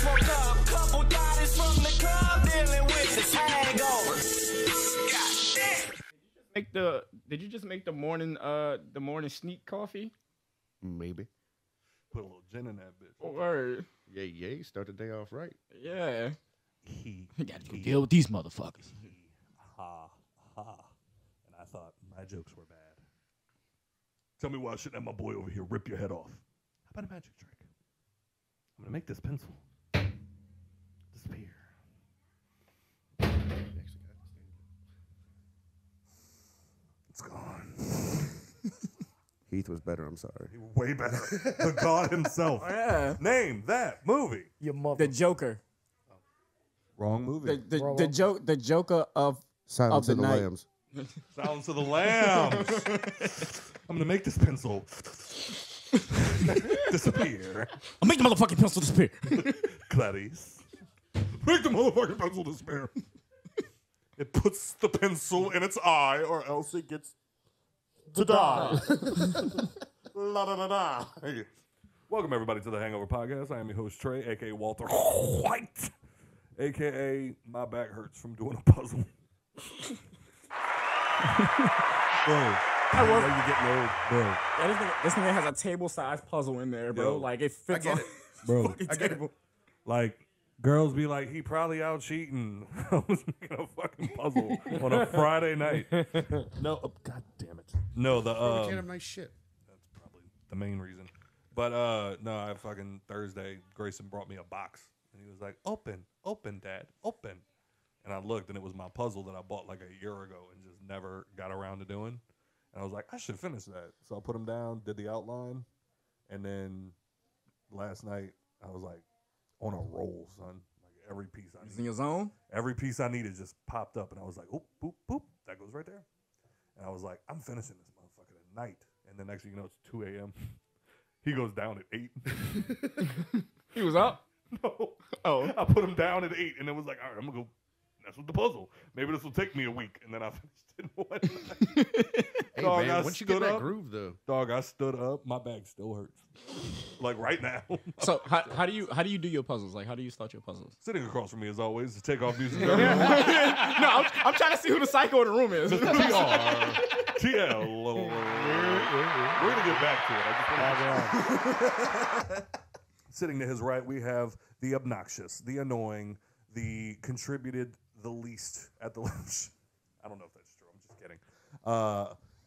woke up, couple daughters from the club dealing with this hangover. Did you just make the morning sneak coffee? Maybe. Put a little gin in that bitch. Word. Yay. Start the day off right. Yeah. He got to go deal with these motherfuckers. Ha. And I thought my jokes were bad. Tell me why I shouldn't have my boy over here rip your head off. How about a magic trick? I'm going to make this pencil disappear. It's gone. Heath was better, I'm sorry. Way better. The God himself. Yeah. Name that movie. Your mother. The Joker. Wrong movie. The Joker of Silence of the night. Lambs. Silence of the Lambs. I'm going to make this pencil disappear. I'll make the motherfucking pencil disappear. Clarice. Make the motherfucking pencil disappear. It puts the pencil in its eye or else it gets to die. La da da da. Welcome everybody to the Hangover Podcast. I am your host Trey, aka Walter White, aka my back hurts from doing a puzzle. Bro, you getting old, bro. Yeah, this thing has a table-sized puzzle in there, bro. Yo, like it fits on bro. the table. Like girls be like, he probably out cheating. I was making a fucking puzzle on a Friday night. No, god damn it. No, We can't have nice shit. that's probably the main reason. But no, I fucking Thursday, Grayson brought me a box and he was like, open, Dad, open. And I looked and it was my puzzle that I bought like a year ago and just never got around to doing. And I was like, I should finish that. So I put them down, did the outline, and then last night I was like on a roll, son. Like every piece I needed. In your zone? Every piece I needed just popped up and I was like, oop, boop, boop. That goes right there. And I was like, I'm finishing this motherfucker tonight. And the next thing you know, it's 2 a.m. He goes down at 8. He was up? No. Oh. I put him down at 8 and it was like, all right, I'm going to go mess with the puzzle. Maybe this will take me a week. And then I finished it in one night. Hey, Dog, man, I once you get stood that up. groove, though. Dog, I stood up. My back still hurts. Like right now. So how do you do your puzzles? Like how do you start your puzzles? Sitting across from me as always to take off music. No, I'm trying to see who the psycho in the room is. TRTL. We're going to get back to it. Sitting to his right, we have the obnoxious, the annoying, the contributed the least at the lunch. I don't know if that's true. I'm just kidding.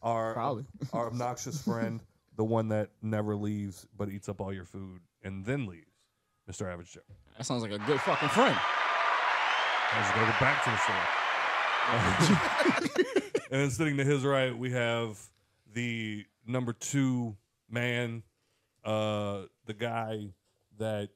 Our obnoxious friend, the one that never leaves but eats up all your food and then leaves, Mr. Average Joe. That sounds like a good fucking friend. I was going to go back to the store. And then sitting to his right, we have the number 2 man, the guy that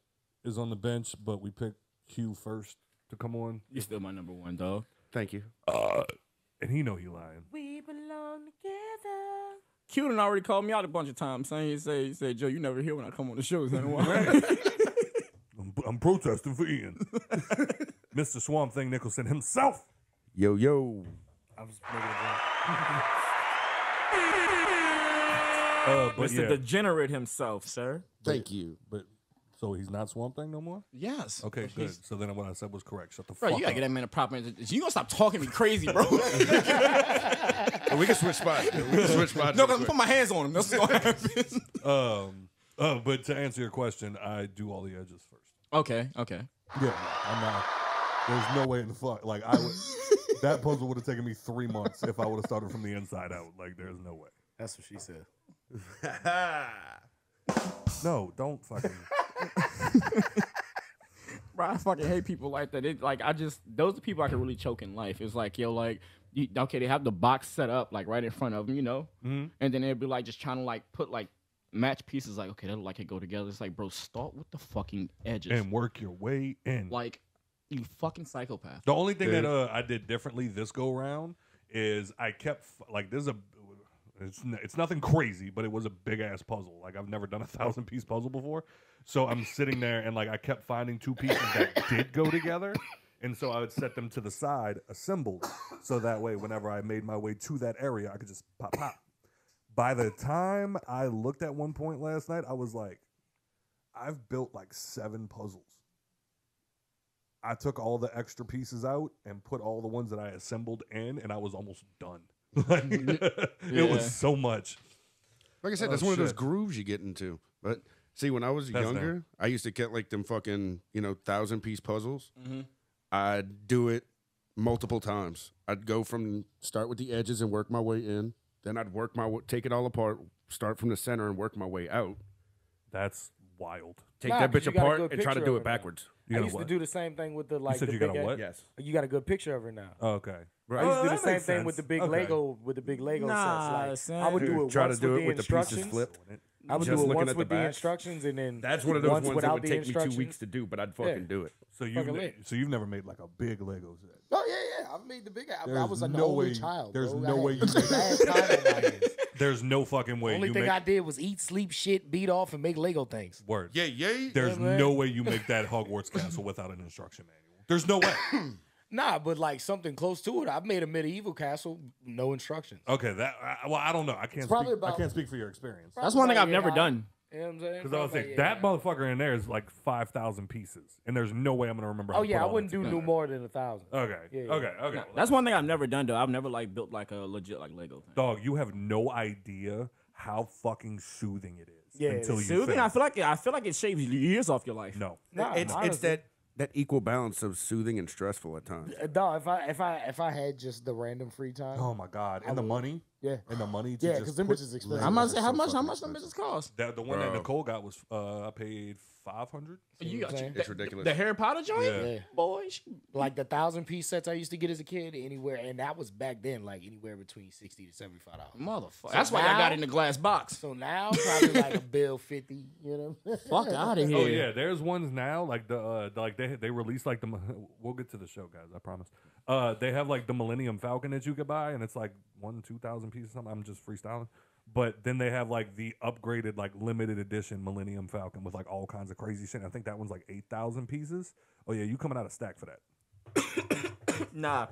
is on the bench, but we picked Q first to come on. You're still my number 1, dog. Thank you. And he know he lying. We belong together. Q done already called me out a bunch of times, saying he said, Joe, you never here when I come on the show. I'm protesting for Ian. Mr. Swampthing Nicholson himself. Yo. I was making a Mr. Degenerate himself, sir. Thank you. But so he's not Swamp Thing no more? Yes. Okay, good. So then what I said was correct. Shut the Bro, fuck you gotta up. get that man a proper. You gonna stop talking me crazy, bro? We can switch spots. We can switch spots. No, because put my hands on him. That's what's gonna happen. But to answer your question, I do all the edges first. Okay. Yeah, I'm not. There's no way in the fuck. Like I would. That puzzle would have taken me 3 months if I would have started from the inside out. Like there's no way. That's what she said. No, don't fucking. Bro, I fucking hate people like that. Those are people I can really choke in life. It's like, yo, like, okay, they have the box set up like right in front of them, you know, and then they'd be like just trying to like put like match pieces. Like, okay, that'll like it go together. It's like, bro, start with the fucking edges And work your way in. Like, you fucking psychopath. The only thing that I did differently this go round is I kept like there's a. It's nothing crazy, but it was a big ass puzzle. Like I've never done a 1,000-piece puzzle before, so I'm sitting there and like I kept finding 2 pieces that did go together, and so I would set them to the side, assembled, so that way whenever I made my way to that area, I could just pop. By the time I looked at one point last night, I was like, I've built like 7 puzzles I took all the extra pieces out and put all the ones that I assembled in, and I was almost done. It was so much. Like I said, that's one of those grooves you get into. But see, when I was younger, I used to get like them fucking 1,000-piece puzzles. I'd do it multiple times. I'd go start with the edges and work my way in. Then I'd take it all apart, start from the center and work my way out. That's wild. Take that bitch apart and try to do it backwards. I used to do the same thing with the You said you got a what? Yes. You got a good picture of her now. Oh, okay. Right. I used to do the same thing with the big Lego sets. Like, I would do it try once to do with it the with the instructions. pieces flipped. I would do it once with the instructions, and then that's one of those ones that would take me 2 instructions. weeks to do, but I'd fucking do it. So you've never made like a big Lego set. Oh yeah. I've made the big. I was an no only way- child. there's bro. no I way had you bad time on my hands. There's no fucking way. Only thing I did was eat, sleep, shit, beat off, and make Lego things. Word. Yeah. There's no way you make that Hogwarts castle without an instruction manual. There's no way. Nah, but like something close to it. I've made a medieval castle, no instructions. Okay, I don't know. I can't. probably Speak, I about- can't speak for your experience. That's one thing I've never done. You know what I'm saying? Because I was saying that motherfucker in there is like 5,000 pieces, and there's no way I'm gonna remember. How Oh to yeah, put I all wouldn't that do together. no more than 1,000. Okay. Yeah. Okay. That's one thing I've never done though. I've never like built like a legit like Lego thing. Dog, you have no idea how fucking soothing it is. Yeah, until you Soothing. finish. I feel like it shaves years off your life. No. Nah, It's honestly. that equal balance of soothing and stressful at times. Dog, if I had just the random free time, Oh my god, and the money, yeah, and the money. To yeah, just because them put- bitches expensive. I'm about to say how so much fucking them bitches cost. The one that Bro. Nicole got was I paid 500. You got saying? It's ridiculous. The Harry Potter joint, Yeah. boy. Like the 1,000-piece sets I used to get as a kid, anywhere, and that was back then, like anywhere between $60 to $75. Motherfucker. That's why I got it in the glass box. So now probably like a bill 50. You know, Fuck out of here. Oh yeah, there's ones now like they released like we'll get to the show, guys. I promise. They have like the Millennium Falcon that you could buy, and it's like 1,000-2,000 pieces. Something. I'm just freestyling. But then they have like the upgraded like limited edition Millennium Falcon with like all kinds of crazy shit. I think that one's like 8,000 pieces. Oh yeah, you coming out of stack for that? Nah,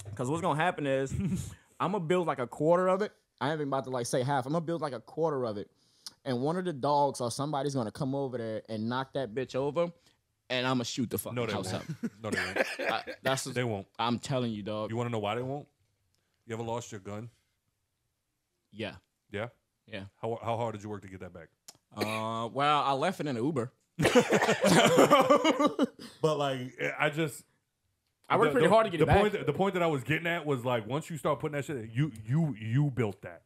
because what's gonna happen is I'm gonna build like a quarter of it. I ain't even about to like say half. I'm gonna build like a quarter of it, and one of the dogs or somebody's gonna come over there and knock that bitch over, and I'm gonna shoot the fucking No, they house won't. up. No, they won't. That's They won't. I'm telling you, dog. You want to know why they won't? You ever lost your gun? Yeah, Yeah. yeah. How hard did you work to get that back? Well, I left it in an Uber. But like, I worked pretty hard to get it back. The point that I was getting at was like, once you start putting that shit, you built that,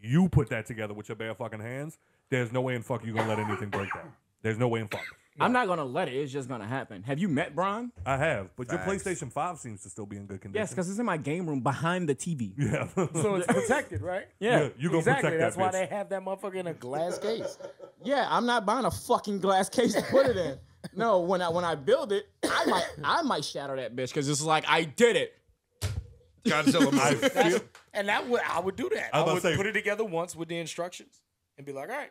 you put that together with your bare fucking hands. There's no way in fuck you gonna let anything break that. There's no way in fuck. I'm not gonna let it. It's just gonna happen. Have you met Brian? I have, but Facts. your PlayStation 5 seems to still be in good condition. Yes, because it's in my game room behind the TV. yeah. so it's protected, right? Yeah, you gonna Exactly. protect That's that why bitch. they have that motherfucker in a glass case. yeah. I'm not buying a fucking glass case to put it in. No, when I build it, I might shatter that bitch because it's like I did it. Godzilla I movie. feel, And I would do that. I was I about would to say- put it together once with the instructions and be like, all right,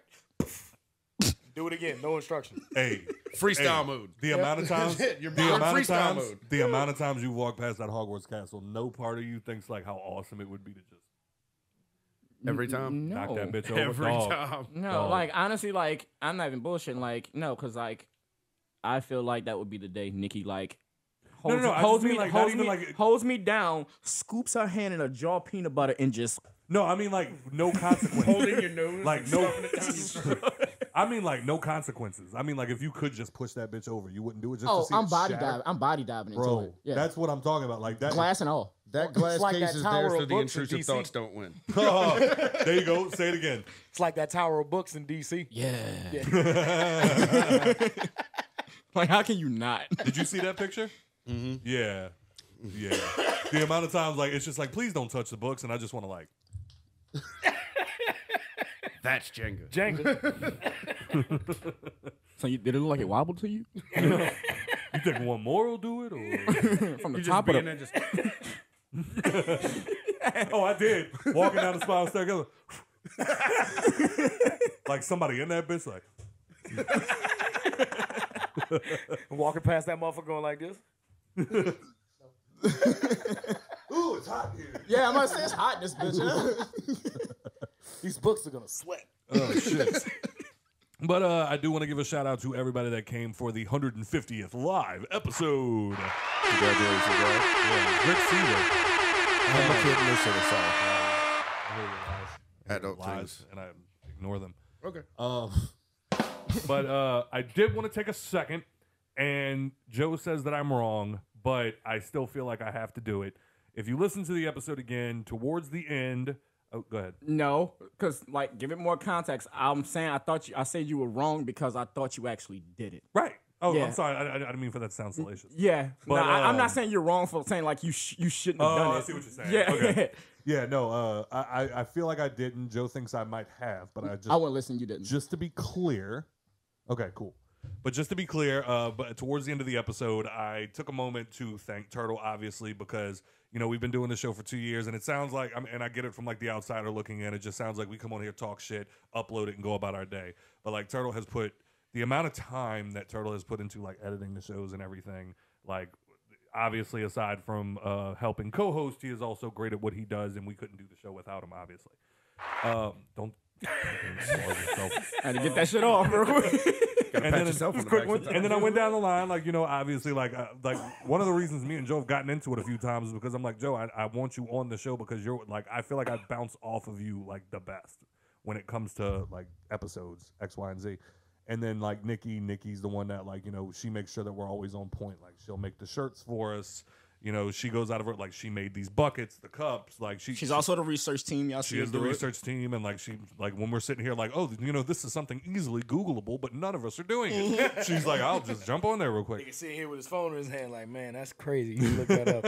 do it again, no instructions. hey, Freestyle mode. the amount of times, You're the in amount of freestyle times, mode. the amount of times you walk past that Hogwarts castle, no part of you thinks like how awesome it would be to just Every time. No, knock that bitch over. Every Dog. time. no. Dog. Like honestly, like I'm not even bullshitting. Like no, because like I feel like that would be the day Nikki like holds, no, I holds just me mean, like, not holds even, me like- holds me down, scoops her hand in a jar of peanut butter, and just No, I mean like no consequences. Holding your nose. Like and no, stuffing it down your throat. I mean like no consequences. I mean like if you could just push that bitch over, you wouldn't do it just to see I'm it body shatter? diving. I'm body diving into Bro, it. Yeah, that's what I'm talking about. Like that. glass and all. That glass like case that is tower there of so the books in intrusive DC. thoughts don't win. There you go. Say it again. It's like that Tower of Books in D.C. Yeah. Like how can you not? Did you see that picture? Mm-hmm. Yeah. Yeah. The amount of times like it's just like please don't touch the books, and I just want to like. That's Jenga. Jenga. So did it look like it wobbled to you You think one more will do it, or from the You top just of being the? there just oh, I did walking down the spiral staircase, like somebody in that bitch, like Walking past that motherfucker going like this. Ooh, it's hot here. Yeah, I'm gonna say it's hot in this bitch. These books are going to sweat. oh shit. But I do want to give a shout out to everybody that came for the 150th live episode. Congratulations, bro. Yeah, Rick Seaver. I'm a kid listen to song. I hear your lies. Adult Lies, things. and I ignore them. Okay. But I did want to take a second, and Joe says that I'm wrong, but I still feel like I have to do it. If you listen to the episode again, towards the end, oh, go ahead. No, because like, give it more context. I'm saying I said you were wrong because I thought you actually did it. Right. Oh, Yeah. I'm sorry. I didn't mean for that to sound salacious. Yeah, But, no, I'm not saying you're wrong for saying like you shouldn't have done it. I see what you're saying. Yeah, Okay. Yeah, no, I feel like I didn't. Joe thinks I might have, but I just... I wouldn't listen. You didn't. Just to be clear... Okay, cool. But just to be clear, but towards the end of the episode, I took a moment to thank Turtle, obviously, because, you know, we've been doing the show for 2 years, and it sounds like, and I get it from, like, the outsider looking in, it just sounds like we come on here, talk shit, upload it, and go about our day. But, like, Turtle has put... The amount of time that Turtle has put into, like, editing the shows and everything, like... Obviously, aside from helping co-host, he is also great at what he does, and we couldn't do the show without him, obviously. Don't I had to get that shit off real quick. and then I went down the line, like, you know, obviously, like one of the reasons me and Joe have gotten into it a few times is because I'm like, Joe, I want you on the show because you're, like, I feel like I bounce off of you, like, the best when it comes to, like, episodes, X, Y, and Z. And then, like, Nikki's the one that, like, you know, she makes sure that we're always on point. Like, she'll make the shirts for us. You know, she goes out of her, like, she made these buckets, the cups. Like, she's also the research team. Y'all she is the research team. And, like, when we're sitting here, like, oh, you know, this is something easily Googleable, but none of us are doing it. She's like, I'll just jump on there real quick. Nigga sitting here with his phone in his hand, like, man, that's crazy. You look that up.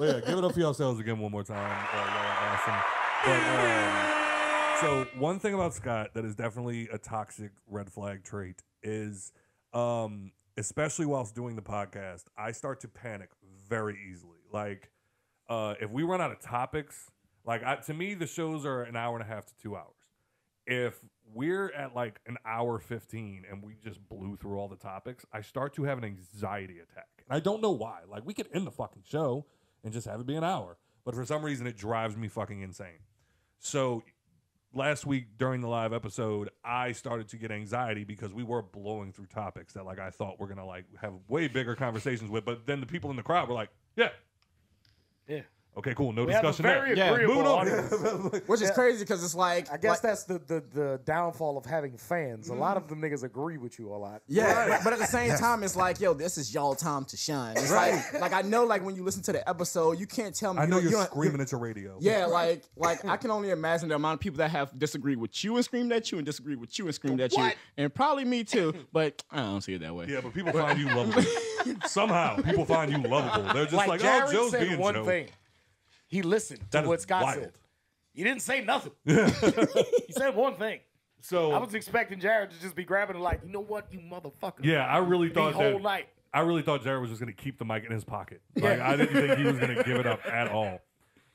Well, yeah, give it up for yourselves again one more time. Y'all are awesome. But, so one thing about Scott that is definitely a toxic red flag trait is, especially whilst doing the podcast, I start to panic very easily. Like, if we run out of topics, like, to me, the shows are an hour and a half to 2 hours. If we're at like an hour 15 and we just blew through all the topics, I start to have an anxiety attack. And I don't know why. Like, we could end the fucking show and just have it be an hour. But for some reason, it drives me fucking insane. So last week during the live episode, I started to get anxiety because we were blowing through topics that, like, I thought we're going to, like, have way bigger conversations with. But then the people in the crowd were like, yeah. Okay, cool. No discussion there. Moving on. Which is crazy because it's like... I guess that's the downfall of having fans. A lot of them niggas agree with you a lot. Yeah, but at the same time, it's like, yo, this is y'all time to shine. It's like I know, like, when you listen to the episode, you can't tell me... I know you're screaming at your radio. Yeah, like I can only imagine the amount of people that have disagreed with you and screamed at you and disagreed with you and screamed at you. And probably me too, but I don't see it that way. Yeah, but people find you lovable. Somehow, people find you lovable. They're just like, Jared oh, Joe's said being one Joe. thing. He listened to what Scott said. He didn't say nothing. He said one thing. So I was expecting Jared to just be grabbing it like, you know what, you motherfucker. Yeah, I really thought the whole night. I really thought Jared was just going to keep the mic in his pocket. Like, I didn't think he was going to give it up at all.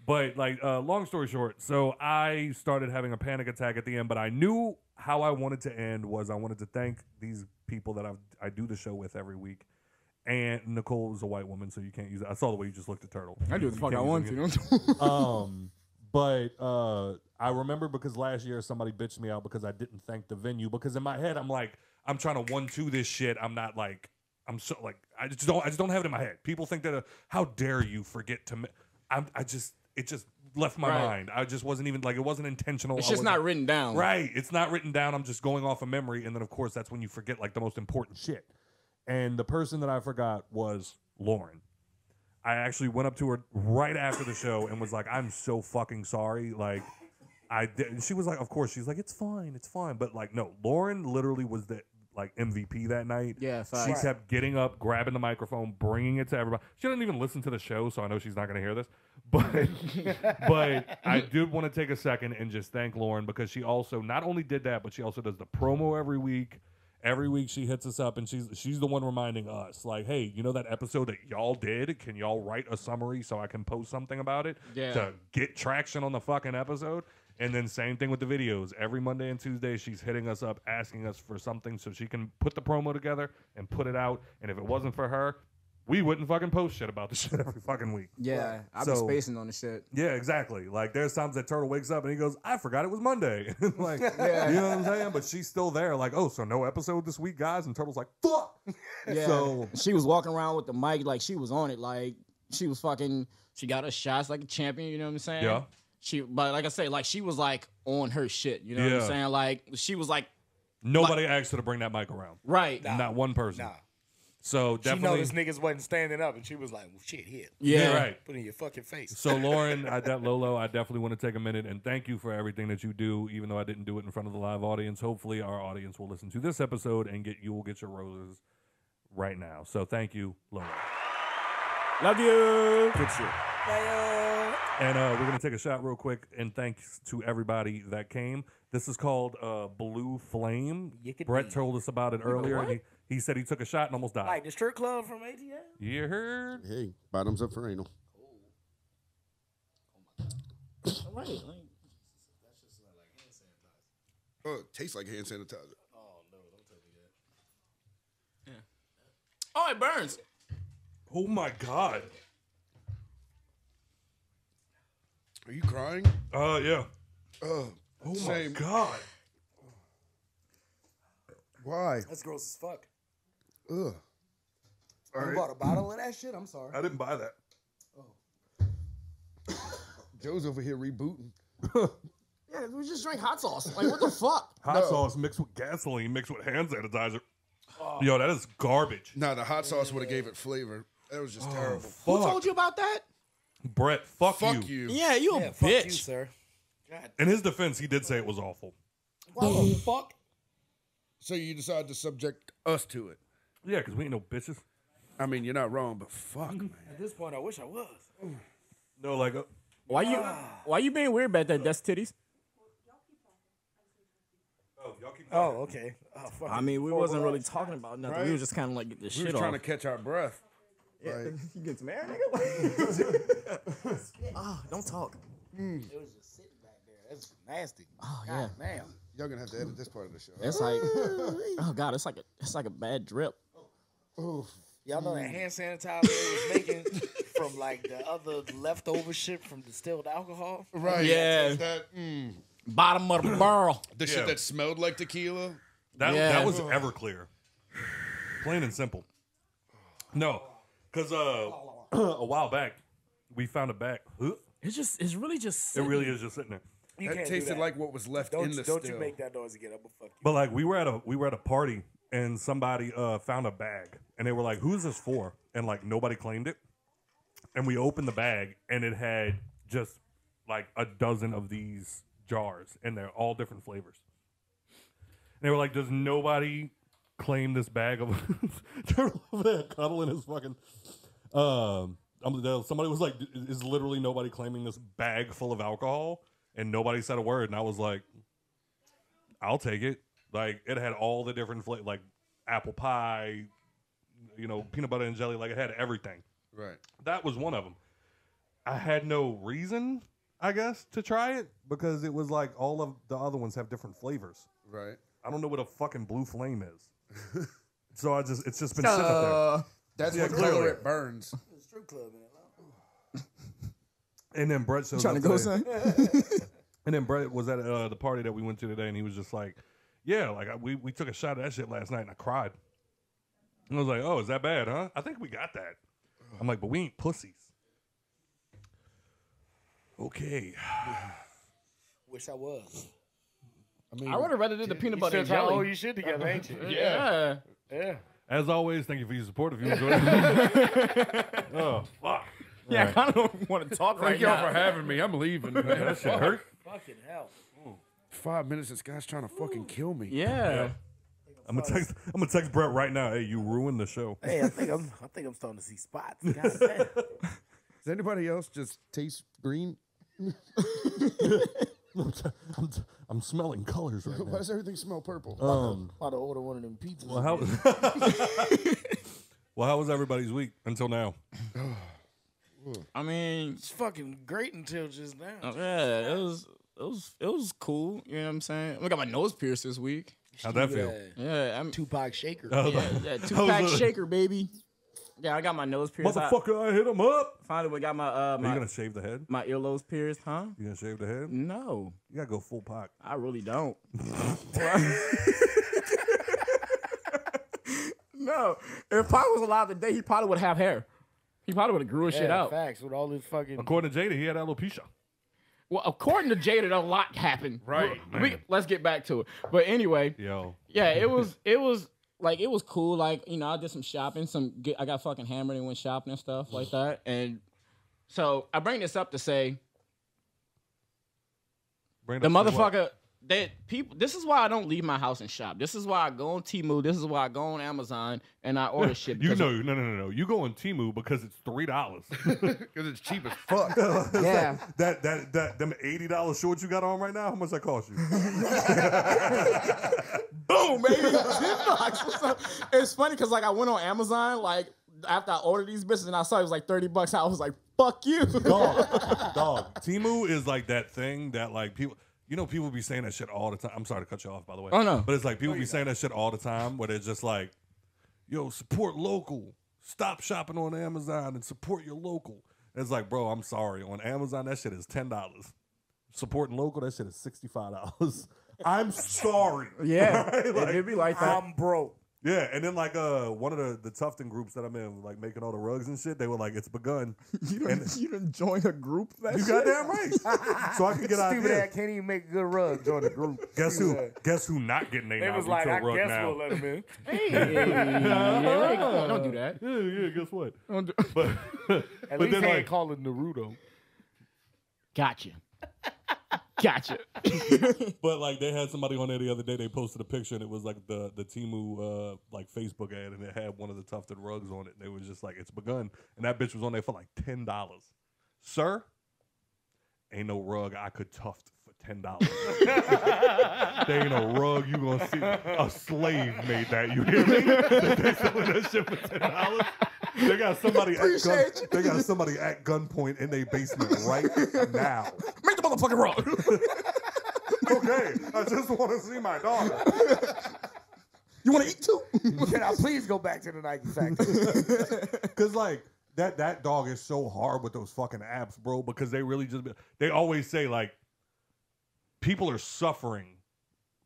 But, like, long story short, so I started having a panic attack at the end, but I knew how I wanted to end was I wanted to thank these people that I do the show with every week. And Nicole is a white woman, so you can't use it. I saw the way you just looked at Turtle. I do what the fuck I want to. But I remember because last year somebody bitched me out because I didn't thank the venue. Because in my head, I'm like, I'm trying to 1-2 this shit. I'm not like, I'm so like, I just don't have it in my head. People think that, how dare you forget to, it just left my mind. I just wasn't even like, it wasn't intentional. It's just not written down. Right. It's not written down. I'm just going off of memory. And then of course, that's when you forget like the most important shit. And the person that I forgot was Lauren. I actually went up to her right after the show and was like, I'm so fucking sorry. Like, I did. And she was like, of course. She's like, it's fine. But like, no, Lauren literally was the like MVP that night. Yeah, fine. She kept getting up, grabbing the microphone, bringing it to everybody. She doesn't even listen to the show, so I know she's not going to hear this. But I did want to take a second and just thank Lauren because she also not only did that, but she also does the promo every week. Every week she hits us up and she's the one reminding us, like, hey, you know that episode that y'all did? Can y'all write a summary so I can post something about it to get traction on the fucking episode? And then same thing with the videos. Every Monday and Tuesday she's hitting us up, asking us for something so she can put the promo together and put it out. And if it wasn't for her, we wouldn't fucking post shit about this shit every fucking week. Yeah, I've So- been spacing on the shit. Yeah, exactly. Like, there's times that Turtle wakes up and he goes, I forgot it was Monday. Like, Yeah. you know what I'm saying? But she's still there. Like, oh, so no episode this week, guys? And Turtle's like, fuck. Yeah. So, She was walking around with the mic like she was on it. Like she was fucking. She got her shots like a champion. You know what I'm saying? Yeah. But like I say, like she was like on her shit. You know what Yeah. I'm saying? Like she was like nobody asked her to bring that mic around. right. Not one person. Nah. So, She definitely. noticed niggas wasn't standing up, and she was like, well, shit, here. Yeah. Right. Put it in your fucking face. So, Lauren, Lolo, I definitely want to take a minute and thank you for everything that you do, even though I didn't do it in front of the live audience. Hopefully, our audience will listen to this episode and you will get your roses right now. So, thank you, Lolo. Love you. Good shit. And we're going to take a shot real quick, and thanks to everybody that came. This is called Blue Flame. Yickety. Brett told us about it earlier. And he said he took a shot and almost died. Like the strip club from ATL? You heard? Hey, bottoms up for anal. Right. Like, Oh, it tastes like hand sanitizer. oh, it burns. Oh, my God. Are you crying? Yeah. Oh, Oh, same. my God. Why? That's gross as fuck. Ugh. All You right. bought a bottle of that shit? I'm sorry. I didn't buy that. Joe's over here rebooting. Yeah, we just drank hot sauce. Like what the fuck? Hot sauce mixed with gasoline mixed with hand sanitizer. Yo, that is garbage. Nah, the hot sauce would have gave it flavor. That was just terrible. Who Fuck. told you about that? Brett, fuck Fuck you. you. Yeah, you a Yeah, fuck bitch. you, sir. God. In his defense, he did say it was awful. What the fuck? So you decided to subject us to it. Yeah, because we ain't no bitches. I mean, you're not wrong, but fuck, man. At this point, I wish I was. No, like, Why you being weird about that? That's titties. y'all keep Oh, okay. Oh, fuck I it. mean, we Four wasn't really bucks. talking about nothing. Right? We were just kind of like get this We shit was trying off. to catch our breath. Yeah, Like, he gets married, nigga. Ah, don't talk. It was just sitting back there. That's nasty. Oh God yeah, damn. y'all gonna have to edit this part of the show. it's like, oh god, it's like a bad drip. Oof. Y'all know that hand sanitizer they was making from like the other leftover shit from distilled alcohol? Right. Yeah. That, Bottom of the barrel. the Yeah. shit that smelled like tequila. That Yeah. was Everclear. Plain and simple. No, because a while back, we found a bag. It's really just. It really is just sitting there. You That can't do tasted that. like what was left Don't, in the don't still. you make that noise again. I'm gonna fuck you. But like we were at a party and somebody found a bag and they were like, "Who's this for?" And like nobody claimed it. And we opened the bag and it had just like a dozen of these jars and they're all different flavors. And they were like, "Does nobody claim this bag of Turtle over there cuddling his fucking?" Somebody was like, "Is literally nobody claiming this bag full of alcohol?" And nobody said a word. And I was like, I'll take it. Like, it had all the different flavors, like apple pie, peanut butter and jelly. Like, it had everything. Right. That was one of them. I had no reason, I guess, to try it because it was like all of the other ones have different flavors. Right. I don't know what a fucking blue flame is. So it's just been sitting there. That's Yeah, what clearly. color it burns. There's a strip club in Atlanta. And then Brett shows Trying up to go, today. son? And then Brett was at the party that we went to today, and he was just like, "Yeah, like we took a shot of that shit last night, and I cried." And I was like, "Oh, is that bad, huh?" I think we got that. I'm like, "But we ain't pussies." Okay. Wish I was. I mean, I would have rather did the peanut butter and Spent all jelly. your shit together, ain't you? Yeah. Yeah. As always, thank you for your support. If you enjoyed it, oh fuck, Yeah, I kind of don't want to talk right thank y'all now. for having me. I'm leaving. Man. that shit hurt. Fucking hell. 5 minutes. This guy's trying to fucking kill me. Yeah. I'm gonna text Brett right now. Hey, you ruined the show. Hey, I think I'm starting to see spots. God damn. Does anybody else just taste green? I'm smelling colors right Why now. does everything smell purple? About to order one of them pizzas. Well, how was everybody's week until now? I mean, It's fucking great until just now. yeah, it was cool. You know what I'm saying? I got my nose pierced this week. How'd that feel? Yeah, I'm Tupac Shaker. yeah, 2-pack shaker, baby. Yeah, I got my nose pierced. Motherfucker, I hit him up. Finally, we got my Are you gonna shave the head? my earlobes pierced, huh? You gonna shave the head? No, You gotta go full pack. I really don't. No, if Pac was alive today, he probably would have hair. He probably would have grew his shit out. Facts with all this fucking. According to Jada, he had alopecia. Well, according to Jada, a lot happened. Right, Let's get back to it. But anyway, Yo. yeah, it was like it was cool. Like, you know, I did some shopping. I got fucking hammered and went shopping and stuff like that. And so I bring this up to say the motherfucker that people. This is why I don't leave my house and shop. This is why I go on Temu. This is why I go on Amazon and I order shit. You know, no. You go on Temu because it's $3. Because it's cheap as fuck. Yeah. Them $80 shorts you got on right now. How much that cost you? Boom, baby. $10. It's funny because like I went on Amazon like after I ordered these bitches and I saw it was like $30. I was like, fuck you. Dog. Temu is like that thing that like people. You know, people be saying that shit all the time. I'm sorry to cut you off, by the way. Oh, no. But it's like people be saying that shit all the time where they're just like, yo, support local. Stop shopping on Amazon and support your local. And it's like, bro, I'm sorry. On Amazon, that shit is $10. Supporting local, that shit is $65. I'm sorry. Yeah. Right? Like, It'd be like that. I'm broke. yeah, and then like one of the Tufton groups that I'm in, like making all the rugs and shit, they were like, it's begun. You didn't join a group that You shit? goddamn right. So I can get Stupid ideas. ass can't even make a good rug. Join the group. Guess who not getting their They now was like, I rug guess now. we'll let him in. Hey, yeah, don't do that. Yeah, guess what? Don't do- But At but least then they ain't like, call it Naruto. Gotcha. but like they had somebody on there the other day. They posted a picture and it was like the Temu like Facebook ad, and it had one of the Tufted rugs on it. They was just like, it's begun, and that bitch was on there for like $10. Sir, ain't no rug I could tuft for $10. There ain't no rug you gonna see. A slave made that. You hear me? They selling that shit for $10. They got somebody at gunpoint in their basement right now. Make the motherfucking rug. Okay, I just want to see my daughter. You want to eat too? Can I please go back to the Nike factory? Because like that dog is so hard with those fucking apps, bro. Because they really they always say like people are suffering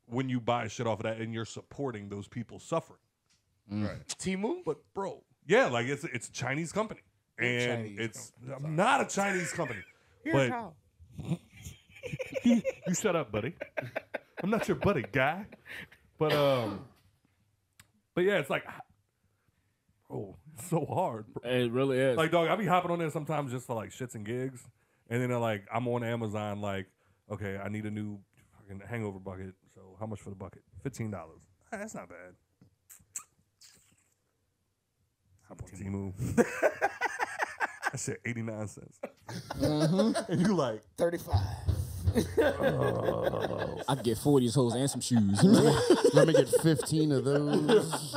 when you buy shit off of that, and you're supporting those people suffering. Right. Temu? But bro, yeah, like it's a Chinese company, and Chinese it's not a Chinese company. Here's But how. you shut up, buddy. I'm not your buddy, guy. But yeah, it's like, oh, it's so hard, bro. It really is. Like, dog, I be hopping on there sometimes just for like shits and gigs, and then they're like, I'm on Amazon, like, okay, I need a new fucking Hangover bucket. So how much for the bucket? $15. That's not bad. Hop on Temu. That shit 89 cents. And you like 35. I can get 40 hoes and some shoes. Let me get 15 of those.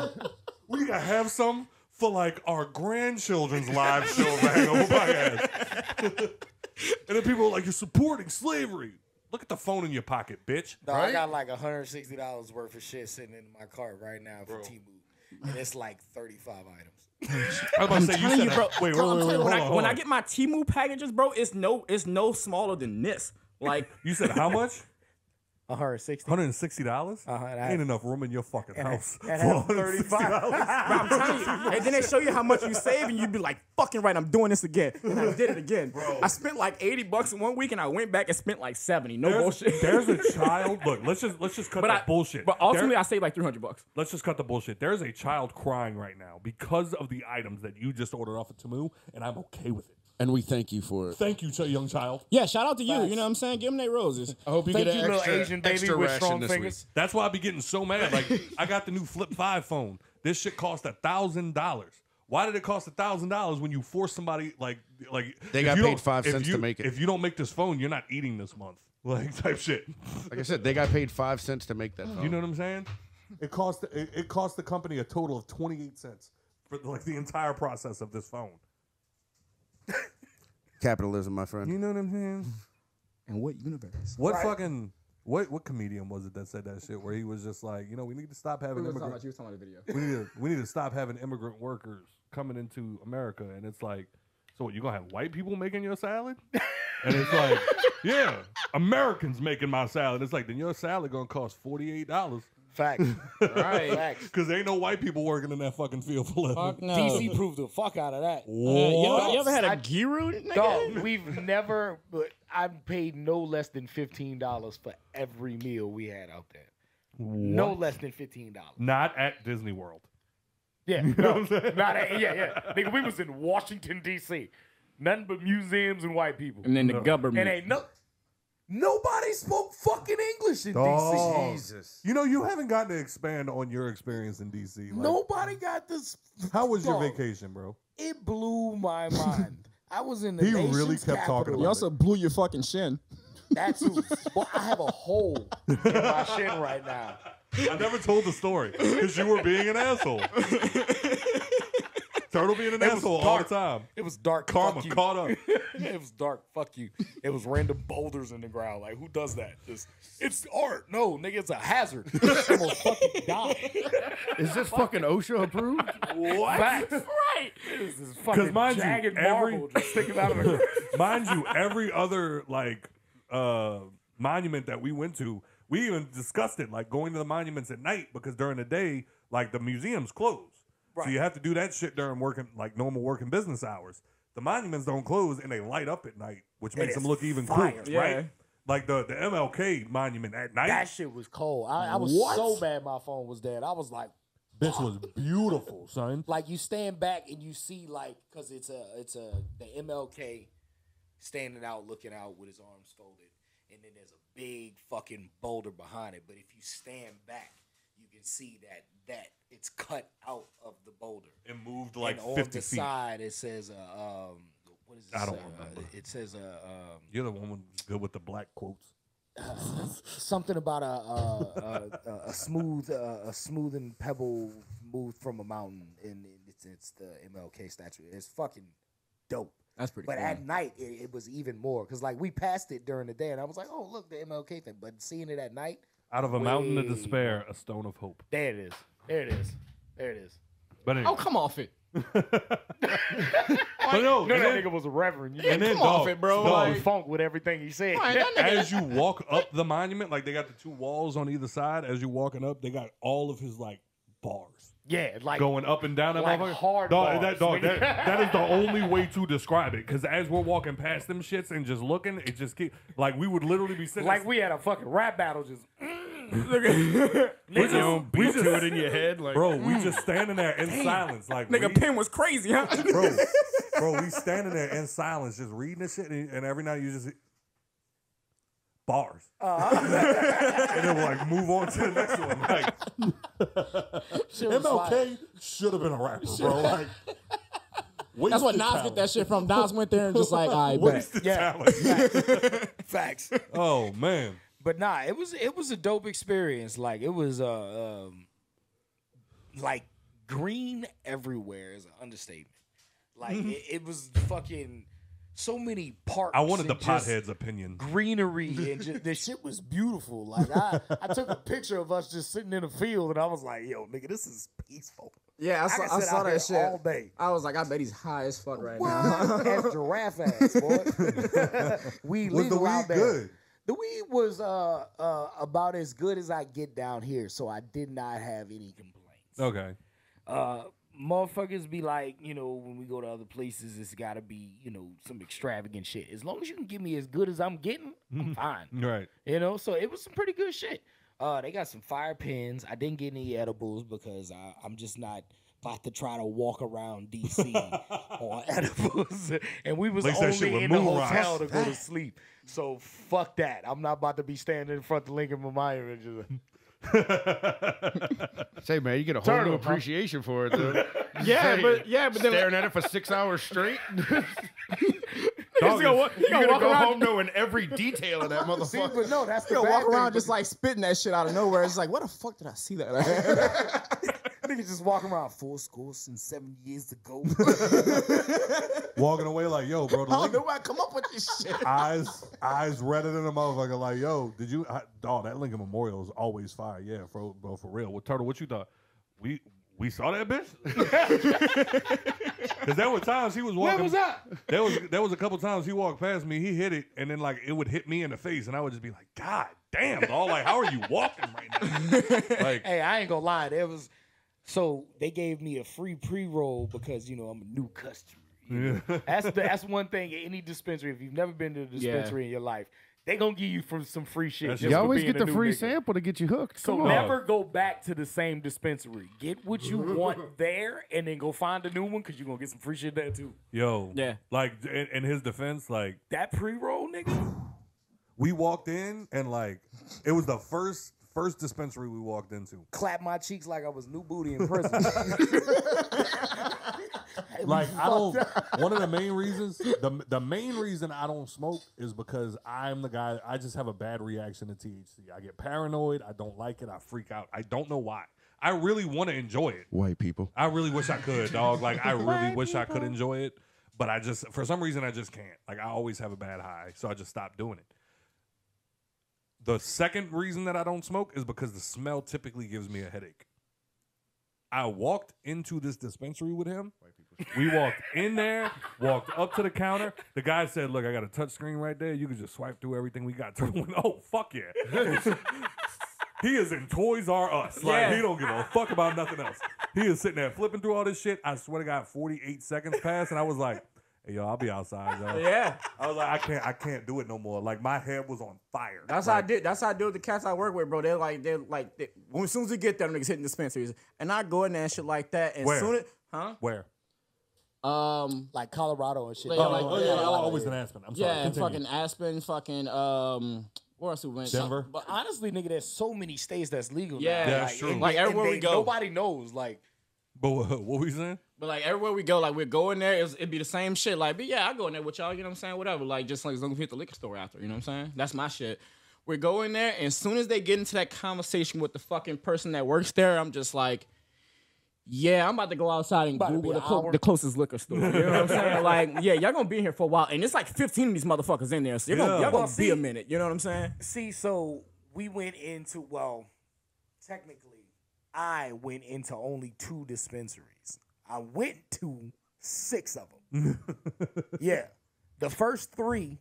we gotta have some for like our grandchildren's live show of Hangover podcast. And then people are like, you're supporting slavery. Look at the phone in your pocket, bitch. No, I got like $160 worth of shit sitting in my cart right now for Temu. And it's like 35 items. I was about to say, telling you, bro. Wait, When I get my Temu packages, bro, it's no smaller than this. Like, You said how much? $160. $160? Ain't enough room in your fucking house. And for $35. bro, I'm telling you. And then they show you how much you save, and you'd be like, fucking right, I'm doing this again. And I did it again. Bro. I spent like $80 in 1 week, and I went back and spent like 70. No bullshit. There's a child. Look, let's just cut that bullshit. But ultimately, I saved like $300. Let's just cut the bullshit. There's a child crying right now because of the items that you just ordered off of Temu, and I'm okay with it. And we thank you for it. Thank you, young child. Yeah, shout out to you. You know what I'm saying? Give them their roses. I hope you Thank get you, an little extra, Asian baby extra with ration strong this fingers. week. That's why I be getting so mad. Like, I got the new Flip 5 phone. This shit cost $1,000. Why did it cost $1,000 when you force somebody like They if got you paid don't- 5 if cents you- to make it. If you don't make this phone, you're not eating this month. Like type shit. Like I said, they got paid 5 cents to make that phone. You know what I'm saying? It cost the company a total of 28 cents for like the entire process of this phone. Capitalism, my friend. You know what I'm saying? And what universe? What fucking what comedian was it that said that shit where he was just like, we need to stop having immigrant. You was talking about the video. We need to stop having immigrant workers coming into America, and it's like, so what, you gonna have white people making your salad? And it's like, yeah, Americans making my salad. It's like, then your salad gonna cost $48. Facts. Right. Facts. Because ain't no white people working in that fucking field for living. Fuck no. DC proved the fuck out of that. You ever had a gyro? Dog, we've never, but I paid no less than $15 for every meal we had out there. No less than $15. Not at Disney World. Yeah, You know what I'm saying? not at, yeah. Nigga, we was in Washington, D.C. Nothing but museums and white people. And then the government. And nobody spoke fucking English in Dog. D.C. Jesus. You know, you haven't gotten to expand on your experience in D.C. Like, Nobody got this. how was your Dog, vacation, bro? It blew my mind. I was in the He nation's really kept talking capital. You also blew your fucking shin. That's who. Well, I have a hole in my shin right now. I never told the story because you were being an asshole. Turtle being an It was asshole all the dark. time. It was dark. Karma Fuck you. caught up. It was dark. Fuck you. It was random boulders in the ground. Like, who does that? It's art. No, nigga, it's a hazard. I'm gonna fucking die. Is this fucking OSHA approved? What? Facts. Right. This is fucking mind you, jagged every- marble just sticking out of the ground. Mind you, every other like monument that we went to, we even discussed it, like going to the monuments at night because during the day, like the museums close. Right. So you have to do that shit during working, like normal working business hours. The monuments don't close and they light up at night, which makes them look even fire. cooler, Yeah. right? Like the MLK monument at night. That shit was cold. I was so mad my phone was dead. I was like, Bitch was beautiful, son. like you stand back and you see like, cause the MLK standing out, looking out with his arms folded, and then there's a big fucking boulder behind it. But if you stand back, you can see that it's cut out of the boulder. It moved like and on 50 the feet. side it says what is this? I don't remember. It says You're the one who's good with the black quotes. something about a smooth and pebble moved from a mountain, and it's the MLK statue. It's fucking dope. That's pretty But cool. at night, it was even more because like we passed it during the day, and I was like, oh look, the MLK thing. But seeing it at night, Out of a mountain of way despair, a stone of hope. there it is. There it is. There it is. But anyway. Oh, come off it. But no, No, and that then- nigga was a reverend. You and then, come off dog, it, bro. dog, Like- funk with everything he said. Right, that nigga- as you walk up the monument, like they got the two walls on either side. As you're walking up, they got all of his like bars Yeah, like going up and down that like motherfucker. hard Dog, bars, that nigga. that is the only way to describe it. Because as we're walking past them shits and just looking, it just keep like we would literally be sitting like we had a fucking rap battle. Just You know, beat to it in your head. Like, bro, we just standing there in silence, like Nigga, reading- Penn was crazy, huh? bro, we standing there in silence, just reading this shit, and every night you just bars, and then we'll like move on to the next one. Like MLK should have been a rapper, bro. Like That's what wasted Nas talent. get that shit from. Nas went there and just like, all right, bet. Wasted Yeah. talent. facts. Oh man, But nah, it was a dope experience. Like it was like green everywhere is an understatement. Like it was fucking so many parks. I wanted the and just pothead's opinion. greenery and just, the shit was beautiful. Like I took a picture of us just sitting in a field and I was like, yo, nigga, this is peaceful. Yeah, I can saw sit out that here shit. all day. I was like, I bet he's high as fuck right now. What? Giraffe ass, boy. Weed Was the legal out weed there. good? The weed was about as good as I get down here, so I did not have any complaints. Okay. Motherfuckers be like, you know, when we go to other places, it's got to be, you know, some extravagant shit. As long as you can give me as good as I'm getting, I'm fine. Right. You know, so it was some pretty good shit. They got some fire pins. I didn't get any edibles because I'm just not about to try to walk around D.C. on edibles. And we was At least that shit only with in the moon rocks. hotel to go to sleep. So fuck that. I'm not about to be standing in front of Lincoln Memorial and just say, man, you get a whole Turtle, new huh? appreciation for it, though. yeah, but then Staring at it for 6 hours straight. Niggas Dog, gonna you're gonna walk go around- home knowing every detail of that see, motherfucker. but no, that's the you bad walk around thing, just like spitting that shit out of nowhere. It's like, what the fuck did I see that? niggas just walking around full school since 7 years ago. Walking away like, yo, bro, the I don't Lincoln- know why I come up with this shit. eyes redder than a motherfucker. Like, yo, did you? Dog, that Lincoln Memorial is always fire. Yeah, bro, for real. Well, Turtle, what you thought? We we saw that bitch. Because there were times he was walking. Where was that? There was a couple times he walked past me, he hit it, and then like it would hit me in the face, and I would just be like, God damn, dog, like how are you walking right now? Like, Hey, I ain't gonna lie. So they gave me a free pre-roll because I'm a new customer. That's one thing at any dispensary. If you've never been to a dispensary in your life, they gonna give you some free shit. You always get the free sample to get you hooked. So never go back to the same dispensary. Get what you want there, and then go find a new one because you're gonna get some free shit there too. Yo, like in his defense, like that pre-roll, nigga. We walked in and like it was the first dispensary we walked into. Clap my cheeks like I was new booty in prison. Like I don't. One of the main reasons, the main reason I don't smoke is because I'm the guy. I just have a bad reaction to THC. I get paranoid. I don't like it. I freak out. I don't know why. I really want to enjoy it. White people. I really wish I could, dog. Like I really wish I could enjoy it, but I just for some reason I just can't. Like I always have a bad high, so I just stopped doing it. The second reason that I don't smoke is because the smell typically gives me a headache. I walked into this dispensary with him. We walked in there, walked up to the counter. The guy said, look, I got a touch screen right there. You can just swipe through everything we got. Oh, fuck yeah. He is in Toys R Us. Like, he don't give a fuck about nothing else. He is sitting there flipping through all this shit. I swear to God, 48 seconds passed, and I was like, hey, yo, I'll be outside, yo. Yeah. I was like, I can't do it no more. Like, my head was on fire. That's how I did. That's how I do with the cats I work with, bro. They're like, as soon as we get there, them niggas hitting dispensaries, and I go in there and shit like that. And Where? Soon as, huh? Where? Like Colorado and shit. Always in Aspen. I'm sorry. Yeah, Continue. fucking Aspen, fucking where else we went? Denver. But honestly, nigga, there's so many states that's legal. Yeah, now. that's true. Like, everywhere we go. nobody knows. Like, But what were we saying? But like everywhere we go, like we'd go in there, it'd be the same shit. Like, but yeah, I go in there with y'all, you know what I'm saying? Whatever. Like, just like as long as we hit the liquor store after, you know what I'm saying? That's my shit. We go in there, and as soon as they get into that conversation with the fucking person that works there, I'm just like, yeah, I'm about to go outside and Google the closest liquor store. You know what I'm saying? Like, yeah, y'all gonna be here for a while, and it's like 15 of these motherfuckers in there, so y'all gonna be a minute. You know what I'm saying? See, so we went into technically, I went into only 2 dispensaries. I went to 6 of them. Yeah. The first 3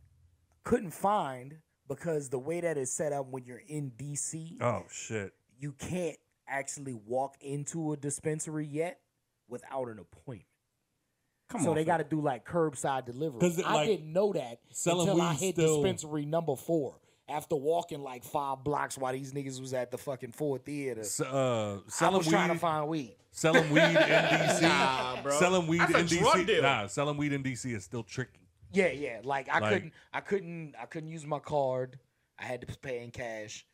couldn't find because the way that it's set up when you're in D.C. Oh, shit. You can't actually walk into a dispensary yet without an appointment. So they got to do like curbside delivery. I didn't know that until I hit dispensary number 4. After walking like 5 blocks while these niggas was at the fucking Ford Theater. I was trying to find weed. Selling weed in D.C. Nah, bro. Selling weed That's a in drug D.C. deal. Nah, selling weed in D.C. is still tricky. Yeah. Like I couldn't use my card. I had to pay in cash.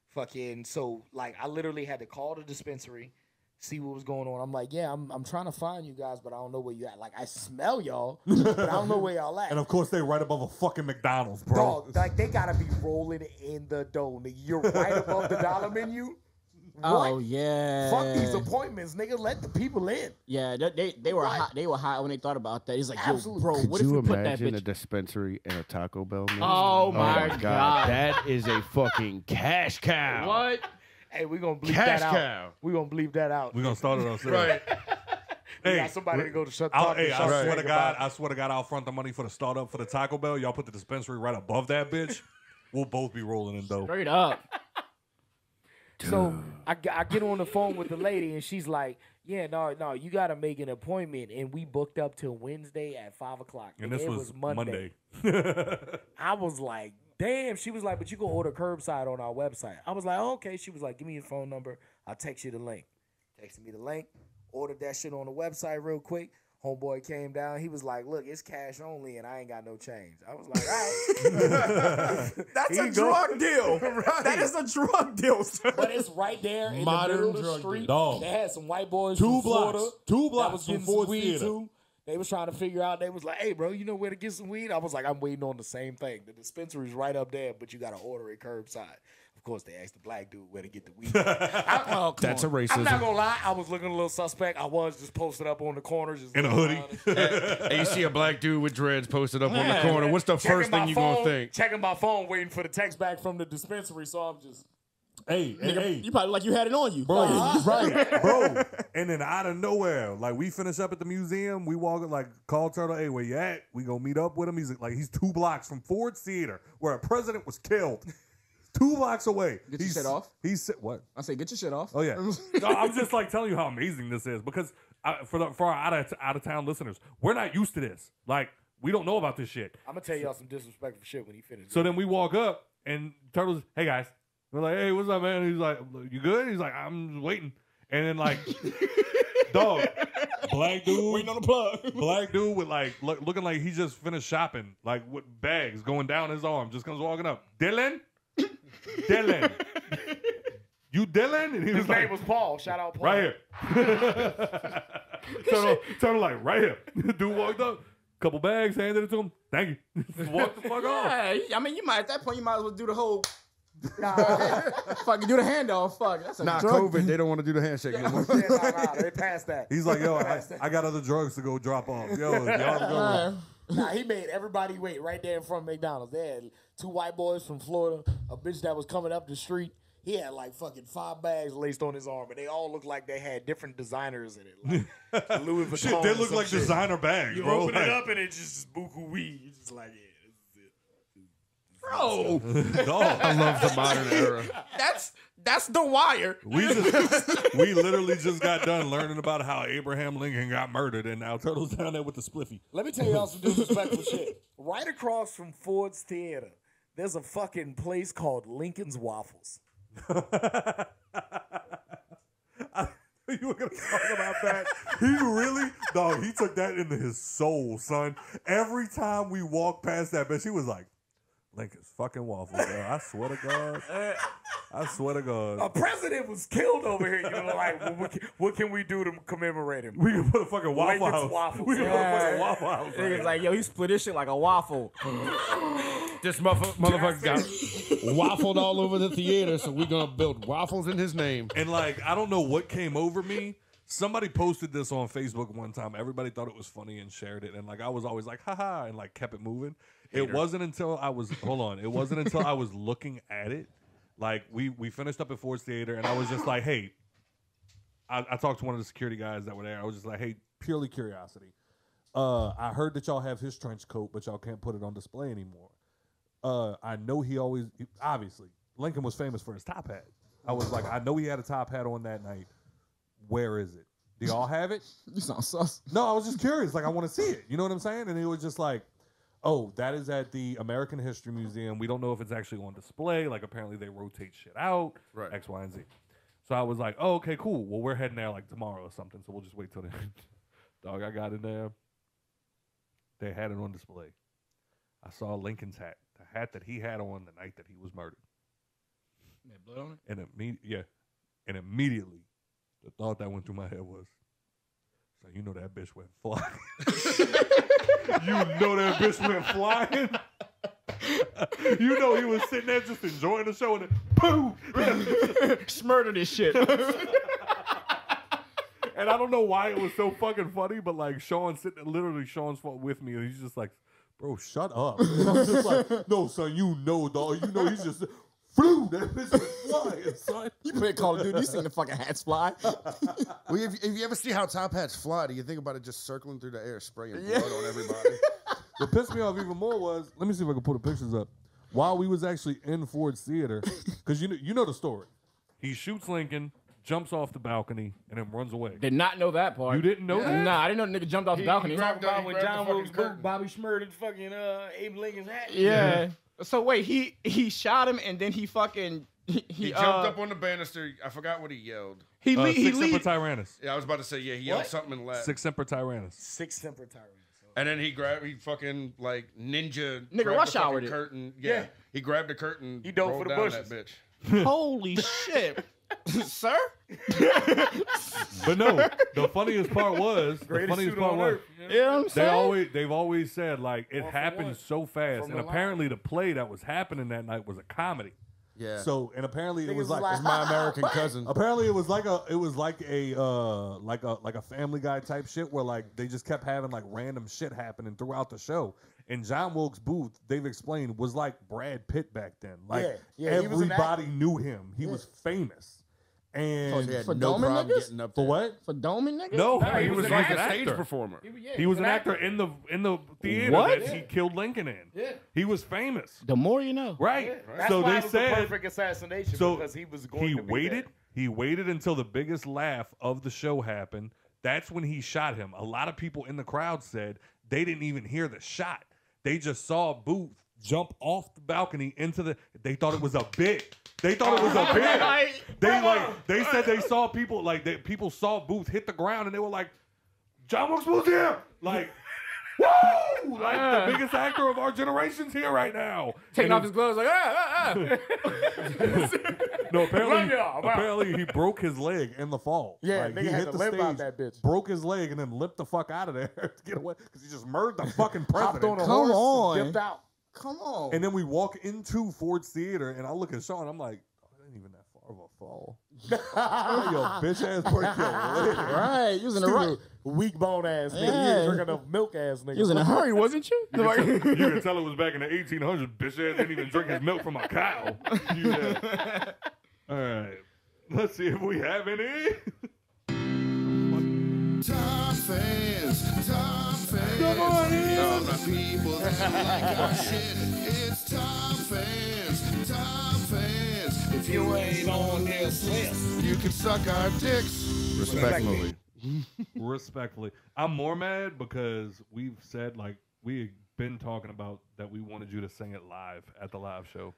Fucking so like I literally had to call the dispensary, see what was going on. I'm like, yeah, I'm trying to find you guys, but I don't know where you at. Like I smell y'all, but I don't know where y'all at. And of course, they right above a fucking McDonald's, bro. Dog, like they gotta be rolling in the dough, nigga. You're right above the dollar menu. What? Oh yeah. Fuck these appointments, nigga. Let the people in. Yeah, they were hot. They were hot when they thought about that. He's like, yo, Absolutely. bro, Could what if you we put that imagine a bitch? dispensary and a Taco Bell? Man? Oh my god. That is a fucking cash cow. What? Hey, we gonna bleep Cash that out. cow. We gonna bleep that out. We're going to start it ourselves. Right. We Hey, got somebody to go to shut I the swear to God, I'll front the money for the startup for the Taco Bell. Y'all put the dispensary right above that bitch. We'll both be rolling in dough. Straight up. So I get on the phone with the lady and she's like, yeah, no, you got to make an appointment. And we booked up till Wednesday at 5 o'clock. And this was Monday. I was like, damn. She was like, but you can order curbside on our website. I was like, oh, okay. She was like, give me your phone number. I'll text you the link. Texted me the link. Ordered that shit on the website real quick. Homeboy came down. He was like, look, it's cash only, and I ain't got no change. I was like, all right. That's a drug deal. Right. That is a drug deal. But it's right there in Modern the middle of the drug street. deal. They had some white boys 2 from blocks. Florida. 2 that blocks was from getting some Ford weed Theater. too. They was trying to figure out. They was like, hey, bro, you know where to get some weed? I was like, I'm waiting on the same thing. The dispensary's right up there, but you got to order it curbside. Of course, they asked the black dude where to get the weed. That's a racism. I'm not going to lie. I was looking a little suspect. I was just posted up on the corners. Just In a looking hoodie. around. And you see a black dude with dreads posted up on the corner. What's the first thing you gonna think? Checking my phone, waiting for the text back from the dispensary. So I'm just... Hey, You probably like you had it on you, bro, right, bro. And then out of nowhere, like we finish up at the museum, we walk like call Turtle, hey, where you at? We gonna meet up with him. He's 2 blocks from Ford's Theater, where a president was killed. 2 blocks away. Get your shit off. He said what? I say get your shit off. Oh yeah. No, I'm just like telling you how amazing this is because for our out of town listeners, we're not used to this. Like we don't know about this shit. I'm gonna tell y'all some disrespectful shit when he finishes. So then we walk up and Turtle's, hey guys. We're like, hey, what's up, man? And he's like, you good? He's like, I'm just waiting. And then like, dog, black dude, Waiting on the plug. black dude with like looking like he just finished shopping, like with bags going down his arm, just comes walking up. Dylan, you Dylan? And he His was like, name was Paul. Shout out Paul. right here. Turtle like right here. Dude walked up, couple bags, handed it to him. Thank you. Just walked the fuck off. Yeah, I mean, at that point, you might as well do the whole. Fucking do the handoff. Fuck, that's a drug. COVID. They don't want to do the handshake anymore. They passed that. He's like, yo, I got other drugs to go drop off. Yo, y'all go. Nah, he made everybody wait right there in front of McDonald's. They had 2 white boys from Florida, a bitch that was coming up the street. He had like fucking 5 bags laced on his arm, and they all looked like they had different designers in it. Like Louis Vuitton. Shit, they look like designer bags, You bro. open it up and it's just buku weed. You just like, yeah, this is it. Bro, Dog. I love the modern era. that's the wire. We literally just got done learning about how Abraham Lincoln got murdered, and now Turtle's down there with the spliffy. Let me tell y'all some disrespectful shit. Right across from Ford's Theater, there's a fucking place called Lincoln's Waffles. You were gonna talk about that? He really, dog. He took that into his soul, son. Every time we walked past that bitch, he was like, "Lincoln's fucking waffles, bro. I swear to God. I swear to God. A president was killed over here. You know, like, what can we do to commemorate him? We can put a fucking waffle Lincoln's house. Waffles. We can put a Yeah. fucking waffle house. Niggas like, yo, he split this shit like a waffle. This motherfucker got waffled all over the theater, so we're gonna build waffles in his name. And like, I don't know what came over me. Somebody posted this on Facebook one time. Everybody thought it was funny and shared it. And like, I was always like, haha, and like kept it moving. It wasn't until I was, it wasn't until I was looking at it. Like we finished up at Ford's Theater and I was just like, hey, I talked to one of the security guys that were there. I was just like, hey, Purely curiosity. I heard that y'all have his trench coat, but y'all can't put it on display anymore. I know obviously, Lincoln was famous for his top hat. I was like, I know he had a top hat on that night. Where is it? Do y'all have it? You sound sus. No, I was just curious. Like, I want to see it. You know what I'm saying? And it was just like, oh, that is at the American History Museum. We don't know if it's actually on display. Like, apparently they rotate shit out. Right. X, Y, and Z. So I was like, oh, okay, cool. Well, we're heading there like tomorrow or something. So we'll just wait till then. Dog, I got in there. They had it on display. I saw Lincoln's hat. The hat that he had on the night that he was murdered. That blood on it? And immediately, the thought that went through my head was, so you know that bitch went flying. You know that bitch went flying. You know he was sitting there just enjoying the show and then boom! Smurder this shit. And I don't know why it was so fucking funny, but like Sean's with me and he's just like, bro, shut up. And I'm just like, no, son, you know, dog. You know, he's just flew. That bitch was flying, son. You play Call of Duty, you seen the fucking hats fly. Well, if you ever see how top hats fly, do you think about it just circling through the air, spraying blood on everybody? What pissed me off even more was, let me see if I can pull the pictures up. While we was actually in Ford's Theater, because you know the story. He shoots Lincoln, jumps off the balcony, and then runs away. Did not know that part. You didn't know that? Nah, I didn't know the nigga jumped off the balcony. Talk about when John Wilkes Booth, Bobby Schmurd, fucking Abe Lincoln's hat. Yeah. So wait, he shot him and then he fucking He jumped up on the banister. I forgot what he yelled. he Sic Semper Tyrannis. Yeah, I was about to say, he yelled something in Latin. Sic Semper Tyrannis. Six Semper Tyrannis. And then he fucking like ninja. Nigga grabbed rush the fucking houred it. curtain. Yeah. He grabbed the curtain. He dove rolled for the down bushes. that bitch. Holy shit. Sir? But no, the funniest part was, suit on earth. You know what I'm saying? they've always said like it One for happened one. so fast, From and the line. apparently the play that was happening that night was a comedy. Yeah. So and apparently it was like It's my American cousin. apparently it was like a Family Guy type shit where like they just kept having like random shit happening throughout the show. And John Wilkes Booth, they've explained, was like Brad Pitt back then. Like everybody knew him. He was famous. And He had For no Dome and problem niggas? getting up for there. what? For doming niggas? No, No, he was like an a stage actor. performer. He was an actor in the theater What? that he killed Lincoln in. Yeah. He was famous. The more you know. Right. That's So why they it was said the perfect assassination so because he was going he to be waited. there. He waited until the biggest laugh of the show happened. That's when he shot him. A lot of people in the crowd said they didn't even hear the shot. They just saw Booth jump off the balcony into the. They thought it was a bit. They thought it was a bit. They said they saw people people saw Booth hit the ground and they were like, John Wilkes Booth's here. Like, woo! Like the biggest actor of our generation's here right now. Taking And off his gloves like, No, apparently he broke his leg in the fall. Yeah, Like, nigga he had hit to the limp out stage, that bitch. broke his leg, and then limped the fuck out of there to get away because he just murdered the fucking Hopped on president. a Come horse on. and dipped out. Come on. And then we walk into Ford's Theater, and I look at Sean. I'm like, oh, that ain't even that far of a fall. Yo, bitch ass break your leg. Right. You was in the right. Weak bone ass nigga. Yeah. You ain't drinking enough milk ass nigga. You was in a hurry, wasn't you? You can tell it was back in the 1800s. Bitch ass didn't even drink his milk from a cow. All right. Let's see if we have any. Top fans. Good morning. All the people that like our shit. It's top fans. If you ain't on this list, you can suck our dicks. Respectfully. Respectfully. I'm more mad because we've said, like, we've been talking about that we wanted you to sing it live at the live show.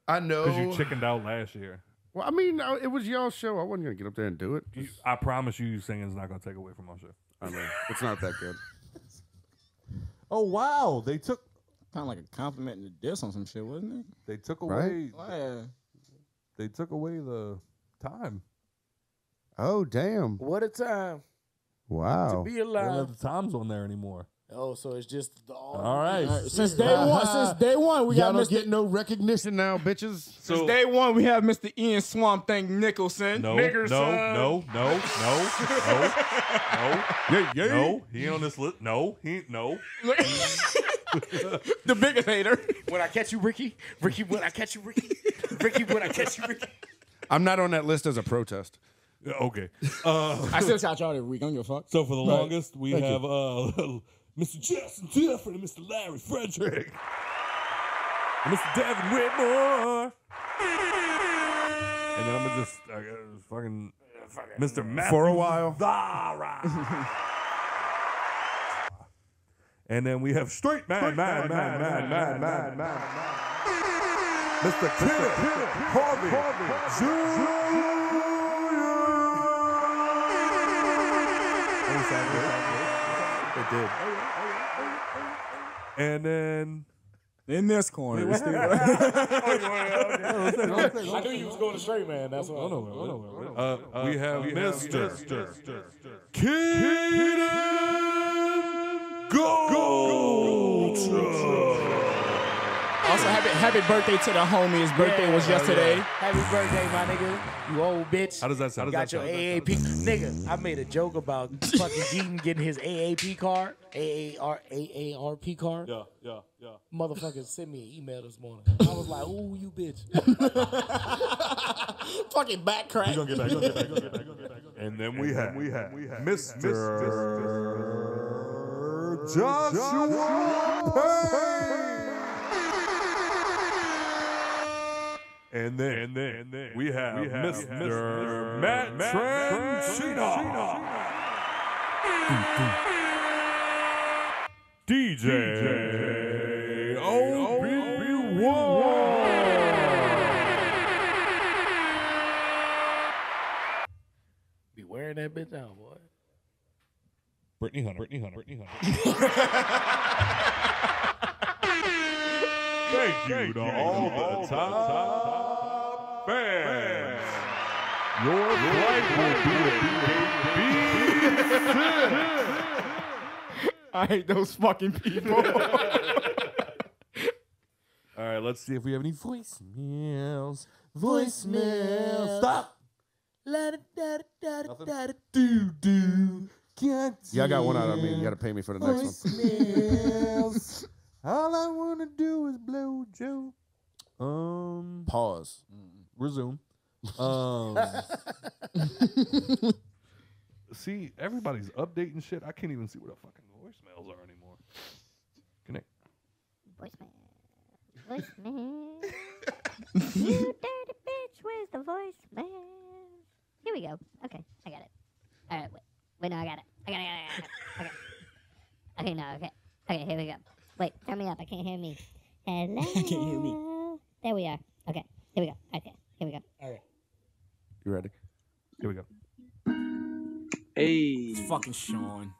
I know. Because you chickened out last year. Well, I mean, it was y'all's show. I wasn't going to get up there and do it. I promise you singing is not going to take away from our show. I mean, it's not that good. Oh wow, they took Kind of like a compliment and a diss on some shit, wasn't it? they took Right? away Yeah. they took away the time. Oh, damn. What a time Wow. to be They don't alive. have the times on there anymore. Oh, so it's just the All right. Since day one, we Y'all got don't Mr. get no recognition now, bitches. Since day one, we have Mr. Ian Swampthing Nicholson. No, Nickerson. no. No, he ain't on this list. No, he ain't. No. The biggest hater. When I catch you, Ricky. Ricky, when I catch you, Ricky. Ricky, when I catch you, Ricky. I'm not on that list as a protest. Okay. I still shout y'all every week. I don't give a fuck. So for the Right. longest, we have Mr. Justin Difford and Mr. Larry Frederick and Mr. Devin Whitmore. And then I'm gonna just fucking Mr. Matthew For a while. Zara. And then we have straight man. Mr. Kenneth Harvey It did. And then In this corner. I knew you was going straight, man. That's why. we have Mr. Keaton Gold. Also, happy birthday to the homie. His birthday was yesterday. Happy birthday, my nigga. You old bitch. How does that sound? Got your AAP. Nigga, I made a joke about fucking Keaton getting his AAP card. AARP card. Yeah. Motherfucker sent me an email this morning. I was like, ooh, you bitch. Fucking back crack. Get back. And then we have Mr. Joshua Payne. And then we have Mr. Matt Tranchino. DJ Obi-Wan. Be wearing that bitch out, boy. Britney Hunter. Thank you to all the top fans. Your flight will be I hate those fucking people. All right, let's see if we have any voicemails. Voicemail. Stop. Do. Yeah, I got one out of me. You got to pay me for the next one. Voicemails. All I want to do is blow Joe. Pause. Resume. See, everybody's updating shit. I can't even see what the fucking voicemails are anymore. Connect. Voicemail. You dirty bitch, where's the voicemail? Here we go. Okay, I got it. All right, wait, no, I got it. Okay. Okay, no, okay. Okay, here we go. Wait, turn me up. I can't hear me. Hello. I can't hear me. There we are. Okay, here we go. Okay, here we go. All right. You ready? Here we go. Hey. It's fucking Sean.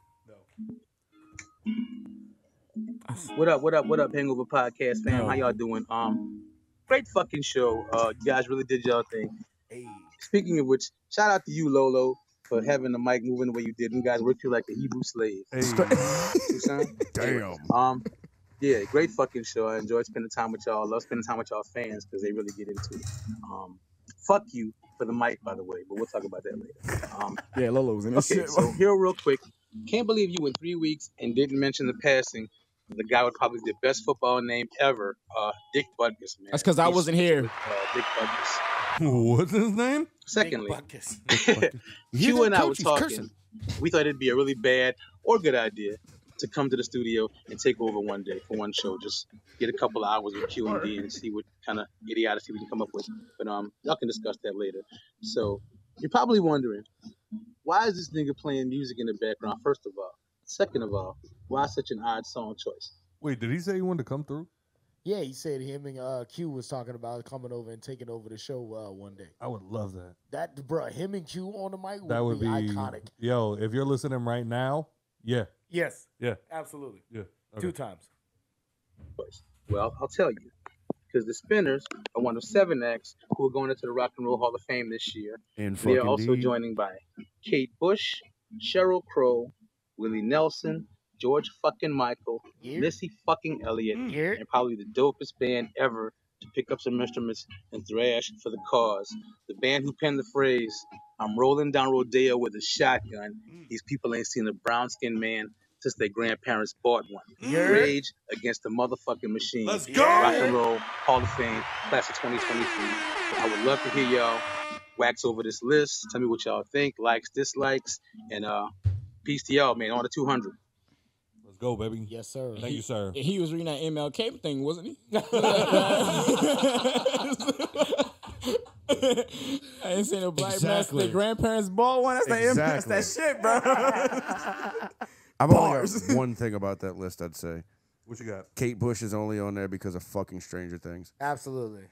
What up, Hangover Podcast fam? How y'all doing? Great fucking show. You guys really did y'all thing. Hey. Speaking of which, shout out to you, Lolo, for having the mic moving the way you did. You guys worked you like a Hebrew slave. Hey. Damn. Yeah, great fucking show. I enjoyed spending time with y'all. Love spending time with y'all fans because they really get into it. Fuck you for the mic, by the way, but we'll talk about that later. Yeah, Lolo's in this Okay, shit. so here real quick. Can't believe you went 3 weeks and didn't mention the passing of the guy with probably the best football name ever, Dick Butkus, man. That's because I wasn't here. Dick Butkus. What's his name? Secondly, Q and I were talking. We thought it'd be a really bad or good idea to come to the studio and take over one day for one show. Just get a couple of hours with Q and D and see what kind of idiocy we can come up with. But y'all can discuss that later. So you're probably wondering, why is this nigga playing music in the background, first of all? Second of all, why such an odd song choice? Wait, did he say he wanted to come through? Yeah, he said him and Q was talking about coming over and taking over the show one day. I would love that. That, bro, him and Q on the mic That would be iconic. Yo, if you're listening right now, yeah. Yes. Yeah. Absolutely. Yeah. Okay. 2 times. Well, I'll tell you. Because the Spinners are one of 7 acts who are going into the Rock and Roll Hall of Fame this year. And they are also joining by Kate Bush, Sheryl Crow, Willie Nelson, George fucking Michael, Missy fucking Elliott, and probably the dopest band ever to pick up some instruments and thrash for the cause. The band who penned the phrase, "I'm rolling down Rodeo with a shotgun. These people ain't seen a brown-skinned man since their grandparents bought one." Rage Against the motherfucking machine. Let's go! Rock and Roll Hall of Fame, class of 2023. So I would love to hear y'all wax over this list. Tell me what y'all think, likes, dislikes, and peace to y'all, man. On to 200. Let's go, baby. Yes, sir. Thank you, sir. He was reading that MLK thing, wasn't he? I ain't seen a black man. Their grandparents bought one. That's that shit, bro. I've only got one thing about that list I'd say. What you got? Kate Bush is only on there because of fucking Stranger Things. Absolutely.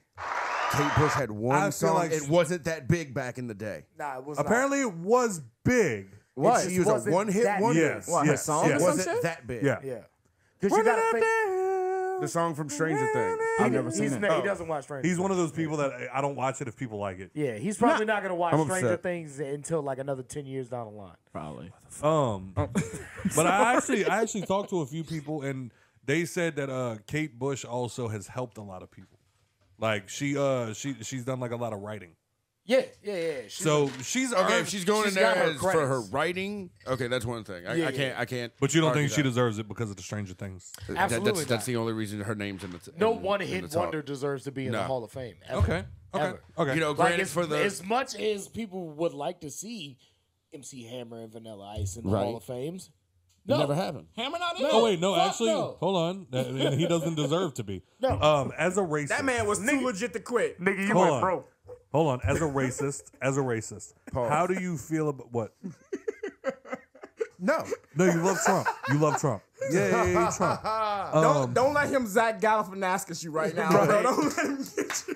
Kate Bush had one I feel song. like It wasn't that big back in the day. Nah, it was Apparently, it was big. What? She was a one-hit wonder. Yes. What, her song It or some wasn't shit? that big. Yeah. Yeah. Because you got to think. The song from Stranger Things. I've never seen it. He doesn't watch Stranger He's Things. one of those people that I don't watch it if people like it. Yeah, he's probably not going to watch I'm Stranger upset. Things until like another 10 years down the line. Probably. But I actually talked to a few people and they said that Kate Bush also has helped a lot of people. Like she's done like a lot of writing. Yeah. So she's Okay, if she's going in there got her as for her credits. writing, okay, that's one thing. I can't. But you don't argue think she that. deserves it because of the Stranger Things? Absolutely That's not. the only reason her name's in the. No in one-hit the top. wonder deserves to be in the No. Hall of Fame. Ever. Okay. Ever. You know, Like granted for the as much as people would like to see MC Hammer and Vanilla Ice in the Right. Hall of Fames, it never happened. Hammer not in. Oh wait, no, Fuck actually, no. hold on. And he doesn't deserve to be. No. As a racist, That man was too legit to quit. nigga, you Hold went on. broke. Hold on, as a racist, Pause. how do you feel about what? No. No, you love Trump. You love Trump. Yay, Trump. Don't let him Zach Galifianakis you right now, bro. Don't let him get you.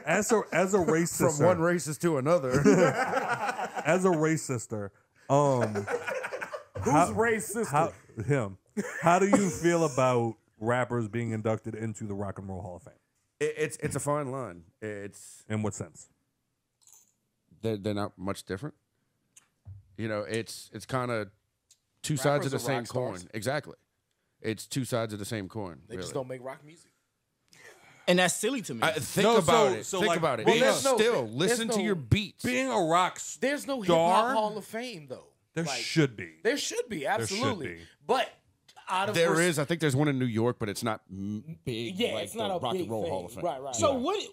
As a racist, From one racist to another. as a racist, Who's racist? him. How do you feel about rappers being inducted into the Rock and Roll Hall of Fame? It's a fine line. It's In what sense? they're not much different. You know, it's kind of two sides of the Rappers are same rock coin. stars. Exactly. It's two sides of the same coin. They just really. don't make rock music. And that's silly to me. Think about it. Think about it. well, Be there's no- still. there's Listen to no- your beats. Being a rock star, There's no hip hop Hall of Fame though. there Like, should be. There should be, absolutely. be. But out of There is. I think there's one in New York, but it's not Big, yeah, like it's not the a Rock big and Roll thing. Hall of Fame. Right. So what?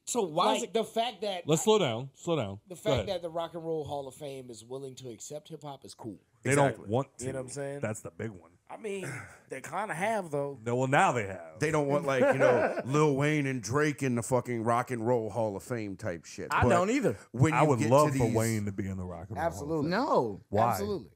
So why is like it? the fact that Let's slow down. Slow down. the Go fact ahead. that the Rock and Roll Hall of Fame is willing to accept hip hop is cool. They don't want to. You know what I'm saying? That's the big one. I mean, they kind of have though. No, well, now they have. They don't want Lil Wayne and Drake in the fucking Rock and Roll Hall of Fame type shit. I But don't either. When I you would get love to for these- Wayne to be in the Rock and Roll. Absolutely. No. Why? Absolutely.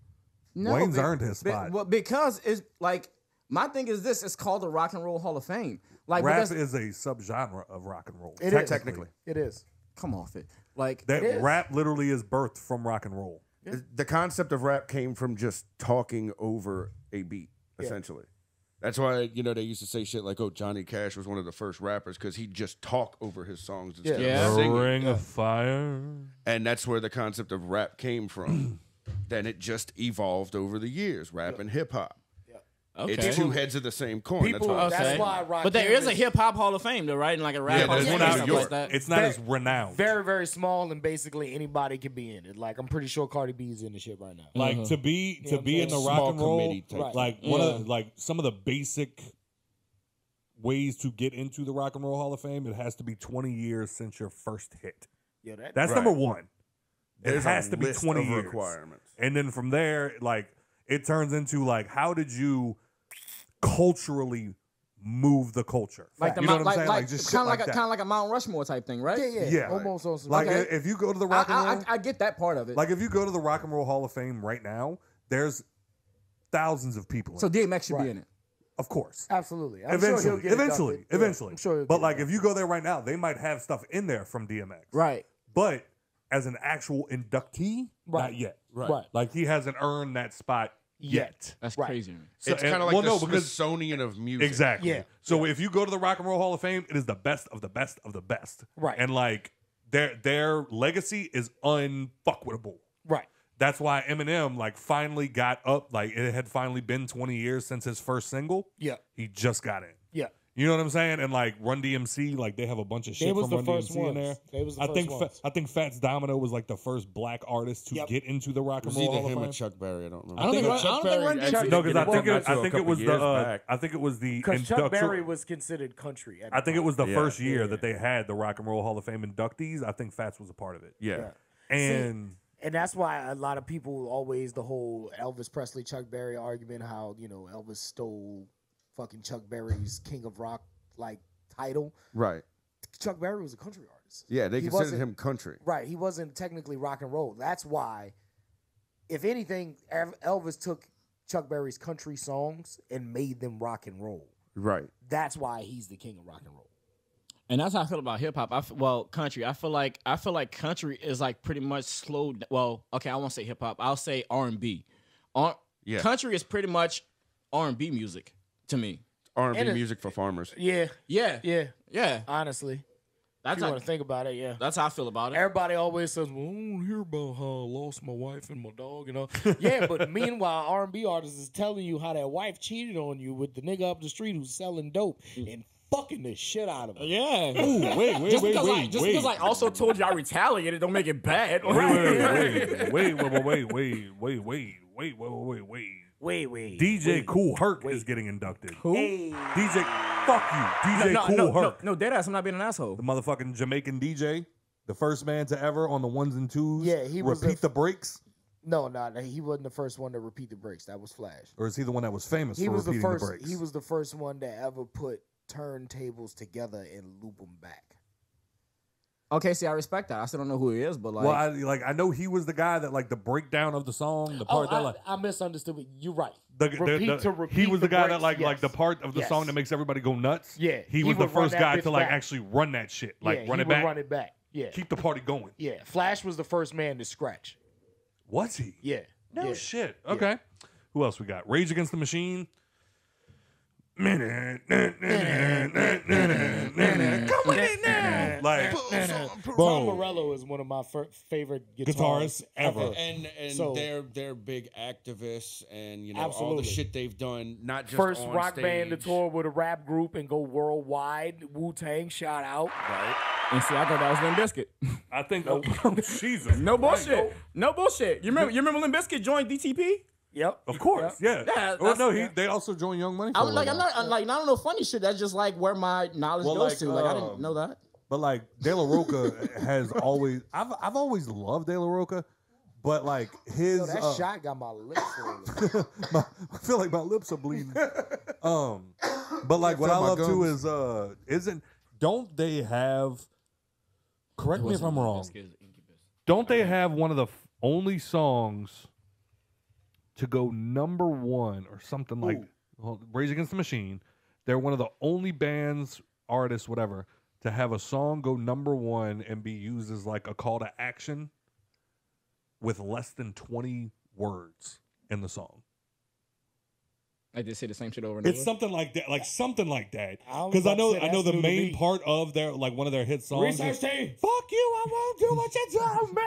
No, Wayne's earned his spot. Well, because it's like my thing is this: it's called the Rock and Roll Hall of Fame. Like, Rap because, is a subgenre of rock and roll. It is. Technically. It is. come off it. Like That is. rap literally is birthed from rock and roll. The concept of rap came from just talking over a beat, essentially. That's why, they used to say shit like, oh, Johnny Cash was one of the first rappers because he'd just talk over his songs instead of singing. Ring of Fire. And that's where the concept of rap came from. Then it just evolved over the years, rap and hip hop. okay. It's two heads of the same coin. People, that's why. that's why Rock But there is a hip hop Hall of Fame, though, right? And like a rap Yeah, Hall of there's Fame one and in stuff New like York. that. It's not as renowned. very, very small, and basically anybody can be in it. Like I'm pretty sure Cardi B's in the shit right now. Like to be You know what I'm in the saying? rock Small and roll, committee type Right. like one of like some of the basic ways to get into the Rock and Roll Hall of Fame, it has to be 20 years since your first hit. Yeah, That's Right. number one. There's it has a to be list 20 of years. requirements. And then from there, like, it turns into, like, how did you culturally move the culture? Like the you know Mount, what I'm saying? like just shit kind of like that. a kind of like a Mount Rushmore type thing, right? Yeah. Almost on some. Like, Okay. if you go to the Rock and Roll, I get that part of it. like, if you go to the Rock and Roll Hall of Fame right now, there's thousands of people. so in it. DMX should be in it. Of course. Absolutely. I'm sure he'll get Eventually. inducted. Yeah, Eventually. I'm sure he'll But, get like, inducted. if you go there right now, they might have stuff in there from DMX. Right. But as an actual inductee, Right. not yet. Right. Like, he hasn't earned that spot yet. That's Right. crazy. Man. So- It's kind and- of like well, the no, because Smithsonian of music. exactly. Yeah. So if you go to the Rock and Roll Hall of Fame, it is the best of the best of the best. Right. And like their legacy is unfuckwittable. Right. That's why Eminem like finally got up. Like it had finally been 20 years since his first single. Yeah. He just got in. Yeah. You know what I'm saying? And like Run DMC, like they have a bunch of shit was from the Run first DMC in ones. there. They was the I first think ones. I think Fats Domino was like the first black artist to Yep. get into the Rock It and was Roll either Hall of him or Fame. Chuck Berry. I don't remember. I don't think Run DMC. No, because I think it couple was the years back. I think it was the Because Chuck induction- Berry was considered country. At I the think it time. was the Yeah. first year Yeah. that they had the Rock and Roll Hall of Fame inductees. I think Fats was a part of it. Yeah. And And that's why a lot of people always the whole Elvis Presley Chuck Berry argument, how Elvis stole fucking Chuck Berry's King of Rock like title. Right. Chuck Berry was a country artist. Yeah, they He considered wasn't- him country. Right, he wasn't technically rock and roll. That's why, if anything, Elvis took Chuck Berry's country songs and made them rock and roll. Right. That's why he's the king of rock and roll. And that's how I feel about hip hop. Country. I feel like country is like pretty much slowed. Well, okay, I won't say hip hop. I'll say R&B. Yeah. Country is pretty much R&B music to me. R&B And music for farmers. Yeah, Yeah. yeah. Honestly, That's if you how, want to think about it, yeah. that's how I feel about it. Everybody always says, "Well, I don't hear about how I lost my wife and my dog," Yeah, but meanwhile, R&B artists is telling you how that wife cheated on you with the nigga up the street who's selling dope and fucking the shit out of her. Yeah. Ooh, wait, Just because I also told you I retaliated, don't make it bad. Wait. DJ Kool Herc is getting inducted. Who? DJ, fuck you, DJ Kool Herc, No, deadass, I'm not being an asshole. the motherfucking Jamaican DJ, the first man to ever on the ones and twos. Yeah, he was repeat the breaks, No, he wasn't the first one to repeat the breaks. That was Flash. or is he the one that was famous He for was the repeating first. the breaks? He was the first one to ever put turntables together and loop them back. Okay, see, I respect that. I still don't know who he is, but like, Well, I know he was the guy that like the breakdown of the song, the part that like I misunderstood. But you're right. the he was the guy that like the part of the Yes. song that makes everybody go nuts. Yeah, he he was the would run first that guy bitch to like back. actually run that shit, like Yeah, run he it would back, Run it back. Yeah, keep the party going. yeah. Flash was the first man to scratch. Was he? Yeah. No yeah. shit. Okay. Who else we got? Rage Against the Machine. Coming in now. Like, Tom Morello is one of my favorite guitarists ever. And So- they're big activists, and you know all Absolutely. the shit they've done. Not just First on rock stage. band to tour with a rap group and go worldwide. Wu-Tang, shout out. Right. And see, I thought that was Limp Bizkit. I think, Jesus. No bullshit. No bullshit. You remember Limp Bizkit joined DTP? Yep. Of course, yeah. Yeah, They also joined Young Money. For I a was like, little I'm while. not like, I don't know funny shit. That's just like where my knowledge Well, goes like, to. Like, I didn't know that. But like De La Roca has always, I've always loved De La Roca, but like his Yo, that shot got my lips swollen. I feel like my lips are bleeding. But like what I feel my love too gums. is don't they have? Correct me if I'm wrong. Don't they have one of the only songs to go number one or something like Rage Against the Machine? They're one of the only bands, artists, whatever, to have a song go number one and be used as like a call to action with less than 20 words in the song. I just say the same shit over and over. It's something like that, I was Because I about to know say I know that's the new to main me. part of their like one of their hit songs. Research is, team. Fuck you, I won't do what you told me.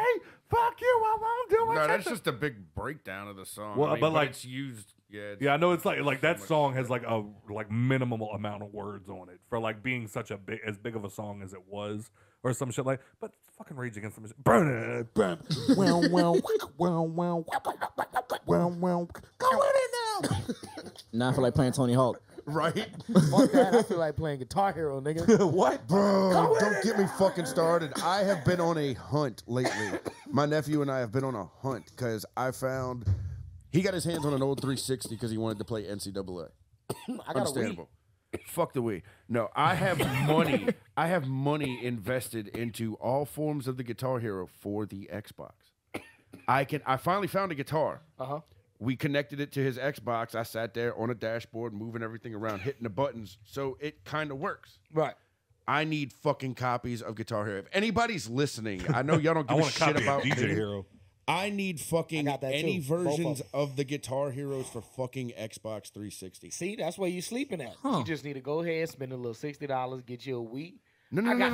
Fuck you, I won't do what No, you that's told just a big breakdown of the song. Well, I mean, but, like- it's used. Yeah, Yeah, I know it's like that much song has like a minimal amount of words on it for like being such a big of a song as it was or some shit like. But fucking Rage Against the Machine. Burn it, burn. Well. Go in it now. Now I feel like playing Tony Hawk. right. Fuck that. I feel like playing Guitar Hero, nigga. What, Bro, don't get me fucking started. I have been on a hunt lately. My nephew and I have been on a hunt because I found he got his hands on an old 360 because he wanted to play NCAA. I got Understandable. Fuck the Wii. No, I have money. I have money invested into all forms of the Guitar Hero for the Xbox. I finally found a guitar. Uh-huh. We connected it to his Xbox. I sat there on a dashboard, moving everything around, hitting the buttons, so it kind of works. Right. I need fucking copies of Guitar Hero. If anybody's listening, I know y'all don't give a want a shit copy of about DJ Hero. I need fucking I got that any too. Both versions of of the Guitar Heroes for fucking Xbox 360. See, that's where you sleeping at. You just need to go ahead, spend a little $60, get you a Wii. No, I got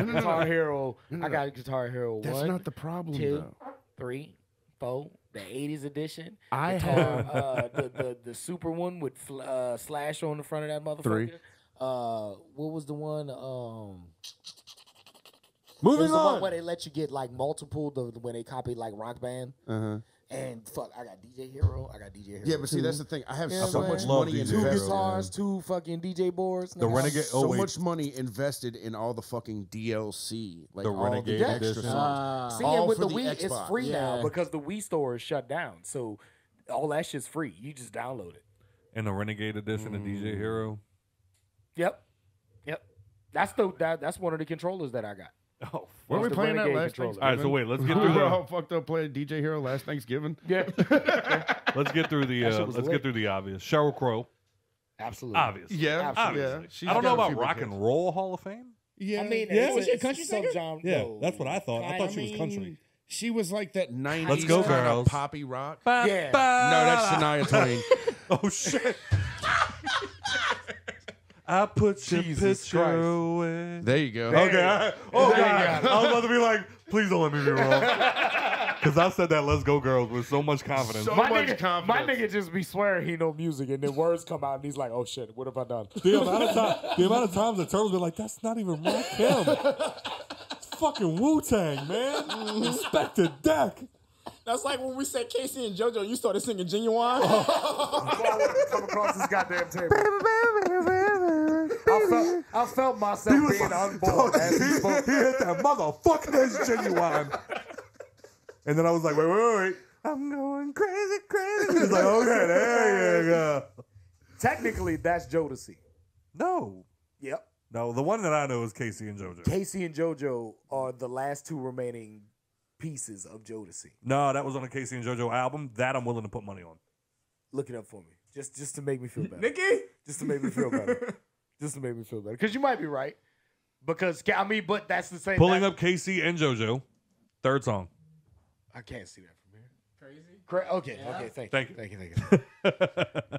no, Guitar no. Hero. No. I got Guitar Hero That's 1, not the problem, 2, though. 3, 4, the 80s edition. I Guitar, the super one with Slash on the front of that motherfucker. 3. What was the one? Moving There's the one on. where they let you get like multiple when they copied like Rock Band. Uh-huh. And fuck, I got DJ Hero. I got DJ Hero. Yeah, but see, 2. that's the thing. I have Yeah, so man. much Love money DJ Two Hero. invested. guitars, 2 fucking DJ boards. The nigga. Renegade. Oh, So wait. much money invested in all the fucking DLC, like The all Renegade the extra edition. songs. See, all and with for the Wii, it's Xbox. free now Yeah. because the Wii store is shut down. So all that shit's free. You just download it. And the Renegade edition of DJ Hero. Yep. That's one of the controllers that I got. Oh, Were we the playing that Renegade last controller. Thanksgiving? all right. So wait, let's get We through were the. all fucked up playing DJ Hero last Thanksgiving. Yeah. Let's get through the. That shit was Let's lit. get through the obvious. Sheryl Crow. Absolutely. Obvious. Yeah, Absolutely. yeah. She's I don't got know a about few big Rock hits. and Roll Hall of Fame. Yeah, I mean, Yeah. was she a country singer? Yeah, that's what I thought. I thought she was country. She was like that 90s Let's go, kind of girls. poppy rock. Yeah. No, that's Shania Twain. Oh shit! I put your Jesus picture Christ. away. There you go. Okay. Oh god! I was about to be like, please don't let me be wrong. Because I said that "Let's Go, Girls" with so much confidence. So My much nigga, confidence. my nigga just be swearing he know music, and then words come out, and he's like, "Oh shit, what have I done?" the amount of times the Turtles been like, "That's not even Rakim. It's fucking Wu-Tang, man. Inspector Deck." That's like when we said Casey and JoJo, you started singing Genuine. Come across this goddamn table. I felt myself being on board as he spoke. He hit that motherfucker. That's Genuine. And then I was like, wait. I'm going crazy. He's like, okay, there you go. Technically, that's Jodeci. No. Yep. No, the one that I know is Casey and JoJo. Casey and JoJo are the last 2 remaining pieces of Jodeci. No, that was on a Casey and JoJo album. That I'm willing to put money on. Look it up for me, just to make me feel better. Nikki? Just to make me feel better. Just to make me feel better. Because you might be right. Because I mean, but that's the same. Pulling up Casey and JoJo. Third song. I can't see that from here. Okay, thank you.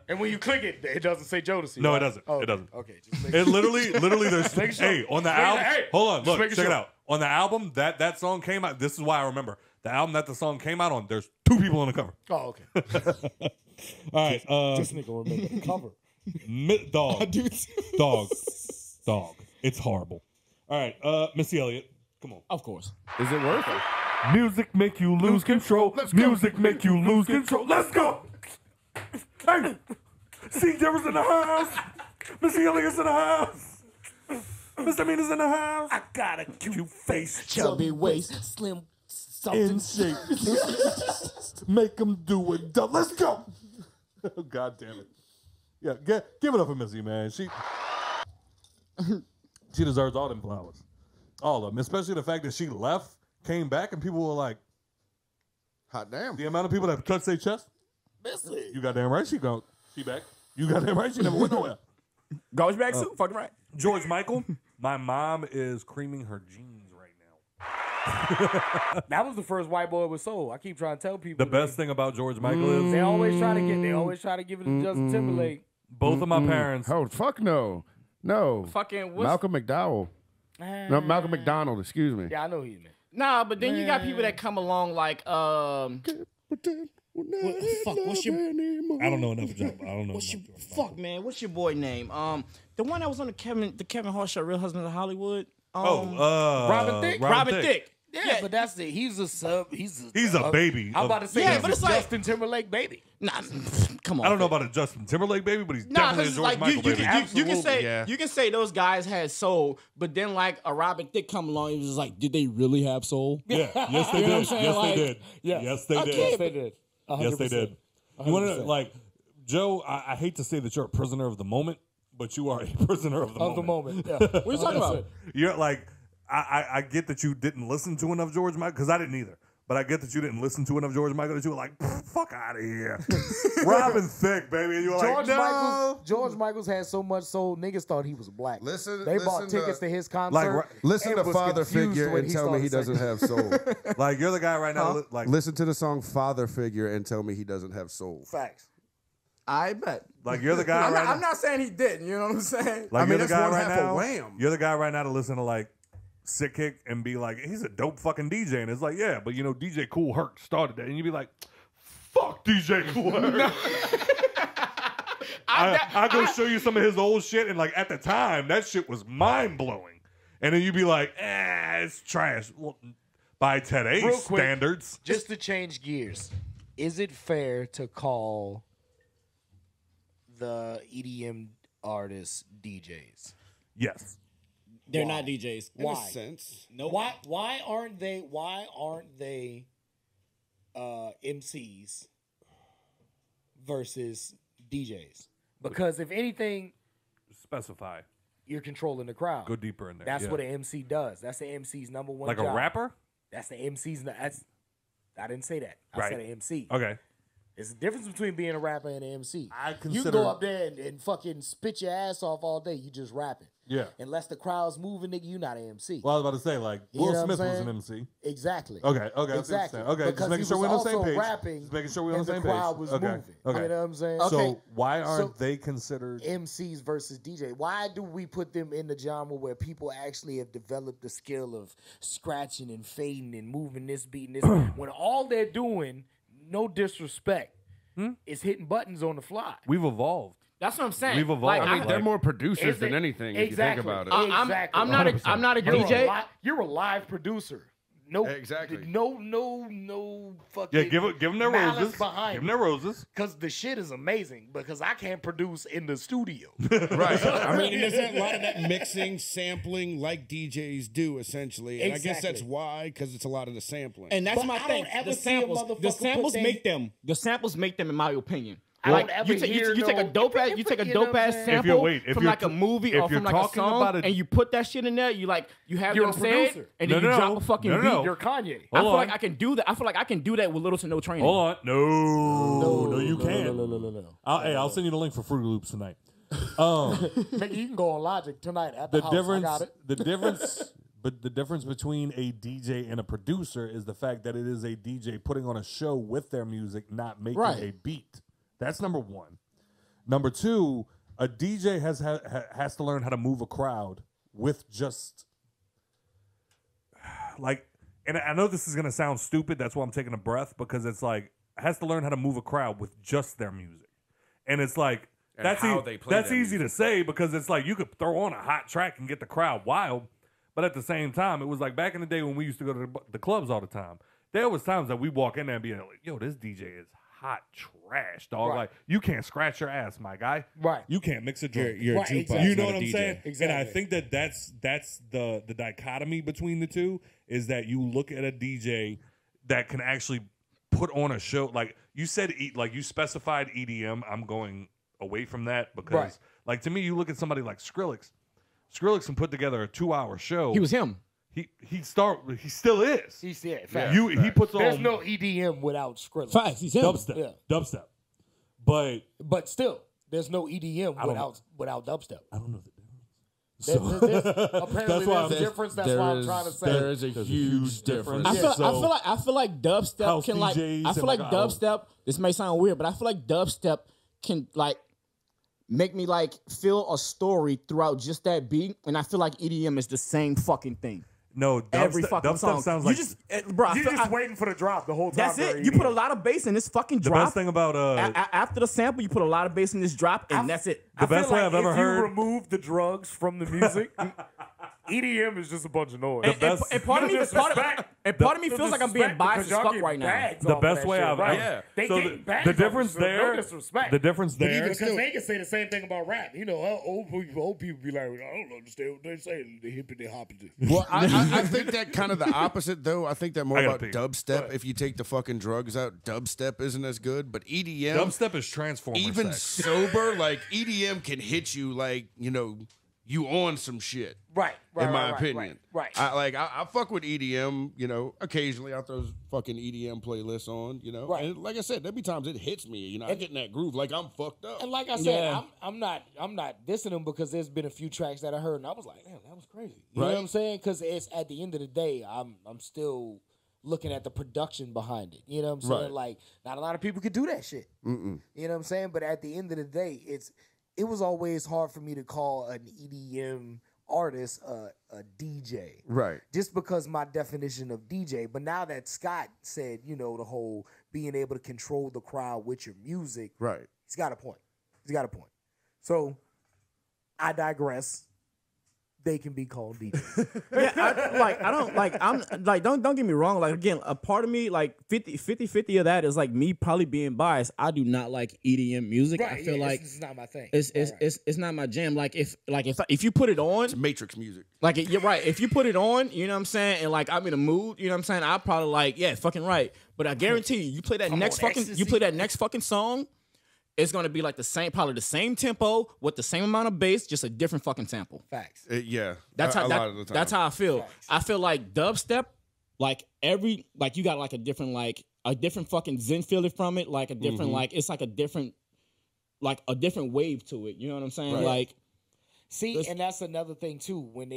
And when you click it, it doesn't say Jodeci. No, right? it doesn't. Oh, It doesn't. Okay, just make It literally, there's. Make sure. Hey, on the Hey, album. hey, Hold on, just look, making check it sure. out. On the album that song came out. This is why I remember the album that the song came out on. There's 2 people on the cover. Oh, okay. All right. This nigga remember the cover. Dog. It's horrible. All right, Missy Elliott, come on. Of course. Is it worth it? Music make you lose control. Music make you lose control. Let's go. Hey, C. Jerry's in the house. Missy Elliott's in the house. Mr. Mina's in the house. I got a cute face, Chubby waist, slim In something. shape. Make them do it. Let's go. Oh, God damn it. Yeah, give it up for Missy, man. She deserves all them flowers. All of them. Especially the fact that she left, came back, and people were like, Hot damn. the amount of people that touched their chest. Missy. You goddamn right she back. You goddamn right she never went nowhere. Garbage bag suit? Fucking right. George Michael. My mom is creaming her jeans right now. That was the first white boy with soul. I keep trying to tell people. The best thing about George Michael is They always try to give it to Justin Timberlake. both of my parents. Oh, fuck no. No. Fucking what's Malcolm McDowell. No, Malcolm McDonald, excuse me. Yeah, I know who you mean. Nah, but then you got people that come along like what's your I don't know enough of John. I don't know. fuck man, what's your boy name? The one that was on the Kevin Hart show, Real Husbands of Hollywood. Robin Thicke? Robin Thicke. Yeah, but that's it. He's a sub. He's a baby. I'm about to say, Yeah, he's but a it's like- Justin Timberlake baby. Nah, come on. I don't know about a Justin Timberlake baby, but he's Nah, definitely a because George like Michael you baby. can say yeah. you can say those guys had soul, but then like a Robin Thicke come along, and was just like, did they really have soul? Yeah, yes they You know what I'm did. saying? Yes Like, they did. Yes they did. Yes, they did. Yes they did. You want to like Joe? I hate to say that you're a prisoner of the moment, but you are a prisoner of the moment. Yeah. What are you talking about? You're like, I get that you didn't listen to enough George Michael, because I didn't either. But I get that you didn't listen to enough George Michael, that you were like, fuck out of here. Robin Thicke, baby. And you were like, no. George Michael's had so much soul, niggas thought he was black. They Listen bought tickets to his concert. Like, Listen and to was Father confused Figure when and tell me he started doesn't have soul. Like, you're the guy right now. Like, Listen to the song Father Figure and tell me he doesn't have soul. Facts. I bet. like you're the guy right now. I'm not saying he didn't. You know what I'm saying? Like, I mean, you're the that's guy one right half of now. Wham. You're the guy right now to listen to like Sick Kick and be like, he's a dope fucking DJ, and it's like, yeah, but you know, DJ Kool Herc started that, and you'd be like, fuck DJ Kool Herc. I go show you some of his old shit, and like at the time, that shit was mind blowing, and then you'd be like, it's trash. Well, by today's Real quick, standards, just to change gears, is it fair to call the EDM artists DJs? yes. They're not DJs. Why? sense. No. Why aren't they MCs versus DJs? Because if anything, Specify. you're controlling the crowd. Go deeper in there. That's yeah. what an MC does. That's the MC's number one like job. a rapper. That's the MC's. I didn't say that. I Right. said an MC. Okay. There's a difference between being a rapper and an MC. I You can consider- go up there and fucking spit your ass off all day. You just rapping. Yeah. Unless the crowd's moving, nigga, you not an MC. Well, I was about to say like You Will know what I'm Smith was saying? an MC. Exactly. Okay. I see what you're Exactly. saying. Okay. Because Just making he sure we're was on the same also page. rapping Just making sure we're on and the same the crowd page. was okay. moving. Okay. You know what I'm saying? So why aren't they considered? MCs versus DJ? Why do we put them in the genre where people actually have developed the skill of scratching and fading and moving this beat and this when all they're doing, no disrespect, is hitting buttons on the fly? We've evolved. That's what I'm saying. We've evolved. Like, I mean, they're more producers Is than it- anything if you think about it. Exactly. I'm not a You're DJ. You're a live producer. No, Exactly. No fucking. Yeah, give them their malice roses. behind Give them their roses. Because the shit is amazing. Because I can't produce in the studio. Right. I mean, there's a lot of that mixing, sampling, like DJs do, essentially. And I guess that's Exactly. why, because it's a lot of the sampling. And that's But my I thing. don't ever The see a samples, motherfucker the samples put make them. The samples make them, in my opinion. I Like don't ever you take hear you take a no- dope ass you know what I'm saying? sample if from you're like a t- movie if or you're from like a talking song, about a- and you put that shit in there. You have You're them a say it, producer. and then No, you no, drop a fucking no, beat. no. You're Kanye. I feel Hold like on. I can do that. I feel like I can do that with little to no training. Hold on. No, you can't. No. I'll send you the link for Fruity Loops tonight. Nigga, you can go on Logic tonight at the house. I got it. The difference But the difference between a DJ and a producer is the fact that it is a DJ putting on a show with their music, not making a beat. That's number one. Number two, a DJ has to learn how to move a crowd with just like, and I know this is gonna sound stupid. That's why I'm taking a breath, because it's like has to learn how to move a crowd with just their music, and it's like And that's how they play that's their easy to say because it's like you could throw on a hot track and get the crowd wild, but at the same time, it was like back in the day when we used to go to the clubs all the time. There was times that we walk in there and be like, "Yo, this DJ is hot trash, dog. Right. Like you can't scratch your ass, my guy. Right. You can't mix a drink. You're Right, a jukebox, exactly. You know not what a I'm DJ. saying? Exactly. And I think that's the dichotomy between the two is that you look at a DJ that can actually put on a show. Like you said, like you specified EDM. I'm going away from that because, Right. like to me, you look at somebody like Skrillex. Skrillex can put together a 2-hour show. He was him. He still is. He's he puts There's on no EDM without Skrillex. Facts. He's him. dubstep. But still, there's no EDM without dubstep. I don't know the difference. Apparently, there's a difference. That's why I'm trying to say there is a huge difference. I feel like dubstep House can like. DJs I feel like dubstep. This may sound weird, but I feel like dubstep can like make me like feel a story throughout just that beat, and I feel like EDM is the same fucking thing. No, Every fucking dubstep song. sounds You like just, bro. I You're feel- just waiting for the drop the whole time. That's it. You put a lot of bass in this fucking the drop. best thing about After the sample, you put a lot of bass in this drop, and that's it. the best way I've ever if heard. you remove the drugs from the music, EDM is just a bunch of noise. And part of me, part of me feels like I'm being biased as fuck right now. The best way I've They so get bags the off difference it, so there. No disrespect. The difference there. Because they can say the same thing about rap. You know, old people be like, I don't understand what they're saying. They hippity hoppity. Well, I think that kind of the opposite, though. I think that more I gotta about pee. dubstep. If you take the fucking drugs out, dubstep isn't as good. But EDM, Dubstep is Transformer even sex. sober, like EDM can hit you like, you on some shit. Right. In my opinion. Right. I fuck with EDM, occasionally I'll throw fucking EDM playlists on, Right. And like I said, there be times it hits me, I get in that groove like I'm fucked up. And like I said, I'm not dissing them because there's been a few tracks that I heard and I was like, damn, that was crazy. You know what I'm saying? Because it's at the end of the day, I'm still looking at the production behind it. You know what I'm saying? Right. Like, not a lot of people could do that shit. Mm-mm. You know what I'm saying? But at the end of the day, it was always hard for me to call an EDM artist a DJ. Right. Just because my definition of DJ. But now that Scott said, the whole being able to control the crowd with your music, Right. he's got a point. So I digress. They can be called DJs. Don't get me wrong. Like, again, a part of me, like 50 of that is like me probably being biased. I do not like EDM music. Right, I feel like it's not my thing. it's not my jam. Like if you put it on, It's Matrix music. like you're right. If you put it on, you know what I'm saying, and like I'm in a mood, you know what I'm saying, I'll probably like, yeah, fucking right. But I guarantee you play that next fucking song, it's gonna be like probably the same tempo with the same amount of bass, just a different fucking sample. Facts. Yeah. That's a how lot of the time. that's how I feel. Facts. I feel like dubstep, like you got like a different fucking zen feeling from it, like a different it's like a different wave to it. You know what I'm saying? Right. Like, See, and that's another thing too. When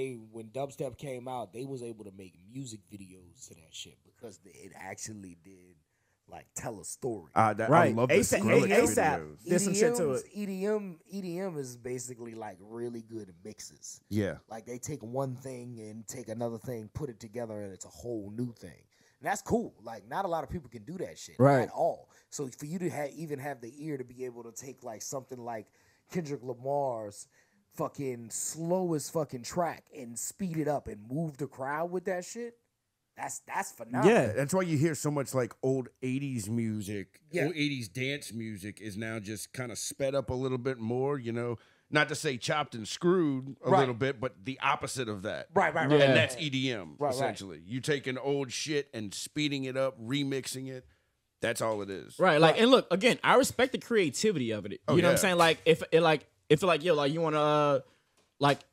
dubstep came out, they was able to make music videos to that shit because it actually did like tell a story. I love the Skrillex ASAP. videos. There's some shit to it. EDM is basically like really good mixes. Yeah. Like they take one thing and take another thing, put it together, and it's a whole new thing. And that's cool. Like not a lot of people can do that shit Right. at all. So for you to even have the ear to be able to take like something like Kendrick Lamar's fucking slowest fucking track and speed it up and move the crowd with that shit, that's phenomenal. Yeah, that's why you hear so much like old 80s music, Yeah. old 80s dance music is now just kind of sped up a little bit more, not to say chopped and screwed a Right. little bit, but the opposite of that. Right. And that's EDM, Right. essentially. You taking old shit and speeding it up, remixing it. That's all it is. right, like, and look, again, I respect the creativity of it. Oh, You know what I'm yeah. saying? Like if you wanna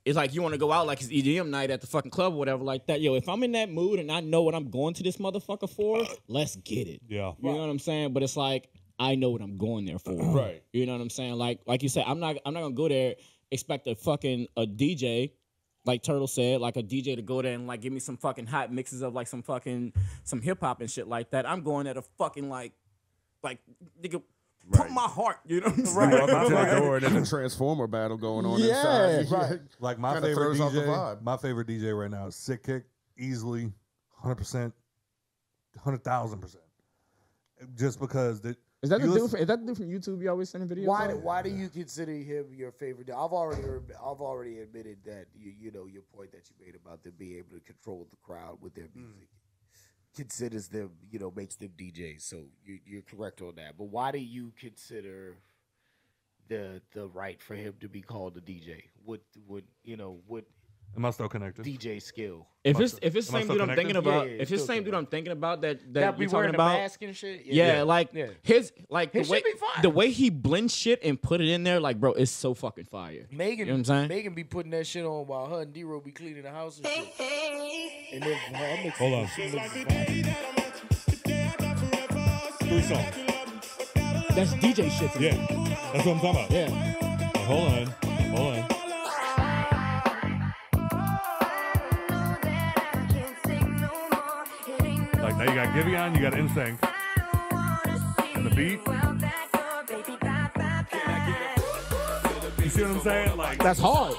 it's like you want to go out like it's EDM night at the fucking club or whatever like that. Yo, if I'm in that mood and I know what I'm going to this motherfucker for, let's get it. Yeah. You know what I'm saying? But it's like I know what I'm going there for. Right. You know what I'm saying? Like you said, I'm not gonna go there expect a DJ like Turtle said, like a DJ to go there and like give me some fucking hot mixes of like some hip hop and shit like that. I'm going at a fucking like nigga. Put my heart, you know what I'm saying? Right. Walk up to the door and there's a Transformer battle going on inside. Right. Like my Kinda favorite throws off the DJ, vibe. my favorite DJ right now is Sick Kick, easily 100%, 100,000%. Just because Is that the dude from YouTube you always sending videos? Why do you consider him your favorite? I've already admitted that you know your point that you made about them being able to control the crowd with their music. Considers them, makes them DJs. So you're correct on that. But why do you consider the right for him to be called a DJ? What Am I still connected? DJ skill? If it's the same dude I'm thinking about, if it's the same dude I'm thinking about that you're talking about, mask and shit. The way he blends shit and put it in there, like bro, it's so fucking fire. Megan, you know what I'm saying? Megan be putting that shit on while her and D-Ro be cleaning the house and shit. And then hold on. 3 songs. That's DJ shit to me. Yeah, that's what I'm talking about. Yeah. Hold on. Like now you got Giveon, you got NSYNC, and the beat. You see what I'm saying? Like that's hard.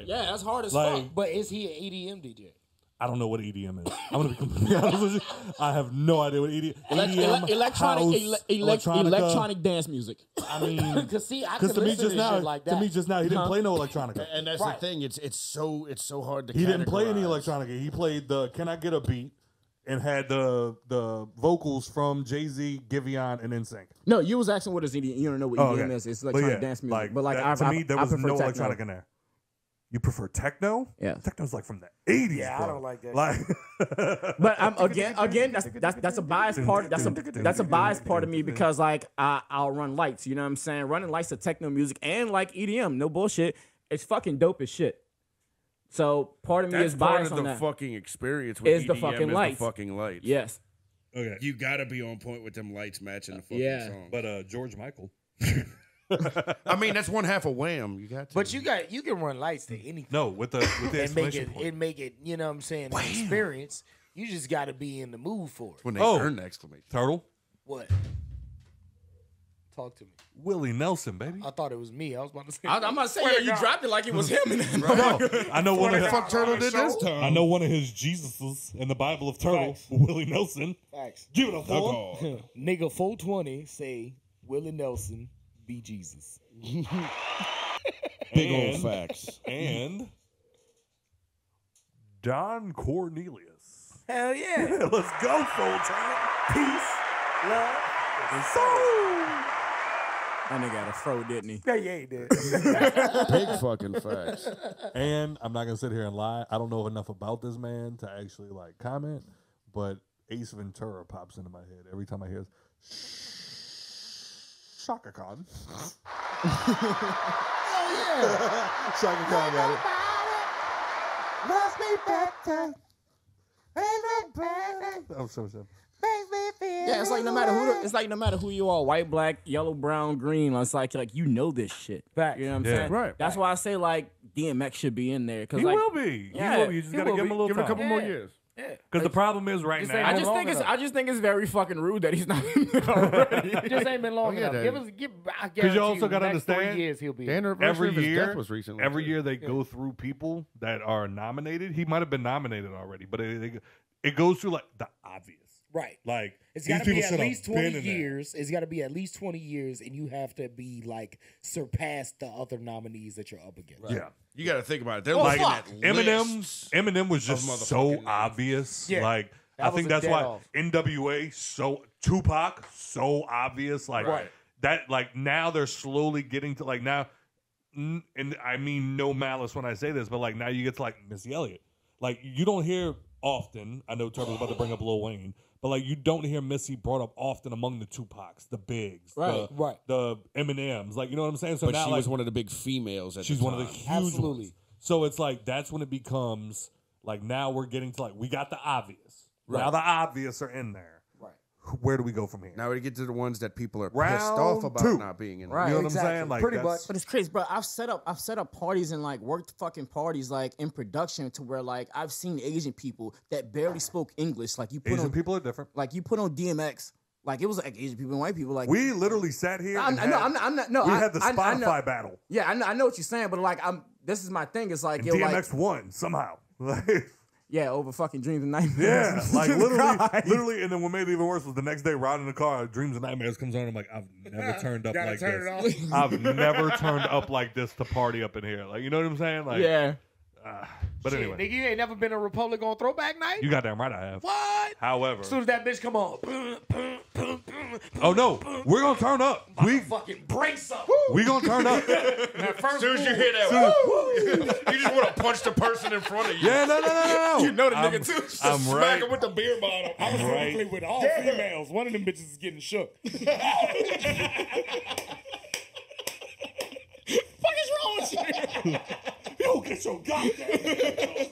Yeah, that's hard as fuck. But is he an EDM DJ? I don't know what EDM is. I'm gonna be completely honest with you. I have no idea what EDM. Electronic dance music. I mean, because to me just now, he didn't play no electronica. And that's the thing. It's so hard to. He didn't play any electronica. He played the "Can I Get a Beat" and had the vocals from Jay-Z, Giveon, and NSYNC. No, you was asking what is EDM. You don't know what EDM is. It's electronic dance music. But like to me, there was no techno. electronic in there. You prefer techno? Yeah, techno's like from the 80s. Yeah, bro. I don't like that. But again, that's a biased part. That's a biased part of me because like I'll run lights. You know what I'm saying? Running lights to techno music and like EDM, no bullshit. It's fucking dope as shit. So part of me is biased on that. That's part of the fucking experience with EDM the fucking lights. The fucking lights. Yes. Okay. You gotta be on point with them lights matching the fucking song. But George Michael. I mean, that's one half of Wham. You got to. But you can run lights to anything. No, with the exclamation point. And make it, you know what I'm saying, an experience. You just got to be in the mood for it. When they earn the exclamation. Turtle. What? Talk to me. Willie Nelson, baby. I thought it was me. I was about to say. I'm about to say, yeah, you dropped it like it was him. I know one of the fuck Turtle did this time. I know one of his Jesuses in the Bible of Turtle, Willie Nelson. Facts. Give it a 4. Nigga 420 say Willie Nelson be Jesus. Big old facts. And Don Cornelius. Hell yeah. Let's go, full time. Peace, love, and soul. That nigga had a fro, didn't he? Yeah, he did. Big fucking facts. And I'm not gonna sit here and lie. I don't know enough about this man to actually like comment, but Ace Ventura pops into my head every time I hear Shaka Khan. Oh yeah. Shaka Khan got it. Loves me better. Oh, so. Yeah, it's like no matter who you are, white, black, yellow, brown, green. It's like you know this shit. Fact. You know what I'm saying? Right. That's why I say like DMX should be in there because He like will be. Yeah, he will be. You just gotta give him a little Give it a time. couple more years. Yeah. Because the problem is right now. I just think it's very fucking rude that he's not in there already. It just ain't been long enough. Because you also got to understand, 3 years he'll be. The anniversary of his year, death was recently. every year they go through people that are nominated. He might have been nominated already, but it goes through like the obvious. Right. Like It's got to be at least 20 years. It's got to be at least 20 years, and you have to be like surpass the other nominees that you're up against. Right. Yeah. You got to think about it. They're like looking at Eminem was just so obvious. Yeah, like I think that's why NWA Tupac so obvious. Like that. Like now they're slowly getting to like now, and I mean no malice when I say this, but like now you get to like Missy Elliott. Like you don't hear often. I know Turtle's about to bring up Lil Wayne. But like you don't hear Missy brought up often among the Tupacs, the Bigs, the Eminems, like you know what I'm saying. So but now she like, was one of the big females. She's one of the huge ones. So it's like that's when it becomes like now we're getting to like we got the obvious. Now the obvious are in there. Right. where do we go from here? Now we get to the ones that people are Round pissed off about 2. not being in. Right. You know what Exactly. I'm saying? Like, Pretty that's- much. But it's crazy, bro. I've set up parties and like worked fucking parties like in production to where like I've seen Asian people that barely spoke English. Like you put Asian on people are different. like you put on DMX. Like it was like Asian people and white people. Like We literally sat here. I'm not. No, we I- had the I know. Spotify battle. Yeah, I know what you're saying, but like this is my thing. It's like And yo, DMX like won somehow. Like, yeah, over fucking dreams and nightmares. yeah, like God. literally. And then what made it even worse was the next day riding in the car, Dreams and Nightmares comes on. I'm like, I've never turned up Gotta like turn this. it I've never turned up like this to party up in here. Like, you know what I'm saying? Like, Yeah. But Shit, anyway, nigga, you ain't never been to Republic on Throwback Night? you goddamn right I have. What? However, As soon as that bitch come on, oh no, we're gonna turn up. We fucking brace up. we gonna turn up. That first As soon as you move- hear that, you just want to punch the person in front of you. Yeah, no. You know the I'm- nigga too. Just I'm smack right. him with the beer bottle. I was Right. actually with all females. One of them bitches is getting shook. What is wrong with you? You get your goddamn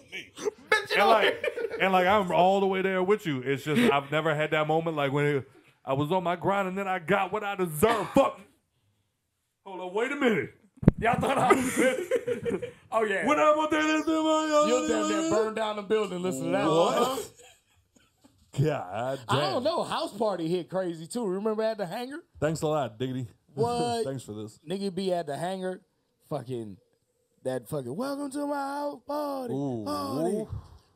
And like I'm all the way there with you. It's just I've never had that moment like when I was on my grind and then I got what I deserved. Fuck. Hold on, wait a minute. Y'all thought I was Oh yeah. When I'm up there, this You'll damn near burn down the building. Listen to that. What? God damn. I don't know. House party hit crazy too. Remember at the hangar? Thanks a lot, Diggity. What? Thanks for this. Nigga be at the hangar, welcome to my house party. Ooh.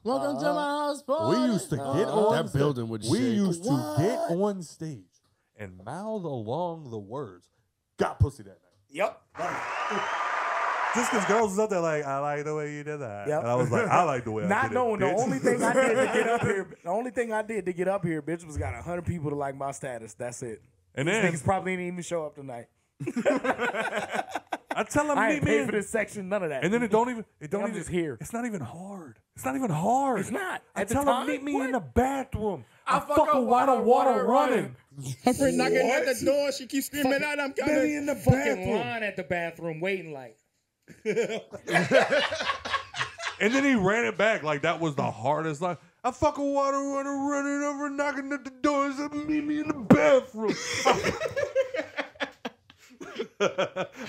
Welcome to my house party. We used to get on That building would We shake. used to get on stage and mouth along the words, "Got pussy that night." Yep. Just because girls was up there like, I like the way you did that. Yep. And I was like, I like the way I Not did knowing it, the bitch. only thing I did to get up here. The only thing I did to get up here, bitch, was got 100 people to like my status. That's it. And These then niggas probably didn't even show up tonight. I tell them I meet ain't me paid in- for this section, none of that. And then it don't even I'm just here. It's not even hard. It's not even hard. It's not. I At the tell them time, meet me what? in the bathroom. I I fuck fucking up water water running. Her friend knocking at the door. She keeps screaming out, I'm coming. Belly in the Fucking bathroom. line at the bathroom waiting like. And then he ran it back like that was the hardest line. I fucking water running over, knocking at the door, and said, meet me in the bathroom.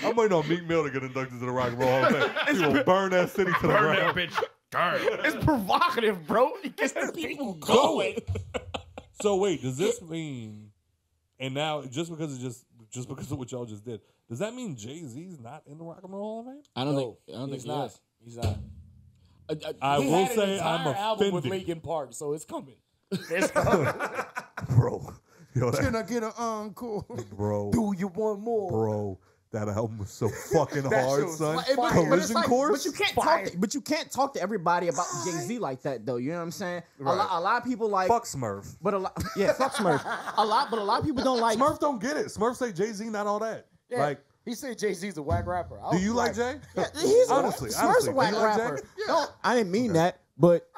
I'm waiting on Meek Mill to get inducted to the Rock and Roll Hall of Fame. He will burn that city to the Burn ground. that bitch. Darn. It's provocative, bro. It gets the people going. So wait, does this mean? And now, just because of what y'all just did, does that mean Jay-Z's not in the Rock and Roll Hall of Fame? I don't think he's he not. is. He's not. I He will had an say entire I'm album with offended, Linkin Park, so it's coming. It's coming. bro. Yo, Can I get an encore? bro, Do you want more? bro, that album was so fucking hard, shit was son. But it's Collision like, Course. but you can't talk to everybody about Jay-Z like that though. You know what I'm saying? Right. A lot of people like, Fuck Smurf. but a lot, yeah, fuck Smurf. A lot of people don't like. Smurf don't get it. Smurf say Jay-Z not all that. Yeah. Like, He said Jay-Z's a whack rapper. I do was you like Jay? Yeah, he's Honestly, Smurf's a do whack you like rapper. Jay? No, I didn't mean that, but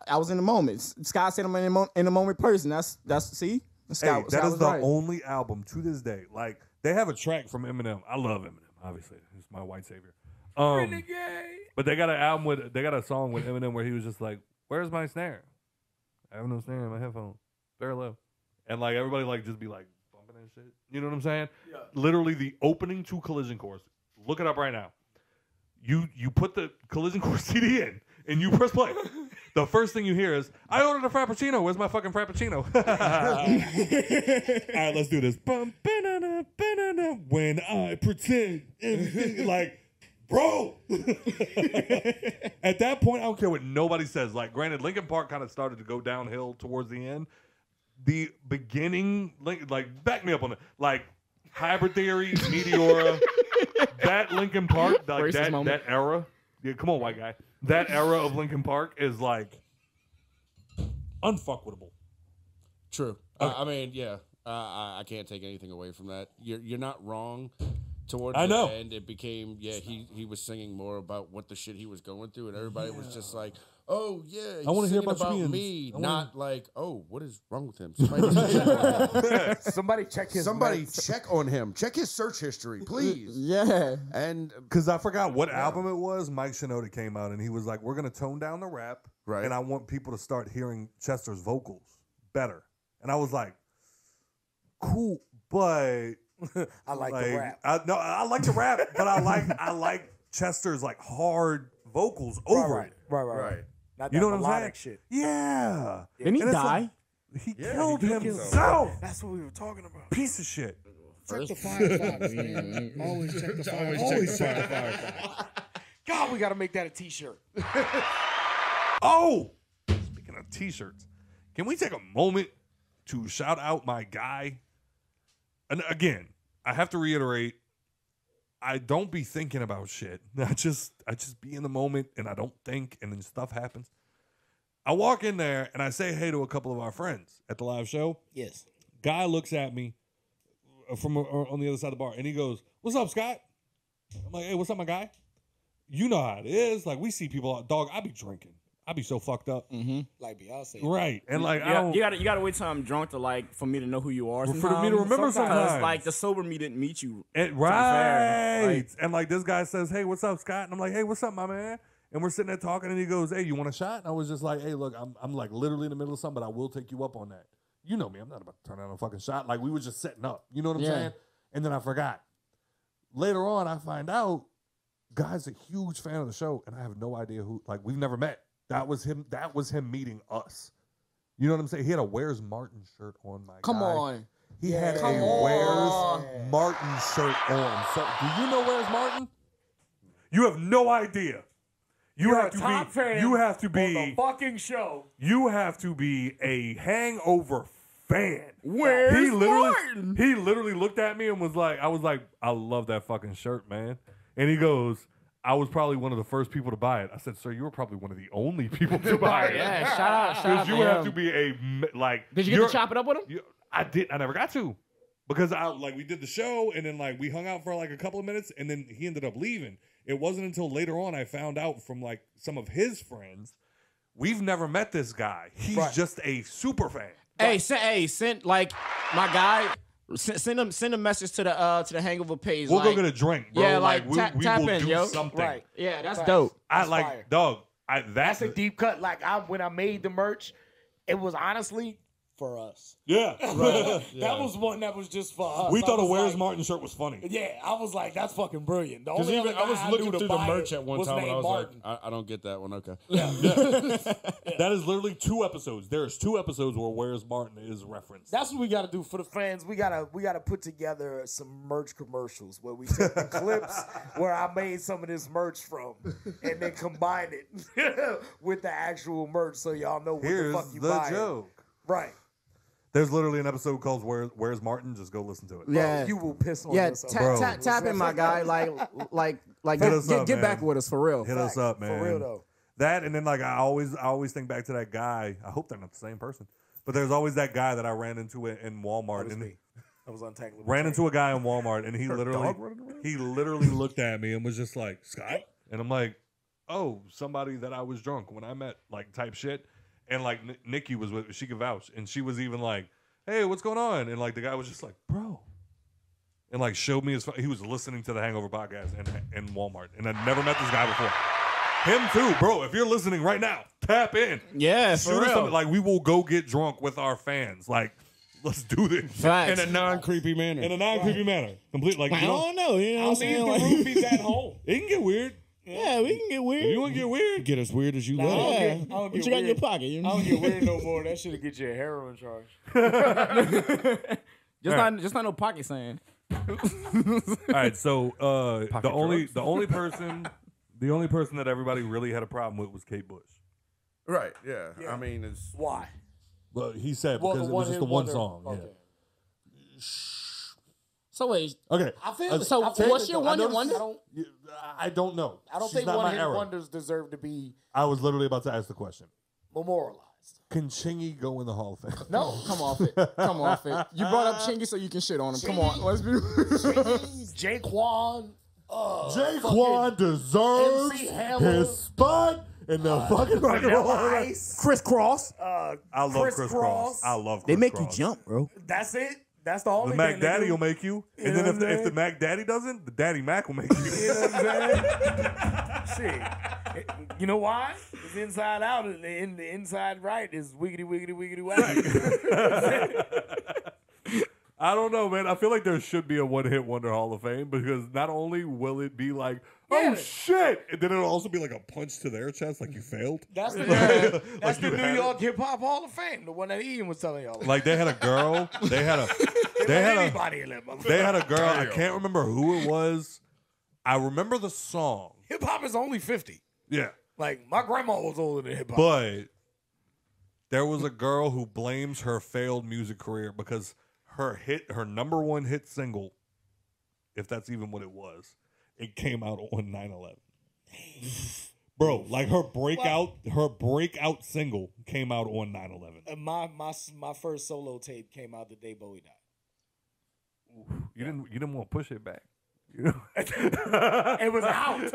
I was in the moment. Scott said I'm in the moment person. That's see. Hey, that is was the right. only album to this day. Like, they have a track from Eminem. I love Eminem, obviously. He's my white savior. But they got a song with Eminem where he was just like, "Where's my snare? I have no snare in my headphones. Very low." And like everybody like just be like bumping and shit. You know what I'm saying? Yeah. Literally the opening to Collision Course. Look it up right now. You put the Collision Course CD in and you press play. The first thing you hear is, I ordered a Frappuccino. Where's my fucking Frappuccino? All right, let's do this. When I pretend. Like, bro. At that point, I don't care what nobody says. Like, granted, Linkin Park kind of started to go downhill towards the end. The beginning, like, back me up on it. Like, Hybrid Theory, Meteora, that Linkin Park, like that era. Yeah, come on, white guy. That era of Linkin Park is like unfuckwittable. True. I mean, yeah. I can't take anything away from that. You're not wrong. Towards I know. the end, it became he was singing more about what the shit he was going through, and everybody was just like, "Oh yeah, he's I want to hear singing about me," I not like, "Oh, what is wrong with him?" Somebody check his. Somebody meds. check on him. Check his search history, please. Yeah. And because I forgot what album it was. Mike Shinoda came out and he was like, "We're gonna tone down the rap, Right. and I want people to start hearing Chester's vocals better." And I was like, cool, but I like the rap. I like the rap, but I like Chester's like hard vocals over it. Right. Not You that know what I'm melodic saying? shit. Yeah. Didn't he And it's die? like, he killed himself. That's what we were talking about. Piece of shit. Check the Firefox, man. Always check the Firefox. Always check the Firefox. God, we got to make that a T-shirt. Oh, speaking of T-shirts, can we take a moment to shout out my guy? And again, I have to reiterate, I don't be thinking about shit. I just be in the moment and I don't think, and then stuff happens. I walk in there and I say hey to a couple of our friends at the live show. Yes. Guy looks at me from on the other side of the bar and he goes, "What's up, Scott?" I'm like, "Hey, what's up, my guy?" You know how it is. Like, we see people out, dog, I be drinking. I be so fucked up. Like Beyonce. Right. And like, you gotta wait till I'm drunk to like for me to know who you are. For me to sometimes. remember sometimes. Like the sober me didn't meet you. Right. Like, and like this guy says, "Hey, what's up, Scott?" And I'm like, "Hey, what's up, my man?" And we're sitting there talking, and he goes, "Hey, you want a shot?" And I was just like, "Hey, look, I'm like literally in the middle of something, but I will take you up on that. You know me, I'm not about to turn down a fucking shot. Like, we were just setting up. You know what I'm saying?" And then I forgot. Later on, I find out guy's a huge fan of the show, and I have no idea who. Like, we've never met. That was him. That was him meeting us. You know what I'm saying? He had a Where's Martin shirt on. My come guy. on. He had a Where's Martin shirt on. So, do you know Where's Martin? You have no idea. You You're have a to top be. fan You have to on be. the fucking show. You have to be a Hangover fan. Where's Martin? He literally looked at me and was like, I was like, "I love that fucking shirt, man." And he goes, "I was probably one of the first people to buy it." I said, "Sir, you were probably one of the only people to buy it." Yeah, shout out. Because you have to be like. Did you get to chop it up with him? I did. I never got to. Because we did the show and then like we hung out for like a couple of minutes and then he ended up leaving. It wasn't until later on I found out from like some of his friends, we've never met this guy. He's just a super fan. Hey, send like my guy. Send a message to the Hangover page. We'll like, go get a drink, bro. Yeah, like we tap will in, do yo. something. Right. Yeah, that's Right. dope. I That's like fire. dog. That's a deep cut. Like when I made the merch, it was honestly for us. Yeah, right. That was one that was just for us. We thought a was Where's like, Martin shirt was funny. Yeah, I was like, that's fucking brilliant. The Because only even other I guy was knew looking to through the buy merch it at one was time and I named was Martin. like, I don't get that one. Okay. That is literally 2 episodes. There's 2 episodes where Where's Martin is referenced. That's what we got to do for the fans. We gotta put together some merch commercials where we take the clips where I made some of this merch from, and then combine it with the actual merch, so y'all know what Here's the fuck you the buying. joke. Right? There's literally an episode called Where's Martin? Just go listen to it. Yeah, You will piss on yeah. us. Tap in, my guy. Like Hit us up, get man. back with us for real. Hit us up, man. For real though. That and then like I always think back to that guy. I hope they're not the same person, but there's always that guy that I ran into in Walmart. That was and me. I was untangling. ran into a guy in Walmart, and he literally looked at me and was just like, "Scott," and I'm like, "Oh, somebody that I was drunk when I met," like type shit. And like Nikki was with, she could vouch, and she was even like, "Hey, what's going on?" And like the guy was just like, "Bro," and like showed me he was listening to the Hangover podcast in Walmart, and I'd never met this guy before. Him too, bro. If you're listening right now, tap in. Yeah, Shoot for us real. something. Like we will go get drunk with our fans. Like, let's do this Facts. In a non-creepy manner. in a non-creepy manner. Complete. Like I you know, don't know. You know what I'm saying? The Like, roofies at home. it can get weird. yeah, we can get weird. You want to get weird? Get as weird as you I don't want. get- I don't What get you got in your weird. pocket? You I know? don't get weird no more. That should get you a heroin charge. Just not no pocket saying. All right, so the only person that everybody really had a problem with was Kate Bush. Right. Yeah. I mean, it's Why? Well, he said Well, because the it was just one-hit the one wonder. song. Okay. Yeah. So wait, Okay. I feel it. so I feel what's it, your though. one-hit I wonder? I don't know. I don't She's think not my one-hit era. wonders deserve to be I was literally about to ask the question. memorialized. Can Chingy go in the Hall of Fame? No. come off it. Come off it. You brought up Chingy so you can shit on him. Come on, let's be. Jaquan. Jaquan deserves MC Hammer. his spot in the fucking rock and roll. Vanilla Ice. Crisscross. I love Chris Cross. I love They Criss make you Cross. jump, bro. That's it. That's the only The thing Mac they Daddy do. will make you. And know then what I'm if the saying? Mac Daddy doesn't, the Daddy Mac will make you. You know what I'm saying? Shit. You know why? It's inside out, and the inside right is wiggity wiggity wiggity wag. I don't know, man. I feel like there should be a one-hit wonder Hall of Fame because not only will it be like, oh shit, and then it'll also be like a punch to their chest, like you failed. That's the Like the you New had York Hip Hop Hall of Fame, the one that Ian was telling y'all about. Like they had a girl. They had a girl. I can't remember who it was. I remember the song. Hip hop is only 50. Yeah. Like my grandma was older than hip hop. But there was a girl who blames her failed music career because her number one hit single, if that's even what it was, it came out on 9/11. Bro, like her breakout single came out on 9/11. My first solo tape came out the day Bowie died. You didn't want to push it back. It was out.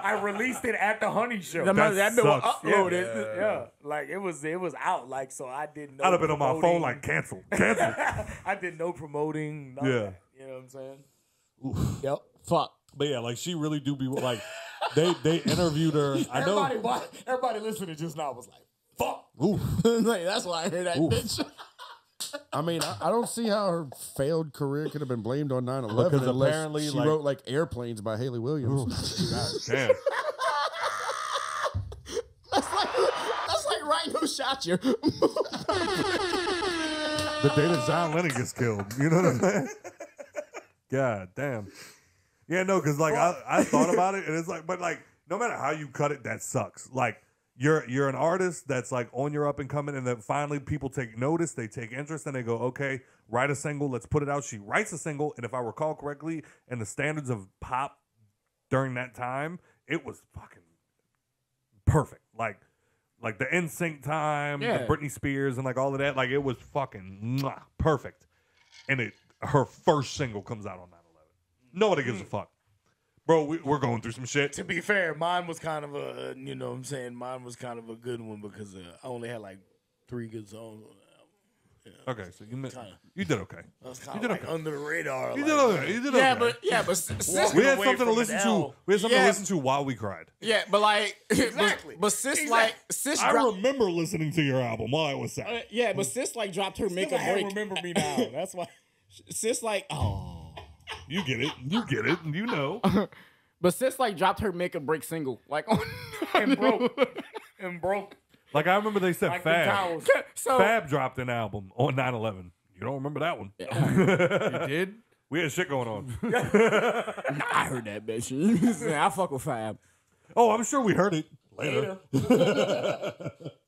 I released it at the Honey Show. That bit was uploaded. Yeah, like it was out. Like so, I didn't know. I'd have been on my phone like cancel. I did no promoting. None of that, you know what I'm saying? Yep. Fuck. But yeah, like she really do be like they interviewed her. I know Everybody listening just now was like, "Fuck." Like, that's why I heard that bitch. I mean, I don't see how her failed career could have been blamed on 9/11 Because unless apparently, she wrote like Airplanes by Haley Williams. God damn. That's like right who shot you. The day that John Lennon gets killed. You know what I'm saying? God damn. Yeah, no, because like I thought about it, and it's like, but like, no matter how you cut it, that sucks. Like, you're an artist that's like on your up and coming, and then finally people take notice, they take interest, and they go, okay, write a single, let's put it out. She writes a single, and if I recall correctly, and the standards of pop during that time, it was fucking perfect. Like the NSYNC time, the Britney Spears, and like all of that, like it was fucking perfect. And her first single comes out on 9/11. Nobody gives a fuck. Bro, we're going through some shit. To be fair, mine was kind of a, you know what I'm saying? Mine was kind of a good one because I only had like 3 good songs on the album. Yeah. Okay, so you did okay. I was kind of like under the radar. You did okay. You did okay. But sis, we had something to listen to. We had something to listen to while we cried. Yeah, but like exactly. But sis I remember listening to your album while I was sad. yeah, but sis like dropped her make a break. Remember me now. That's why. Sis like you get it. You know. But sis like dropped her make a break single like on and broke. Like I remember they said like Fab. Fab dropped an album on 9/11. You don't remember that one? You did? We had shit going on. I heard that bitch. I fuck with Fab. Oh, I'm sure we heard it later.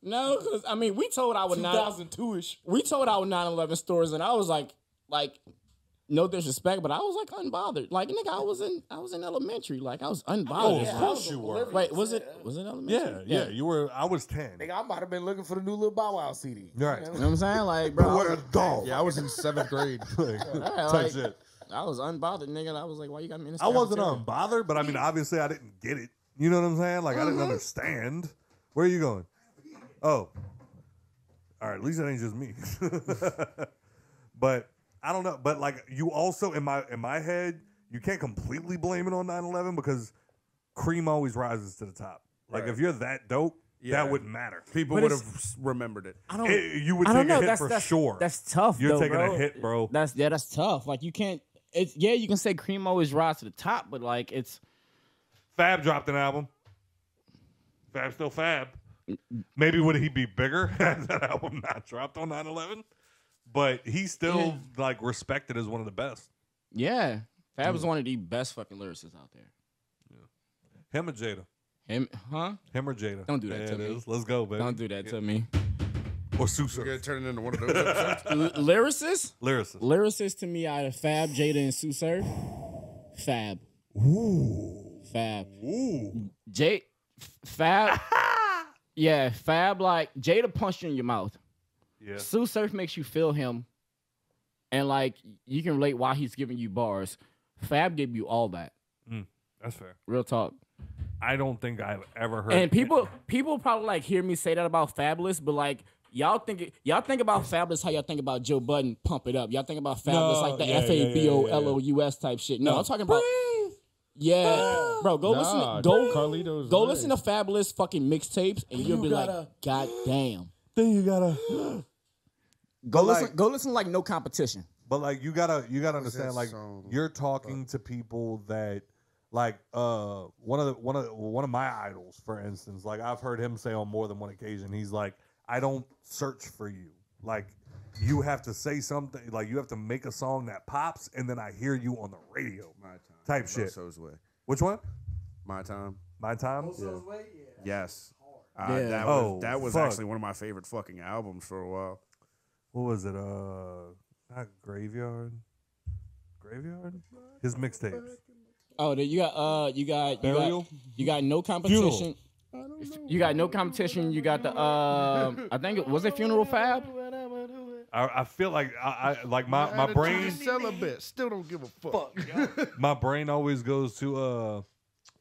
No, because I mean we told our 2002-ish. We told our 9/11 stories, and I was like. No disrespect, but I was like unbothered. Like nigga, I was in elementary. Like I was unbothered. Of course you were. Wait, was it elementary? Yeah. You were. I was 10. Nigga, I might have been looking for the new Lil Bow Wow CD. Right. You know what I'm saying? Like, bro. What a dog. Yeah, I was in 7th grade. Type shit. I was unbothered, nigga. I was like, why you got me in this? I wasn't unbothered, but I mean, obviously, I didn't get it. You know what I'm saying? Like, I didn't understand. Where are you going? Oh. All right. At least it ain't just me. But. I don't know, but like you also in my head, you can't completely blame it on 9/11 because cream always rises to the top. Like if you're that dope, that wouldn't matter. People would have remembered it. You would take a hit for sure. That's tough. You're though, taking bro. a hit, bro. That's tough. Like you can't. You can say cream always rise to the top, but like it's. Fab dropped an album. Fab still Fab. Maybe would he be bigger had that album not dropped on 9/11? But he's still like respected as one of the best. Yeah, Fab is one of the best fucking lyricists out there. Yeah. Him or Jada? Him or Jada? Don't do that to me. Let's go, baby. Don't do that to me. Or Susa. We're gonna turn it into one of those episodes. Lyricists to me out of Fab, Jada, and Sue Surf. Fab. Ooh. Fab. Ooh. Fab. Yeah, Fab. Like Jada punched you in your mouth. Yeah. Sue Surf makes you feel him, and like you can relate why he's giving you bars. Fab gave you all that. That's fair. Real talk. I don't think I've ever heard. And people probably like hear me say that about Fabulous, but like y'all think about Fabulous how y'all think about Joe Budden Pump It Up. Y'all think about Fabulous like the FABOLOUS type shit. No, I'm talking about. Yeah, bro, go listen. Nah, Go Carlito's go right. listen to Fabulous fucking mixtapes, and you'll be like, God damn. Then you gotta Go listen. Go listen like No Competition. But like you gotta understand, like you're talking to people that like one of my idols, for instance, like I've heard him say on more than one occasion, he's like, I don't search for you. Like you have to say something, like you have to make a song that pops, and then I hear you on the radio. My time. Type shit. Boso's Way. Which one? My time. My time. Boso's Way? Yes. Yeah. That was fuck. actually one of my favorite fucking albums for a while. What was it? Not Graveyard. Graveyard. His mixtapes. Oh, you got Burial? you got No Competition. You got No Competition. You got the I think it was Funeral Fab. I feel like I like my brain. Celibate. Still don't give a fuck. My brain always goes to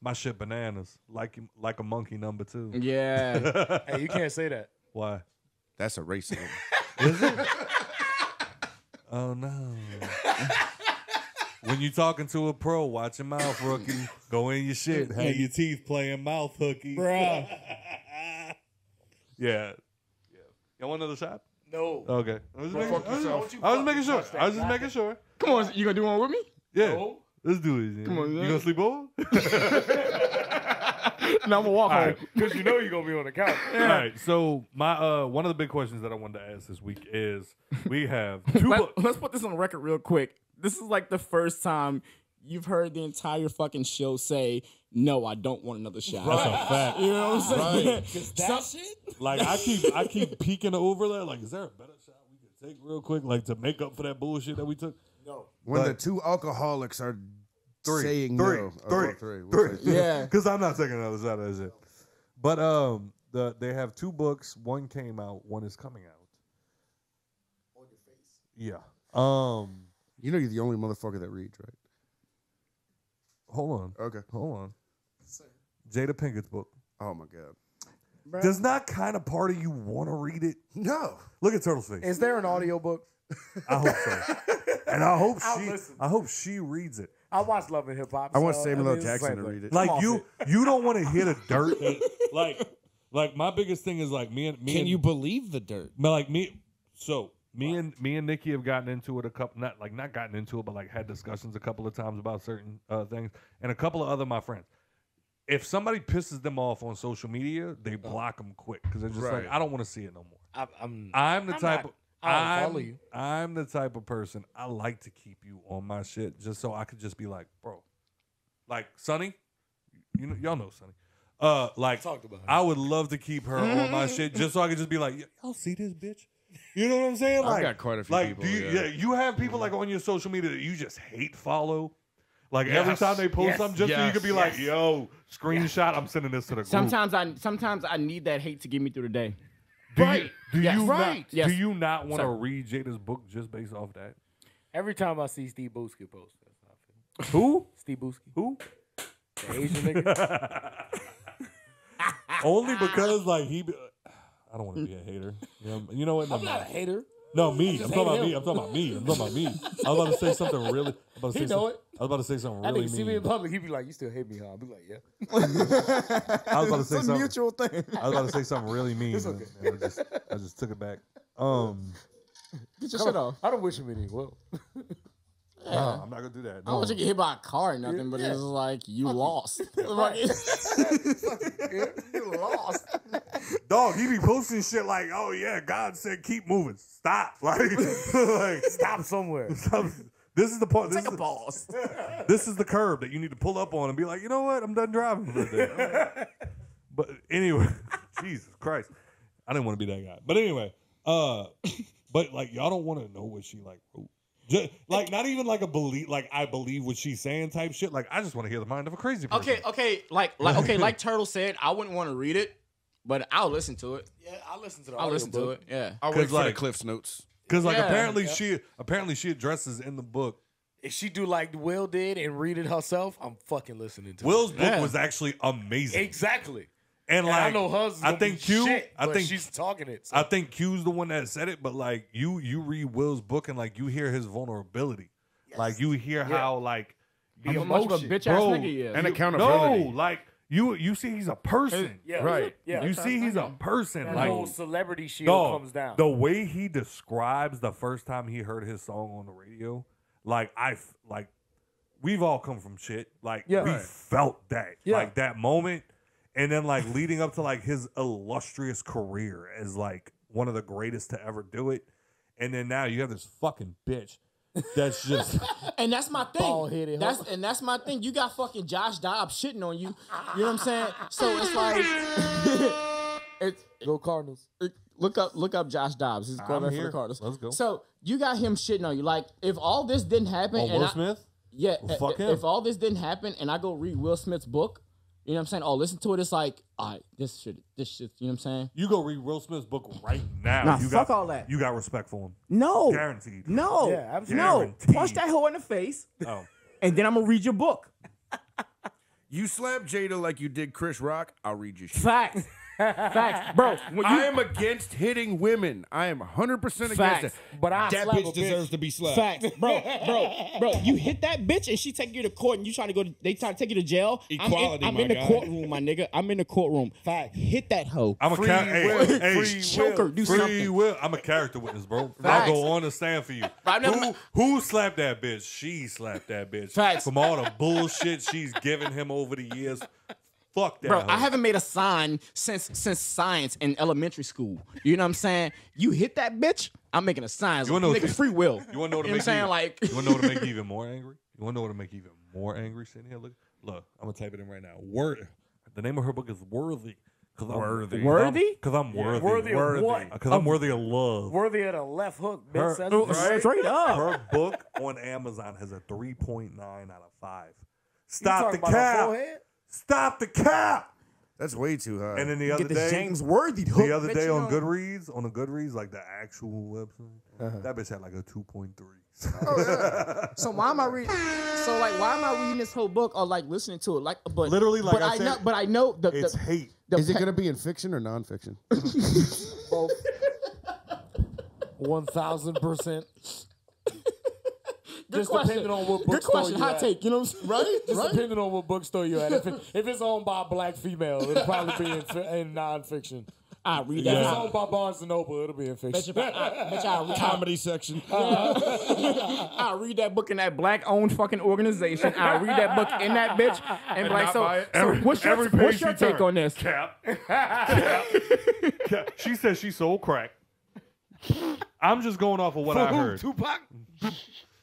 my shit Bananas, like a monkey #2. Yeah. Hey, you can't say that. Why? That's a racism. Is it? Oh no. When you talking to a pro, watch your mouth, rookie. Go in your shit. Have your teeth playing mouth hooky. Bruh. Yeah. Y'all want another shot? No. Okay. I was making sure. Fuck I was just making sure. Come on, you gonna do one with me? Yeah. No. Let's do it. Come on, you man. gonna sleep over? No, I'm gonna walk home. Because you know you're going to be on the couch. All right. So my one of the big questions that I wanted to ask this week is we have two books. Let's put this on the record real quick. This is like the first time you've heard the entire fucking show say, "No, I don't want another shot." That's a fact. You know what I'm saying? That shit? Like I keep peeking over there. Like, is there a better shot we could take real quick, like to make up for that bullshit that we took? No. When the two alcoholics are saying three. no. Oh, three. We'll say Yeah. Because I'm not taking another shot of that shit. But they have two books. One came out. One is coming out. On your face. Yeah. You know you're the only motherfucker that reads, right? Hold on. Okay. Hold on. Jada Pinkett's book. Oh my god. Does not kind of part of you want to read it? No. Look at Turtle's face. Is there an audiobook? I hope so. And I listen. hope she reads it. I watch Love and Hip Hop. I want so, Samuel L. it's the Jackson same to thing. read it. Like Come off you don't want to hear the dirt. Like my biggest thing is like me Can and you believe the dirt? But like me and Nikki have gotten into it a couple, not gotten into it, but like had discussions a couple of times about certain things, and a couple of other my friends. If somebody pisses them off on social media, they block them quick because they're just like, I don't want to see it no more. I'm the type of follow you. I'm the type of person I like to keep you on my shit just so I could just be like, bro, like Sonny, y'all know Sonny. Like Talked about her. I would love to keep her on my shit just so I could just be like, y'all see this bitch? You know what I'm saying? Like, I've got quite a few like, people. do you, yeah. you have people like on your social media that you just hate follow. Like every time they post something, just so you could be like, "Yo, screenshot! I'm sending this to the group." Sometimes I need that hate to get me through the day. Do Yes. do you not want to Sir. read Jada's book just based off that? Every time I see Steve Buscemi post, that's how I feel. Who? Steve Buscemi. Who? The Asian nigga. Only because like I don't want to be a hater. You know what? I'm not a hater. No, me. just I'm talking about hate me. him. I'm talking about me. I'm talking about me. I was about to say something really. I was He know it. about to say something That really nigga see me in mean. public, he be like, "You still hate me, huh?" I'll be like, "Yeah." I was about to say It's a something. mutual thing. I was about to say something really mean. It's okay. and I just took it back. Get your shit off. I don't wish him any well. No, I'm not gonna do that. I don't want you to get hit by a car or nothing, but it's like you lost. Like, you lost. Dog, he be posting shit like, "Oh yeah, God said keep moving. Stop." Like Stop somewhere. stop. This is the part. Take a pause. This is the curb that you need to pull up on and be like, you know what? I'm done driving for the day. But anyway, Jesus Christ, I didn't want to be that guy. But anyway, but like y'all don't want to know what she like wrote. Just, like not even like a believe, like I believe what she's saying type shit. Like I just want to hear the mind of a crazy person. Okay, like Turtle said, I wouldn't want to read it, but I'll listen to it. Yeah, I listen to the I'll listen to audiobook. it. Yeah. I'll wait for the like- Cliff's Notes. Because like Yeah. apparently she addresses in the book. If she do like Will did and read it herself, I'm fucking listening to Will's it. book was actually amazing. Exactly. And like I know hers is I gonna think be Q, shit, I but think she's talking it. So. I think Q's the one that said it, but like you read Will's book and like you hear his vulnerability. Like you hear how like how much of a bitch ass nigga he is. And accountability. No, like you see he's a person. Yeah. Right. Yeah. You see he's a person. That Like whole celebrity shield dog, comes down. the way he describes the first time he heard his song on the radio, like we've all come from shit. Like we felt that. Like that moment. And then like leading up to like his illustrious career as like one of the greatest to ever do it. And then now you have this fucking bitch that's just And that's my thing. Bald-headed hoe. That's my thing. You got fucking Josh Dobbs shitting on you. You know what I'm saying? So it's like Go Cardinals. look up Josh Dobbs. He's quarterback for the Cardinals. Let's go. So you got him shitting on you. Like if all this didn't happen, and Will Smith? Yeah, Well, fuck him. if all this didn't happen, and I go read Will Smith's book, you know what I'm saying? Oh, listen to it. It's like, all right, this shit. You know what I'm saying? you go read Will Smith's book right now. Nah, you fuck got, all that. You got respect for him. No, Guaranteed. no, Yeah, absolutely. no. Guaranteed. Punch that hoe in the face, Oh. and then I'm gonna read your book. You slap Jada like you did Chris Rock, I'll read your shit. Facts. Facts. Bro, when I you, am against hitting women. I am 100% against Facts. it. But I That slap a bitch deserves to be slapped. facts, bro, you hit that bitch and she take you to court and you trying to go to, they try to take you to jail. Equality, I'm my in the guy. courtroom, my nigga. I'm in the courtroom. Fact. Hit that hoe. I'm a Free character. will. Hey, Free choke her, do free something. will. I'm a character witness, bro. Facts. I'll go on the stand for you. I've never Who slapped that bitch? She slapped that bitch. Facts. From all the bullshit she's given him over the years. Fuck that. Bro, hoe. I haven't made a sign since science in elementary school. You know what I'm saying? You hit that bitch, I'm making a sign. You wanna know Nigga, what- free will. You want to know what to You know make what I'm saying? you, Like, you want to know what to make you even more angry? You want to know what to make you even more angry? Sitting here, look, I'm gonna type it in right now. The name of her book is Worthy. Worthy. Worthy? Because I'm worthy. Worthy of what? Because I'm worthy of love. Worthy of the left hook, Her- bitch. That's right? straight up. Her book on Amazon has a 3.9 out of 5. You Stop talking the about her cap. forehead? Stop the cap. That's way too high. And then the other get this day, James Worthy hook. the other bitch, day you on know? Goodreads, like the actual website, that bitch had like a 2.3. So why am I reading? So like, why am I reading this whole book or like listening to it? Like, but Literally, like but I said, know, but I know the It's hate. Is it going to be in fiction or nonfiction? Both. 1,000%. Good Just question. depending on what Good bookstore question. you Hot at. take. You know what I'm saying? Just Right? depending on what bookstore you're at. If it's owned by a black female, it'll probably be in nonfiction. I read If that. it's owned by Barnes & Noble, it'll be in fiction. Comedy section. I read that book in that black-owned fucking organization. I read that book in that bitch and be like, so what's your take on this? Cap. Cap. She says she sold crack. I'm just going off of what I heard. Tupac?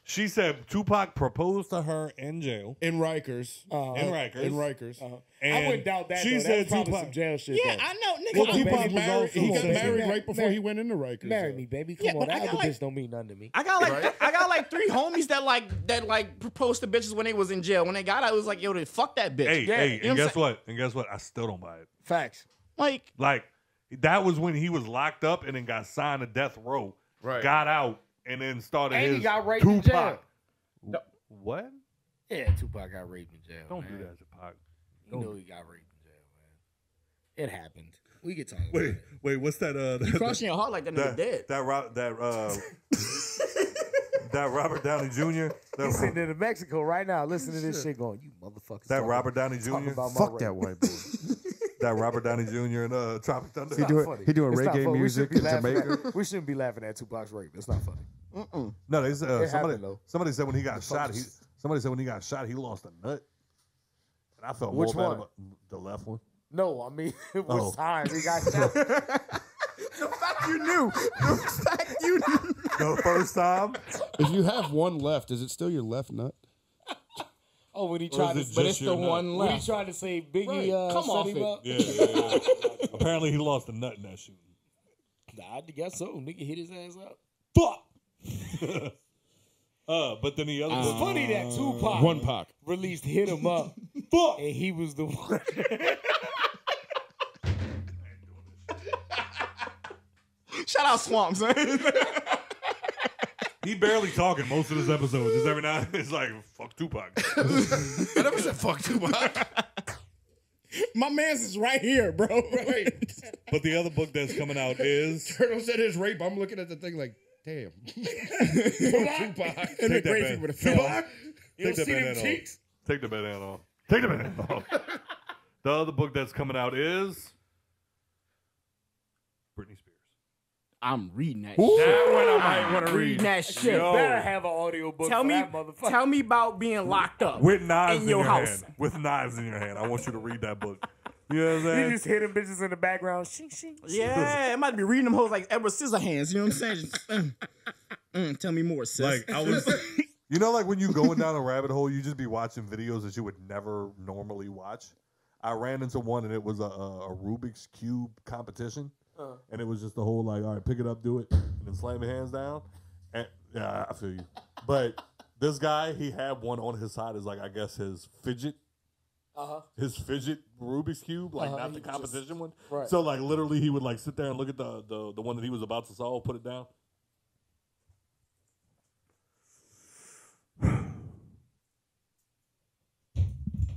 She said Tupac proposed to her in jail. In Rikers. In Rikers. In Rikers. And I wouldn't doubt that. She Though. said That's probably Tupac. some jail shit. Yeah, though. I know, nigga. Well, Come on, Tupac baby. married, he got Come on, married baby. right before he went into Rikers. Marry though. me, baby. Yeah, Come but on, I that got other like- bitch don't mean nothing to me. I got like 3 homies that like proposed to bitches when they was in jail. When they got out, it was like, yo, fuck that bitch. Hey, Yeah, hey, you know and what I'm guess what? And guess what? I still don't buy it. Facts. Like, That was when he was locked up and then got signed to death row. Right. Got out and then started And his he got raped in Tupac. jail. What? Yeah, Tupac got raped in jail. Don't man. do that, Tupac. You know he got raped in jail, man. It happened. We could talk about it. Wait, what's that? crossing your heart like that nigga dead. That Robert Downey Jr. He's sitting in Mexico right now listening to this shit going, you motherfuckers. That talking- Robert Downey talking Jr. about my Fuck rape. that white boy. That Robert Downey Jr. in Tropic Thunder. It's not funny. He doing It's not reggae funny. We music shouldn't in be laughing Jamaica. at- We shouldn't be laughing at Tupac's rape. It's not funny. No, they said happened, though. somebody said when he got shot, he lost a nut. And I felt Which more bad one? about the left one. No, I mean, which Oh. time he got shot. The fact you knew. The fact you knew. The first time. If you have one left, is it still your left nut? Oh, when he Or tried is to, it But just it's the your nut? one when he left. tried to say Biggie, Right. Come set off him it. up. Yeah. Apparently he lost a nut in that shooting. I guess so. Nigga hit his ass up. Fuck. But then the other It's funny that Tupac One Pac. released "Hit 'Em Up," Fuck. and he was the one. Shout out Swamp, son. He barely talking most of his episodes. Just every now and then it's like, fuck Tupac. I never said fuck Tupac. My man's is right here, bro. Right. But the other book that's coming out is Turtle said his rape. I'm looking at the thing like, damn. Tupac. Take that crazy man. with a fella. You don't Take that see them bandana off. cheeks? Take the bandana off. Take the bandana off. The other book that's coming out is Britney Spears. I'm reading that Ooh. shit. That one I might want to read. Reading that shit. You better have an audio book Tell for me, that motherfucker. tell me about being locked up With knives in your house. hand. With knives in your hand. I want you to read that book. You know what I'm saying? You just hear them bitches in the background. Shing, shing, shing. Yeah, I might be reading them hoes like Edward Scissorhands. You know what I'm saying? Just, tell me more, sis. Like I was, you know, like when you going down a rabbit hole, you just be watching videos that you would never normally watch. I ran into one and it was a Rubik's Cube competition, and it was just the whole like, all right, pick it up, do it, and then slam your hands down. And yeah, I feel you. But this guy, he had one on his side as like I guess his fidget. His fidget Rubik's Cube, like not the competition one. Right. So like literally he would like sit there and look at the one that he was about to solve, put it down.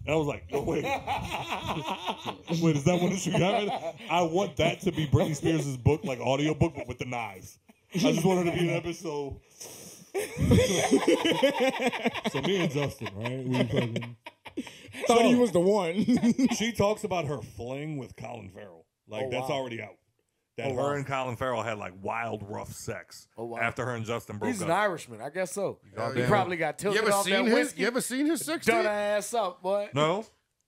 And I was like, no, wait. Wait, is that one that you got? I want that to be Britney Spears' book, like audio book, but with the knives. I just want her to be an episode. So me and Justin, right? We fucking... Thought he was the one. She talks about her fling with Colin Farrell. Like, that's already out. That her and Colin Farrell had, like, wild, rough sex after her and Justin broke He's up. an Irishman. I guess so. Oh, He probably got tilted off that whiskey. You ever seen his sex Done tape? her ass up, boy. No?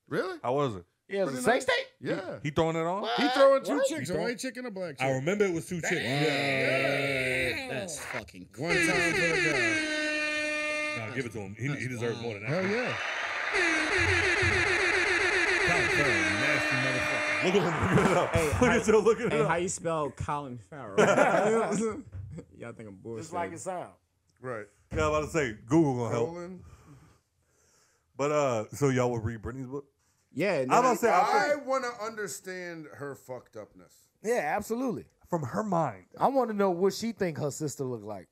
Really? How was it? He has a sex tape? Yeah. He throwing it on? He throwing two What? chicks, a white chick and a black chick. I remember it was two chicks. Yeah. That's fucking One time for the guy. Nah, give it to him. He deserves more than that. Hell yeah. nasty motherfucker. Look at him looking it up. Hey, Look at you looking it hey, up. how you spell Colin Farrell? Y'all think I'm bullshit. Just like it sound. Right. Yeah, I was about to say, Google gonna help. Colin. But, so y'all would read Britney's book? Yeah. I'm about to say, I want to understand her fucked upness. Yeah, absolutely. from her mind. I want to know what she think her sister look like.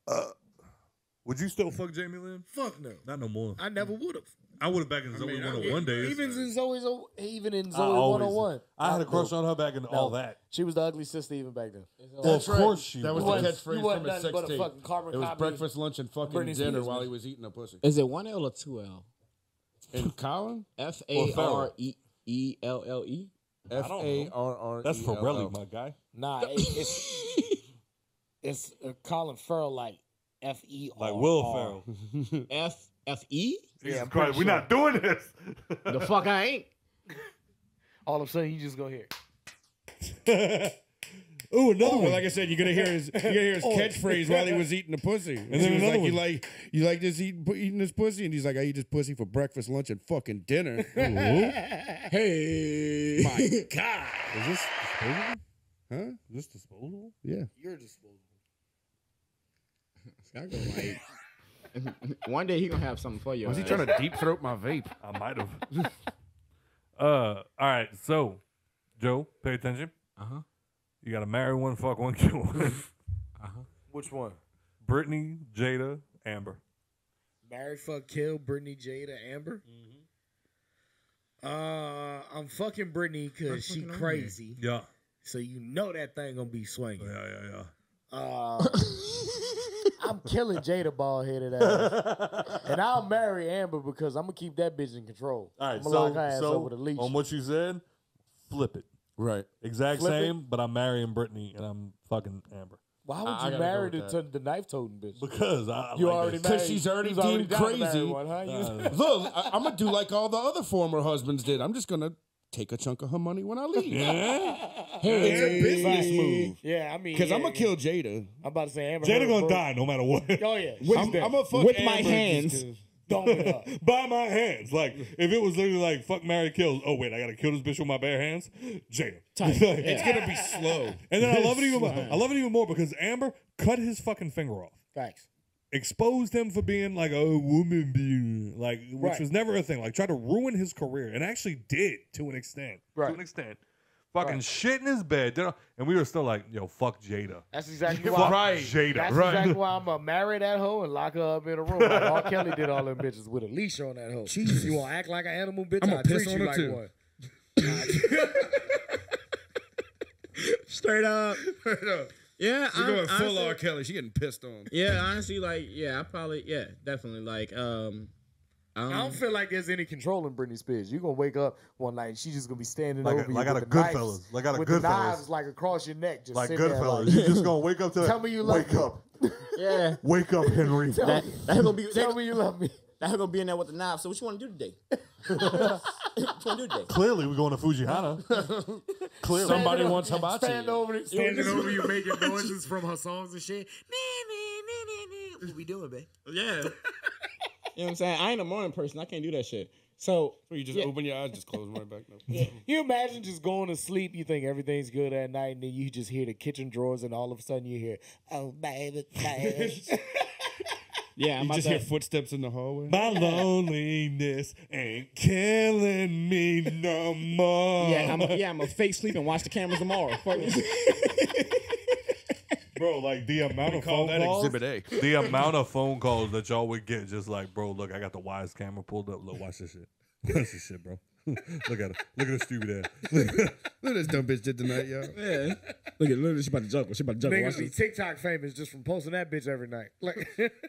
Would you still fuck Jamie Lynn? Fuck no. Not no more. I never would have. I would have back in Zoe 101 days. Even in Zoe 101. I had a crush on her back in all that. She was the ugly sister even back then. Well, of course she That was was. the catchphrase from his sex tape. It was breakfast, lunch, and fucking Britney dinner Spears while was- he was eating a pussy. Is it 1L or 2L? And Colin? Farrelle. Farrell. That's Farrelly, my guy. Nah, it's Colin Farrell like F-E-R-R. Like Will Ferrell. F-E? Jesus Christ, we're not doing this. The fuck I ain't. All of a sudden, you just go here. Ooh, another one. Like I said, you're gonna hear his catchphrase while he was eating the pussy. And then she was another like, one. you like this eating this pussy? And he's like, I eat this pussy for breakfast, lunch, and fucking dinner. Hey. My God. Is this disposable? Huh? Is this disposable? Yeah. You're disposable. I go like, one day he gonna have something for you. Was he trying to deep throat my vape? I might have. All right, so Joe, pay attention. You gotta marry one, fuck one, kill one. Which one? Britney, Jada, Amber. Marry, fuck, kill, Britney, Jada, Amber? I'm fucking Britney because she crazy. Yeah. So you know that thing gonna be swinging. Yeah. I'm killing Jada bald-headed ass. And I'll marry Amber because I'm gonna keep that bitch in control. All right, I'm gonna lock her ass over the leash. on what you said, flip it. Right. Exact Flip same, but I'm marrying Brittany and I'm fucking Amber. Why I would you gotta marry go with the knife-toting bitch? Because I You like already that. married. Because she's already you was deemed down to marry crazy. one, huh? Look, I'm going to do like all the other former husbands did. I'm just going to take a chunk of her money when I leave. It's a business move. Yeah, I mean, Because I'm going to kill Jada. I'm about to say Amber. Jada Heard, gonna bro. die no matter what. Oh yeah, I'm going to fuck With my Amber hands. just 'cause- don't it up. By my hands. Like, if it was literally like, fuck, marry, kill. Oh, wait, I gotta kill this bitch with my bare hands? Jada. It's going to be slow. And then I love it even more. I love it even more because Amber cut his fucking finger off. Facts. Exposed him for being like a woman being like, which Right. was never a thing. Like, tried to ruin his career and actually did to an extent. Right. To an extent. Fucking shit in his bed. And we were still like, yo, fuck Jada. That's exactly Fuck why. Jada. That's exactly why I'm gonna marry that hoe and lock her up in a room. Like R. Kelly did all them bitches with a leash on that hoe. Jesus. You want to act like an animal, bitch? I'm I'll gonna piss treat on you her like too. one. Straight up. Yeah, We're going full honestly, R. Kelly. She getting pissed on. Yeah, honestly, like, yeah, I probably, yeah, definitely. Like, I I don't feel like there's any control in Britney Spears. You're gonna wake up one night and she's just gonna be standing Like over you out with of the knives, Goodfellas. Like out of with the Goodfellas. knives like across your neck. Just Like sitting there Goodfellas. like, You're just gonna wake up to tell me you love wake me. up. Yeah. Wake up, Henry. That's gonna be. Tell me you love me. That's gonna be in there with the knife. So what you want to do today? What you want to do today? Clearly, we're going to Fujihana. Clearly, somebody wants hibachi. Standing over you making noises from her songs and shit. What we doing, babe? Yeah. You know what I'm saying? I ain't a morning person. I can't do that shit. So you just open your eyes, just close them right back. No. You imagine just going to sleep, you think everything's good at night, and then you just hear the kitchen drawers, and all of a sudden you hear, oh, baby, baby. Yeah, you just hear footsteps in the hallway. My loneliness ain't killing me no more. Yeah, I'm a fake sleep and watch the cameras tomorrow. Bro, like the amount of phone calls. Exhibit A. The amount of phone calls that y'all would get, just like, bro, look, I got the Wise camera pulled up. Look, watch this shit. Watch this shit, bro. Look at her. Look at her stupid ass. Look at this dumb bitch did tonight, y'all. Yeah. Look at she about to juggle. She about to juggle. Niggas be TikTok famous just from posting that bitch every night. Like,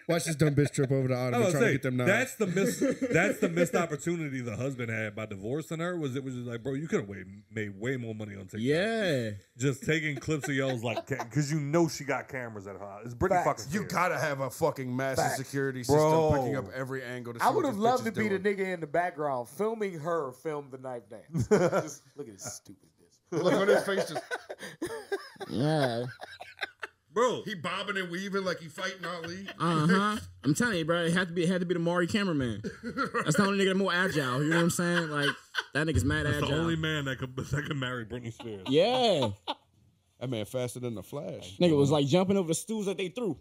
Watch this dumb bitch trip over the ottoman trying to get them knives. That's the missed opportunity the husband had by divorcing her. It was just like, bro, you could have made way more money on TikTok. Yeah. Just taking clips of y'all's like, because you know she got cameras at her house. It's Britney fucking. You gotta have a fucking massive Facts. security system Bro. picking up every angle. To see I would what have this loved bitch to is be the doing. nigga in the background filming her film the knife dance. Just look at this stupid bitch. Look on his face, just Yeah. Bro, he bobbing and weaving like he fighting Ali. I'm telling you, bro. It had to be the Maury cameraman. That's the only nigga that's more agile. You know what I'm saying? Like that nigga's mad that's agile. the only man that could marry Britney Spears. Yeah. That man faster than the Flash. Nigga was like jumping over the stools that they threw.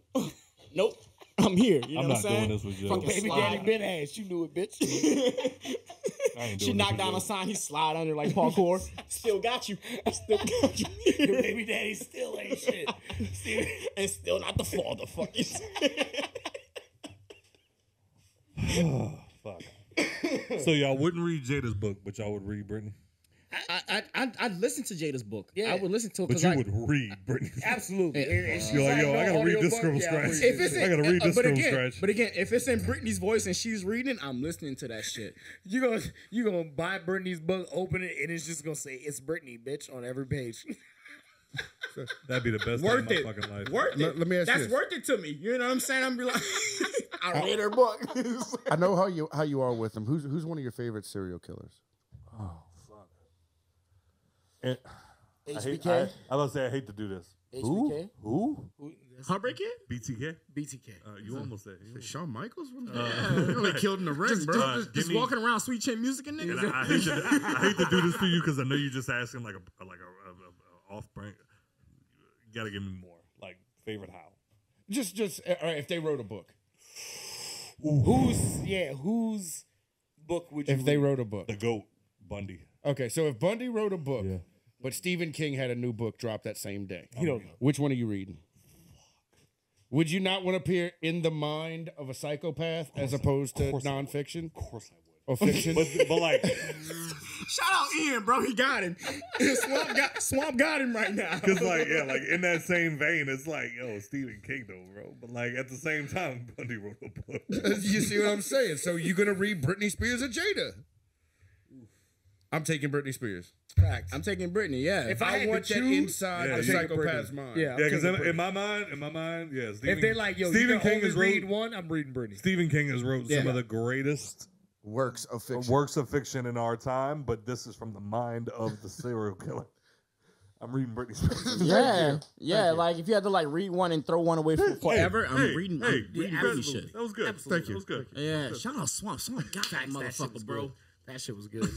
Nope. I'm here. You know I'm what not I'm saying? doing this with you. Fucking Baby slide. daddy been ass. You knew it, bitch. I ain't She doing knocked this down a with sign. He slide under like parkour. Still got you. Still got you. Your baby daddy still ain't shit. And still not the father. Fuck it. you. Fuck. So y'all wouldn't read Jada's book, but y'all would read Britney. I'd listen to Jada's book. Yeah. I would listen to it. But 'cause you I- would read Britney. Absolutely. You're like, yo, I gotta read this scribble scratch. If it's I gotta read this but scribble again, scratch. But again, if it's in Britney's voice and she's reading, I'm listening to that shit. You gonna buy Britney's book, open it, and it's just gonna say it's Britney, bitch, on every page. That'd be the best Worth day it. of my fucking life. Worth it. Let me ask you That's this. worth it to me. You know what I'm saying? I'm be like, I read her book. I know how you are with them. Who's one of your favorite serial killers? Oh fuck. And HBK? I was say I hate to do this. HBK? Who? Heartbreak Kid? BTK? BTK. You almost said. Shawn Michaels? They only killed in the ring, bro. Just walking around sweet chin music and And niggas. I hate to do this to you because I know you're just asking like a off brand. You gotta give me more. Like favorite how? Just all right, if they wrote a book. Whose book would you If they read? wrote a book. The GOAT, Bundy. Okay, so if Bundy wrote a book, Yeah. but Stephen King had a new book drop that same day, You don't know. which one are you reading? Would you not want to appear in the mind of a psychopath as opposed to nonfiction? Of course I would. Or fiction? but like, Shout out Ian, bro. He got him. Swamp got him right now. cause like in that same vein, it's like yo Stephen King though, bro. But like at the same time, Bundy wrote a book. You see what I'm saying? So you're gonna read Britney Spears or Jada? I'm taking Britney Spears. Facts. I'm taking Britney, yeah. If I had want to that choose, inside Yeah, the you- psychopath's mind. Yeah, Yeah, because in in my mind, yeah. Stephen, if they're like, yo, Stephen you can King only has read wrote one, I'm reading Britney. Stephen King has wrote some Yeah. of the greatest Works of fiction. works of fiction in our time, but this is from the mind of the serial killer. I'm reading Britney Spears. Yeah. Like if you had to like read one and throw one away for forever, I'm reading Britney Britney shit. That was good. Thank you. That was good. Yeah, shout out Swamp. Swamp got that motherfucker, bro. That shit was good.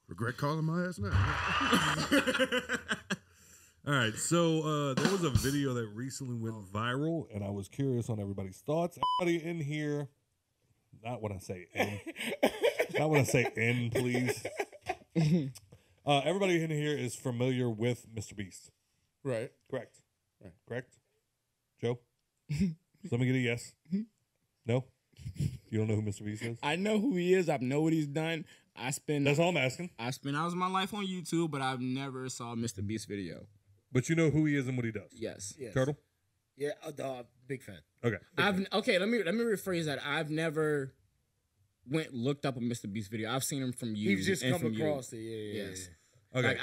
Regret calling my ass now. All right, so there was a video that recently went viral, and I was curious on everybody's thoughts. Everybody in here, not when I say in, not when I say in, please. Everybody in here is familiar with Mr. Beast. Right. Correct. Right. Correct. Joe? Let me get a yes. No? You don't know who Mr. Beast is? I know who he is. I know what he's done. That's all I'm asking. I spent hours of my life on YouTube, but I've never saw Mr. Beast video. But you know who he is and what he does. Yes. Turtle? Yeah, big fan. Okay. Let me rephrase that. I've never looked up a Mr. Beast video. I've seen him from you. He's just and come from you. across it. Yeah. Yes. Okay. Like,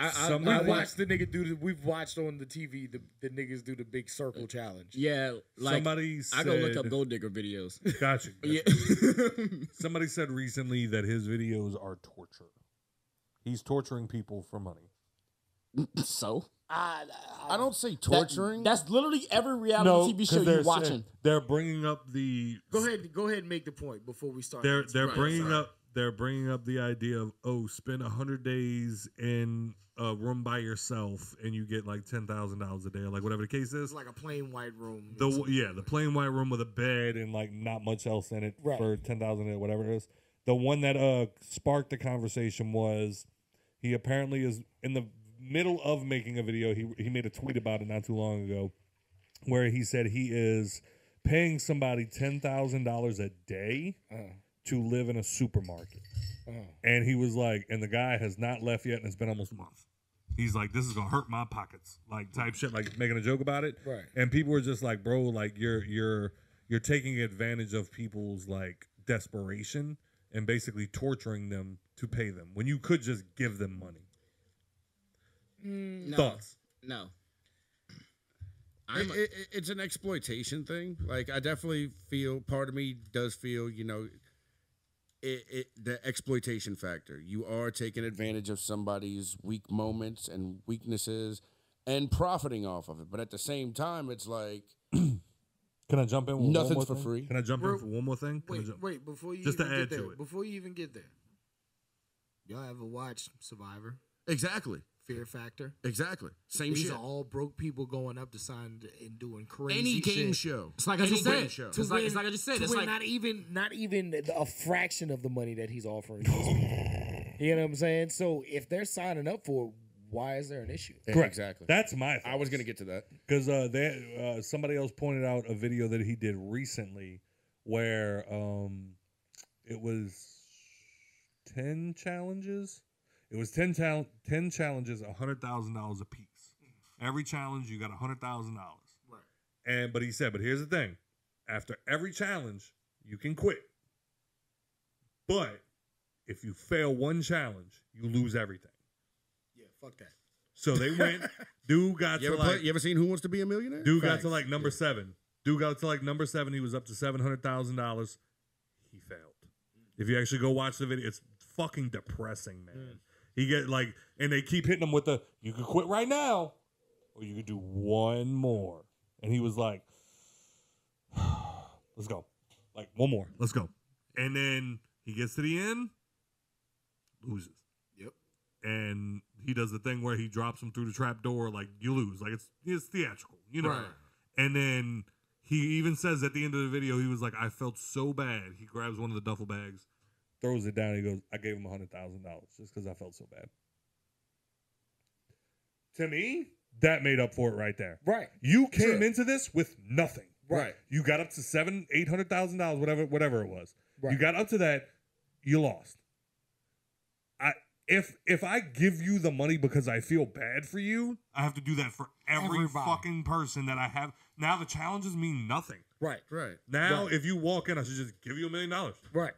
I watched the nigga do we've watched on the TV the niggas do the big circle challenge. Yeah, like Somebody I go look said- up Gold Digger videos. Gotcha. Yeah. Somebody said recently that his videos are torture. He's torturing people for money. So I don't say torturing. That's literally every reality TV show you're watching. They're bringing up the. Go ahead and make the point before we start. They're bringing up. They're bringing up the idea of spend 100 days in a room by yourself and you get like $10,000 a day or like whatever the case is. It's like a plain white room. The plain white room with a bed and like not much else in it for $10,000 a day, whatever it is. The one that sparked the conversation was he apparently is in the middle of making a video. He made a tweet about it not too long ago where he said he is paying somebody $10,000 a day to live in a supermarket. And he was like, and the guy has not left yet and it's been almost a month. He's like, this is gonna hurt my pockets, like type shit, like making a joke about it. Right. And people were just like, bro, like you're taking advantage of people's like desperation and basically torturing them to pay them when you could just give them money. No. Thoughts? No. It's an exploitation thing. Like, I definitely feel, part of me does feel, you know, the exploitation factor. You are taking advantage of somebody's weak moments and weaknesses and profiting off of it. But at the same time, it's like, can I jump in? With nothing's one more for thing? free. Can I jump in for one more thing? Wait, before you just even to add get there, to it. before you even get there, y'all ever watched Survivor? Exactly. Fear Factor. Exactly. Same These shit. are all broke people going up to sign and doing crazy Any game shit. show. It's like I just said. It's like I just said. To It's win like not even a fraction of the money that he's offering these people. You know what I'm saying? So if they're signing up for it, why is there an issue? Correct. Exactly. That's my thoughts. I was going to get to that. Because somebody else pointed out a video that he did recently where it was 10 challenges. It was 10 challenges, $100,000 a piece. Every challenge, you got $100,000. Right. But he said, but here's the thing. After every challenge, you can quit. But if you fail one challenge, you lose everything. Yeah, fuck that. So they went. Dude got You ever seen Who Wants to Be a Millionaire? Dude got to like number 7. Dude got to like number 7. He was up to $700,000. He failed. If you actually go watch the video, it's fucking depressing, man. He get like, and they keep hitting him with the, you can quit right now, or you can do one more. And he was like, let's go. Like, one more. Let's go. And then he gets to the end, loses. Yep. And he does the thing where he drops him through the trap door, like, you lose. Like, it's theatrical, you know? Right. And then he even says at the end of the video, he was like, I felt so bad. He grabs one of the duffel bags, throws it down. He goes, I gave him $100,000 just because I felt so bad. To me, that made up for it right there. Right. You came into this with nothing. Right. You got up to $800,000, whatever it was. Right. You got up to that, you lost. If I give you the money because I feel bad for you, I have to do that for every fucking person that I have. Now the challenges mean nothing. Right. Right. Now, if you walk in, I should just give you $1 million. Right.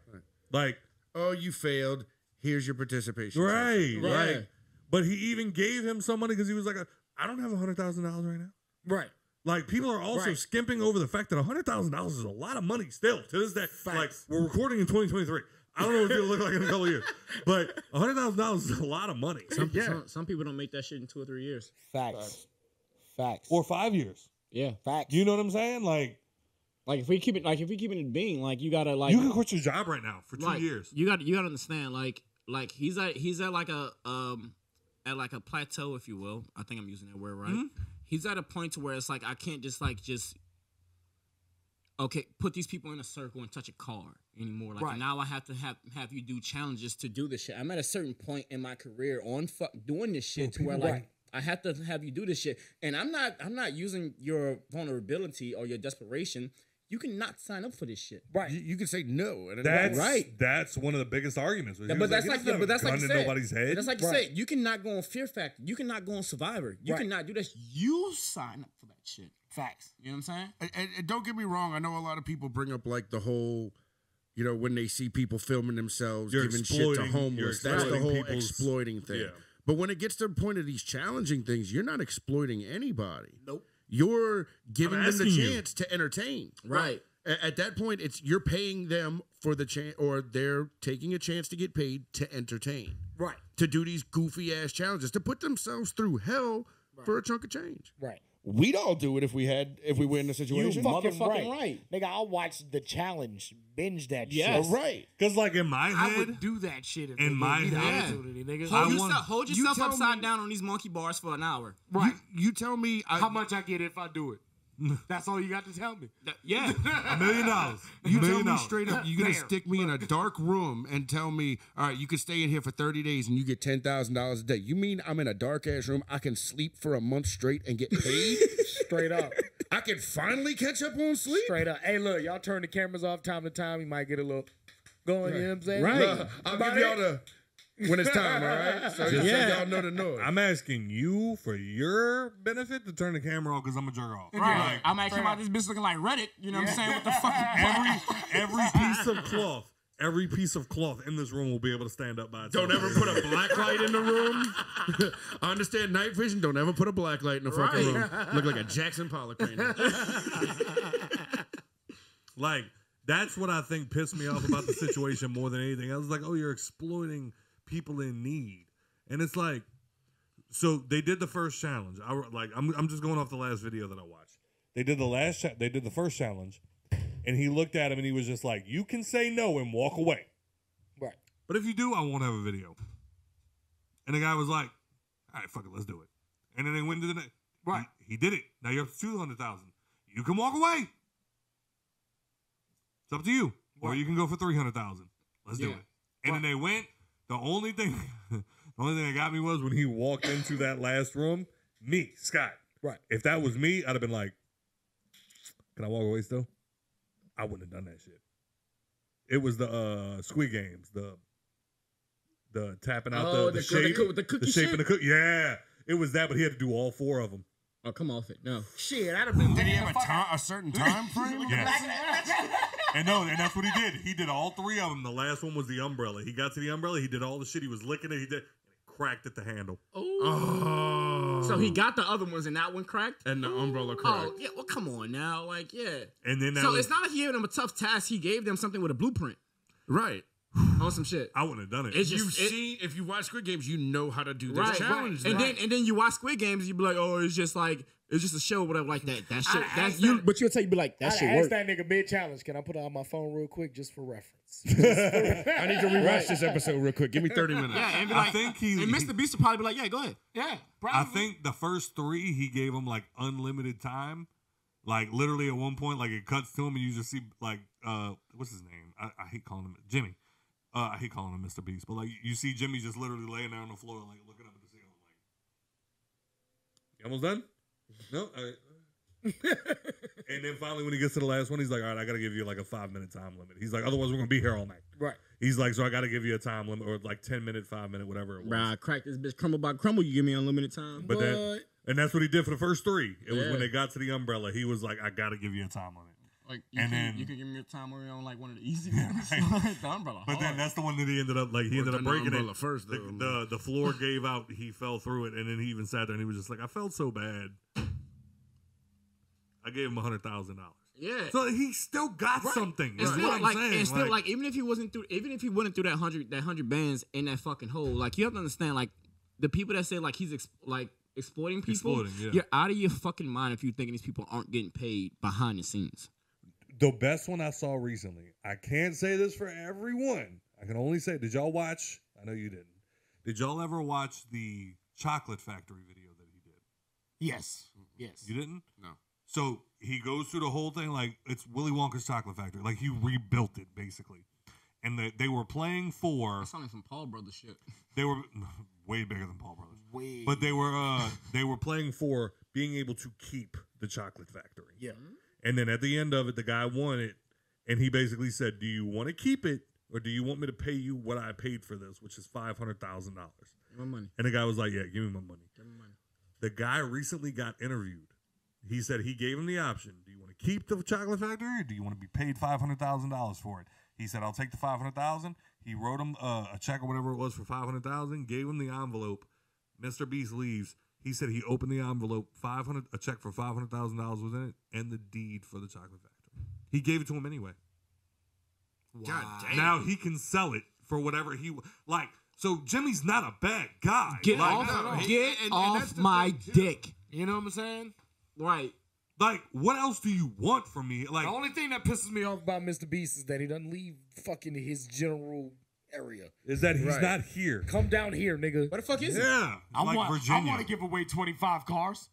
Like, oh, you failed. Here's your participation. right. Right. Like, but he even gave him some money because he was like, I don't have $100,000 right now. Right. Like, people are also skimping over the fact that $100,000 is a lot of money still to this day. Like, we're recording in 2023. I don't know what it'll look like in a couple of years, but $100,000 is a lot of money. Some people don't make that shit in 2 or 3 years. Facts. Or 5 years. Yeah. Facts. You know what I'm saying? Like if we keep it being, like, you gotta like you can quit your job right now for 2 years. You gotta understand, like he's at like a plateau, if you will. I think I'm using that word right. Mm-hmm. He's at a point to where it's like I can't just put these people in a circle and touch a card anymore. Like now I have to have you do challenges to do this shit. I'm at a certain point in my career on doing this shit to where like I have to have you do this shit. And I'm not using your vulnerability or your desperation. You cannot sign up for this shit. Right. You can say no. And That's one of the biggest arguments. But that's like you said. Nobody's head. That's like you said. You cannot go on Fear Factor. You cannot go on Survivor. You cannot do this. You sign up for that shit. Facts. You know what I'm saying? And don't get me wrong. I know a lot of people bring up like the whole you know, when they see people filming themselves, You're giving shit to exploiting- homeless. you're That's the exploiting whole people's- exploiting thing. Yeah. But when it gets to the point of these challenging things, you're not exploiting anybody. Nope. You're giving them the asking you. chance to entertain. Right. At that point, it's you're paying them for the chance, or they're taking a chance to get paid to entertain. Right. To do these goofy ass challenges, to put themselves through hell for a chunk of change. Right. We'd all do it if we were in a You situation. fucking Motherfucking right. right. Nigga, I'll watch the challenge, binge that Yes. shit. Right. Because like in my I head, would do that shit if In they my gave me the head- opportunity, nigga. Hold you yourself tell upside me- down on these monkey bars for an hour. Right. You tell me How much I get if I do it? That's all you got to tell me. Yeah. $1 million. You $1 tell million. me straight up, you're gonna Fair. stick me in a dark room and tell me, all right, you can stay in here for 30 days and you get $10,000 a day. You mean I'm in a dark ass room? I can sleep for a month straight and get paid? Straight up. I can finally catch up on sleep. Straight up. Hey, look, y'all turn the cameras off time to time. You might get a little going, you know what I'm saying? Right. Look, I'll about give y'all it. when it's time, all right? So y'all know the noise. I'm asking you for your benefit to turn the camera off because I'm a jerk off. Right. Like, I'm actually about this bitch looking like Reddit. You know what I'm saying? What the fuck? every piece of cloth. Every piece of cloth in this room will be able to stand up by itself. Don't ever put a black light in the room. I understand night vision. Don't ever put a black light in the fucking room. Look like a Jackson Pollock painting. Like, that's what I think pissed me off about the situation more than anything. I was like, oh, you're exploiting people in need. And it's like, so they did the first challenge. I'm just going off the last video that I watched. They did the first challenge, and he looked at him and he was just like, you can say no and walk away. Right. But if you do, I won't have a video. And the guy was like, all right, fuck it, let's do it. And then they went to the next. Right. He did it. Now you're up to 200,000. You can walk away. It's up to you. Or you can go for 300,000. Let's do it. And then they went. The only thing that got me was when he walked into that last room, me, Scott. Right. If that was me, I'd have been like, can I walk away still? I wouldn't have done that shit. It was the Squid Games, the tapping out the shape, the cookie the shape shit? of the cookie. Yeah, it was that, but he had to do all 4 of them. Oh, come off it. No. Shit, I'd have been. Did he have a certain time frame? Yes. And that's what he did. He did all 3 of them. The last one was the umbrella. He got to the umbrella. He did all the shit. He was licking it. He did. And it cracked at the handle. Oh. So he got the other ones and that one cracked? And the umbrella cracked. Oh, yeah. Well, come on now. Like, yeah. And then So it's not like he gave them a tough task. He gave them something with a blueprint. Right. On some shit. I wouldn't have done it. It's just, if you watch Squid Games, you know how to do this right, challenge. right. And then you watch Squid Games, you be like, oh, it's just a show, whatever, like that. That shit. That's you. But you'll tell you be like, that I'd shit ask work. that nigga mid challenge. Can I put it on my phone real quick just for reference? I need to rewatch this episode real quick. Give me 30 minutes. Yeah, and be like, I think and Mr. Beast will probably be like, yeah, go ahead. Yeah, I think the first 3 he gave him like unlimited time. Like literally at one point, like it cuts to him and you just see like what's his name? I hate calling him Jimmy. I hate calling him Mr. Beast, but like you see Jimmy just literally laying there on the floor, like looking up at the ceiling, like, you almost done? No. All right. And then finally, when he gets to the last one, he's like, all right, I got to give you like a 5-minute time limit. He's like, otherwise we're gonna be here all night. Right. He's like, so I got to give you a time limit, or like 10-minute, 5-minute, whatever it was. Bruh, crack this bitch crumble by crumble. You give me unlimited time. But and that's what he did for the first 3. It was Yeah. when they got to the umbrella. He was like, I got to give you a time limit. Like, you can give me a time where you're on like one of the easy ones. The umbrella. But then that's the one that he ended up like he ended up breaking it first. The floor gave out. He fell through it, and then he even sat there and he was just like, I felt so bad. I gave him $100,000. Yeah. So he still got something. And That's still, what I'm like, saying. and still, like, even if he went through that 100 bands in that fucking hole, like, you have to understand, like, the people that say like he's exploiting people, you're out of your fucking mind if you're thinking these people aren't getting paid behind the scenes. The best one I saw recently, I can't say this for everyone. I can only say, did y'all watch? I know you didn't. Did y'all ever watch the Chocolate Factory video that he did? Yes. Yes. You didn't? No. So he goes through the whole thing like it's Willy Wonka's Chocolate Factory. Like he rebuilt it basically. And they were playing for. That sounded some Paul Brothers shit. They were way bigger than Paul Brothers. Way. But they were playing for being able to keep the Chocolate Factory. Yeah. And then at the end of it, the guy won it, and he basically said, "Do you want to keep it, or do you want me to pay you what I paid for this, which is $500,000?" My money. And the guy was like, "Yeah, give me my money." Give me money. The guy recently got interviewed. He said he gave him the option: do you want to keep the Chocolate Factory, or do you want to be paid $500,000 for it? He said, "I'll take the $500,000." He wrote him a check or whatever it was for $500,000. Gave him the envelope. Mr. Beast leaves. He said he opened the envelope. A check for $500,000 was in it, and the deed for the chocolate factory. He gave it to him anyway. God damn. Now he can sell it for whatever he like. So Jimmy's not a bad guy. Get like, off my dick. You know what I'm saying? Right. Like, what else do you want from me? Like, the only thing that pisses me off about Mr. Beast is that he doesn't leave fucking his general area. Is that he's not here? Come down here, nigga. Where the fuck is he? Yeah, I like want Virginia. to give away 25 cars.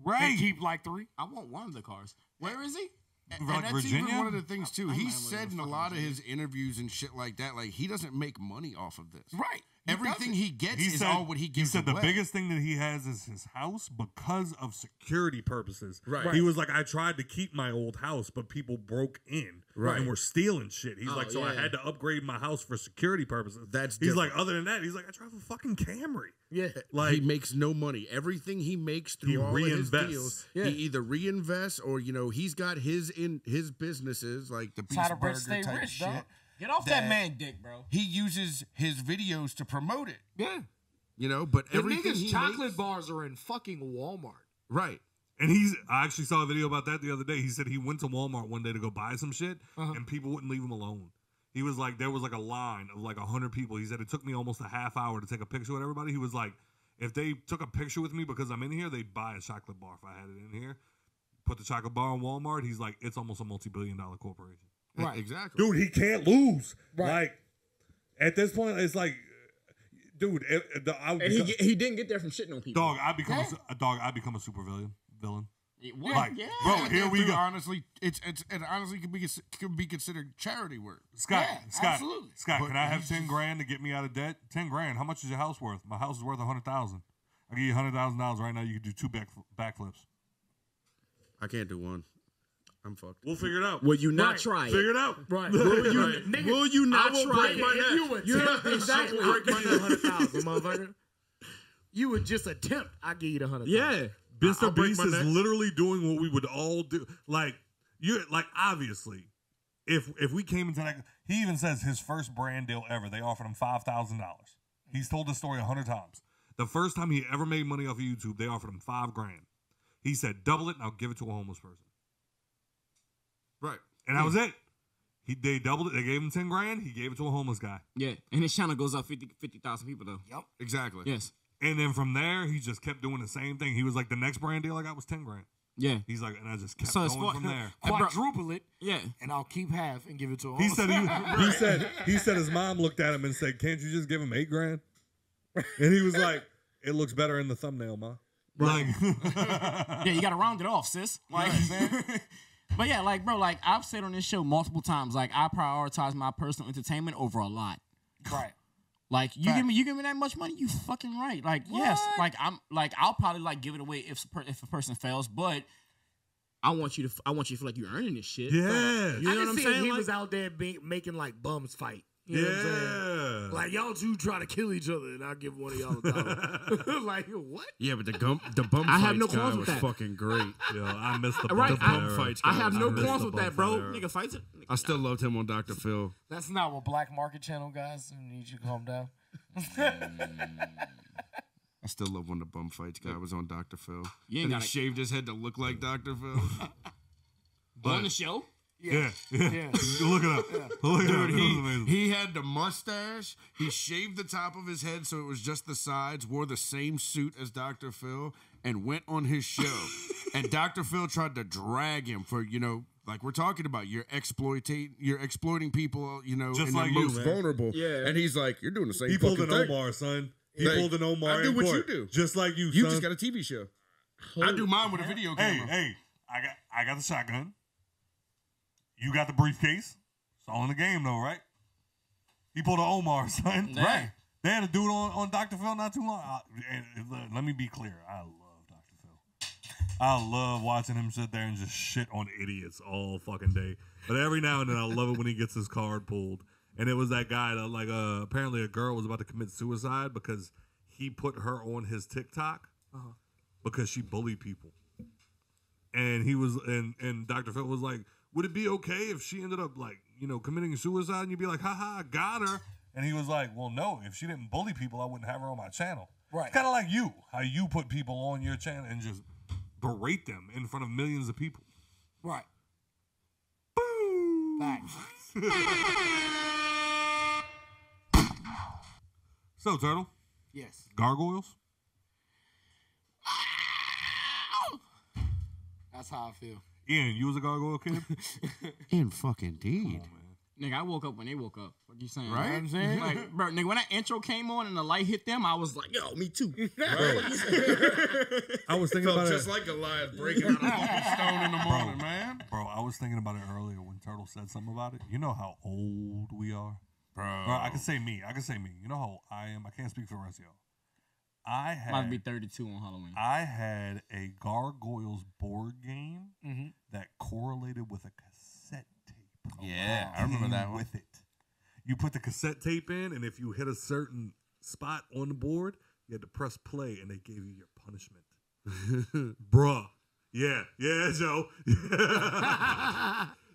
Right. And keep like 3. I want one of the cars. Where is he? And Like that's Virginia? even one of the things too. I He might said in a lot of his interviews and shit like that, like he doesn't make money off of this. Right. Everything he gets is all what he gives He said away. the biggest thing that he has is his house because of security purposes. Right. He was like, I tried to keep my old house, but people broke in and were stealing shit. He's like, so I had to upgrade my house for security purposes. He's like, other than that, he's like, I drive a fucking Camry. Yeah. Like, he makes no money. Everything he makes through all of his reinvests. deals, he either reinvests or, he's got his businesses like the Beast Try to Burger stay type rich, shit. dog. Get off that man dick, bro. He uses his videos to promote it. Yeah. But The everything niggas' he chocolate makes, bars are in fucking Walmart. right. and I actually saw a video about that the other day. He said he went to Walmart one day to go buy some shit, and people wouldn't leave him alone. He was like, there was like a line of like 100 people. He said it took me almost a half hour to take a picture with everybody. He was like, if they took a picture with me because I'm in here, they'd buy a chocolate bar if I had it in here. Put the chocolate bar in Walmart. He's like, it's almost a multi-billion-dollar corporation. Right. Exactly. Dude, he can't lose. Right. Like, at this point, it's like, dude, He didn't get there from shitting on people. Dog, I become a super villain. What? Like, Yeah. bro, here we go. Honestly, it honestly could be considered charity work. Scott, absolutely. Scott, But can I have 10 grand to get me out of debt? 10 grand. How much is your house worth? My house is worth $100,000. I'll give you $100,000 right now. You can do 2 backflips. I can't do one. I'm fucked. We'll figure it out. Will you not try it? Figure it out. Right. Will you not try it? Exactly. Break my 100,000, motherfucker. You would just attempt. I give you the 100,000. Yeah. Mr. Beast is literally doing what we would all do. Like, obviously, if we came into that, he even says his first brand deal ever, they offered him $5,000. He's told this story 100 times. The first time he ever made money off of YouTube, they offered him $5 grand. He said, double it and I'll give it to a homeless person. Right. And that was it. They doubled it. They gave him 10 grand. He gave it to a homeless guy. Yeah. And his channel goes up 50,000 people, though. Yep. Exactly. Yes. And then from there, he just kept doing the same thing. He was like, the next brand deal I got was 10 grand. Yeah. He's like, and I just kept So going from there. Quadruple it. Yeah. And I'll keep half and give it to him. He said he said his mom looked at him and said, "Can't you just give him 8 grand?" And he was like, "It looks better in the thumbnail, ma." Like, yeah, you got to round it off, sis. Like, but yeah, like, bro, like I've said on this show multiple times, like I prioritize my personal entertainment over a lot. Right. Like you give me that much money, you fucking right. Like yes, like I'll probably like give it away if a person fails, but I want you to feel like you're earning this shit. Yeah, you know what I'm saying? He like, was out there making like bums fight. You know what I'm saying? Like y'all two try to kill each other, and I'll give one of y'all $1. Like what? Yeah, but the bum I have no guy qualms was with that. fucking great. Yo, I missed the right. bum fights. I have no missed qualms the with that, bum bro. fight Nigga fights it. I still loved him on Dr. Phil. That's not what Black Market Channel guys. I need you to calm down. I still love when the bum fights guy was on Dr. Phil. You ain't and gotta- he shaved his head to look like Dr. Phil. On the show. Yeah. Look it up. Look it up. It was amazing. He had the mustache. He shaved the top of his head so it was just the sides, wore the same suit as Dr. Phil, and went on his show. And Dr. Phil tried to drag him for, like we're talking about, you're exploiting people, Just in like the you, most man. vulnerable. Yeah. And he's like, you're doing the same He pulled fucking an thing. Omar, son. He Like, pulled an Omar. I do in what court. you do. Just like you, You son. just got a TV show. I do mine with a video camera. Hey, I got the shotgun. You got the briefcase. It's all in the game, though, right? He pulled an Omar, son. Yeah. Right. They had a dude on Dr. Phil not too long. Let me be clear. I love Dr. Phil. I love watching him sit there and just shit on idiots all fucking day. But every now and then, I love it when he gets his card pulled. And it was that guy that, like, apparently a girl was about to commit suicide because he put her on his TikTok because she bullied people. And he was, and Dr. Phil was like, would it be okay if she ended up like, committing suicide and you'd be like, haha, I got her? And he was like, well, no, if she didn't bully people, I wouldn't have her on my channel. Right. It's kind of like you, how you put people on your channel and just berate them in front of millions of people. Right. Boom. Facts. So, Turtle. Yes. Gargoyles? That's how I feel. Ian, you was a gargoyle kid? In fucking deed. Nigga, I woke up when they woke up. What you saying? Right? You know what I'm saying? Like, bro, nigga, when that intro came on and the light hit them, I was like, yo, me too. I was thinking about just like Goliath breaking out of fucking stone in the morning, man. Bro, I was thinking about it earlier when Turtle said something about it. You know how old we are? Bro, I can say me. You know how old I am? I can't speak for the rest of y'all. Might be 32 on Halloween. I had a Gargoyles board game that correlated with a cassette tape. Yeah, I remember that one. With it. You put the cassette tape in, and if you hit a certain spot on the board, you had to press play, and they gave you your punishment. Bruh. Yeah, Joe.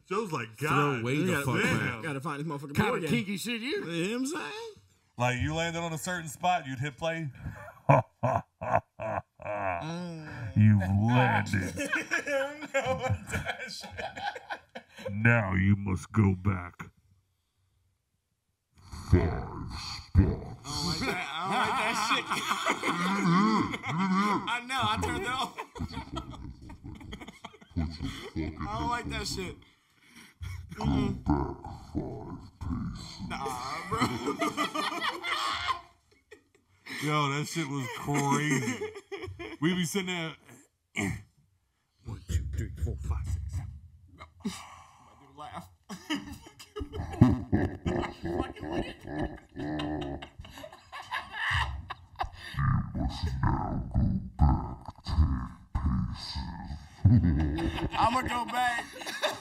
Joe's like, God. Throw away the fuck man. Gotta find this motherfucking Kind board of game. kinky shit, you. You know what I'm saying? Like, you landed on a certain spot, you'd hit play. You've landed. Now you must go back 5 spots. I don't like that shit. I know, I turned it off. I don't like that shit. Nah, bro. Yo, that shit was crazy. We be sitting there. 1, 2, 3, 4, 5, 6, 7. Laugh. I'm gonna go back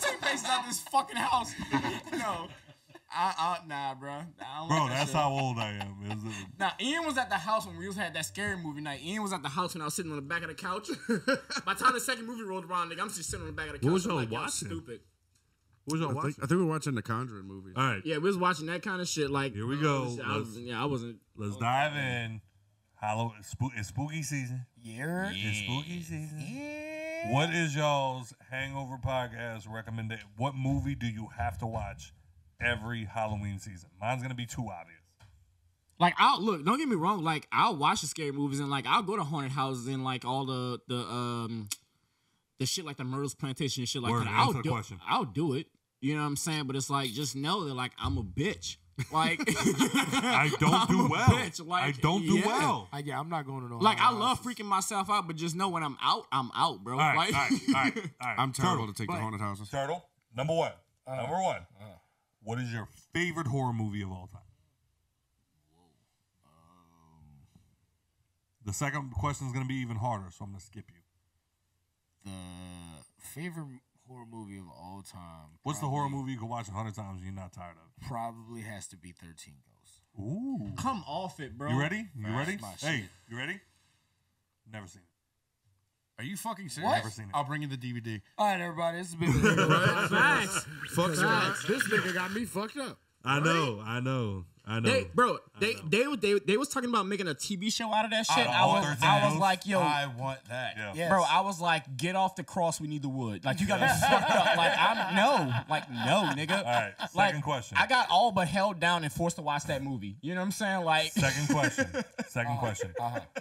10 paces out this fucking house. No. Nah, bro. Bro, that's how old I am. Now, Ian was at the house when we had that scary movie night. Ian was at the house when I was sitting on the back of the couch. By the time the second movie rolled around, nigga, I'm just sitting on the back of the couch. What was y'all like, watching? Stupid. What was y'all watching? I think we're watching the Conjuring movies. All right. Yeah, we was watching that kind of shit. Like, Here we go. I wasn't. Let's dive in. Halloween. It's spooky season. Yeah. It's spooky season. Yeah. What is y'all's Hangover podcast recommendation? What movie do you have to watch every Halloween season? Mine's gonna be too obvious. Like, look, don't get me wrong. Like, I'll watch the scary movies and like I'll go to haunted houses and like all the shit like the Murder's Plantation and shit like that. I'll do it. You know what I'm saying? But it's like, just know that like I'm a bitch. Like I don't do well. Bitch. Like, I don't do well. Yeah, I'm not going to no. Like, I love freaking myself out, but just know when I'm out, bro. All right, like, all right. I'm terrible to take the haunted houses. Turtle, number one. What is your favorite horror movie of all time? The second question is going to be even harder, so I'm going to skip you. The favorite horror movie of all time. What's the horror movie you can watch 100 times and you're not tired of? Probably has to be 13 Ghosts. Ooh. come off it, bro. You ready? You ready? my Hey, shit. you ready? Never seen it. Are you fucking serious? Never seen it. I'll bring you the DVD. All right, everybody. This has been Facts. Fuck Facts. This nigga got me fucked up. I know. They was talking about making a TV show out of that shit. Out of all I 13 was moves? like, yo, I want that. Yeah. Yes. bro, I was like, get off the cross. We need the wood. Like, you got me fucked up. Like, no, nigga. All right, Like, second question. I got all but held down and forced to watch that movie. You know what I'm saying? Like, Second question.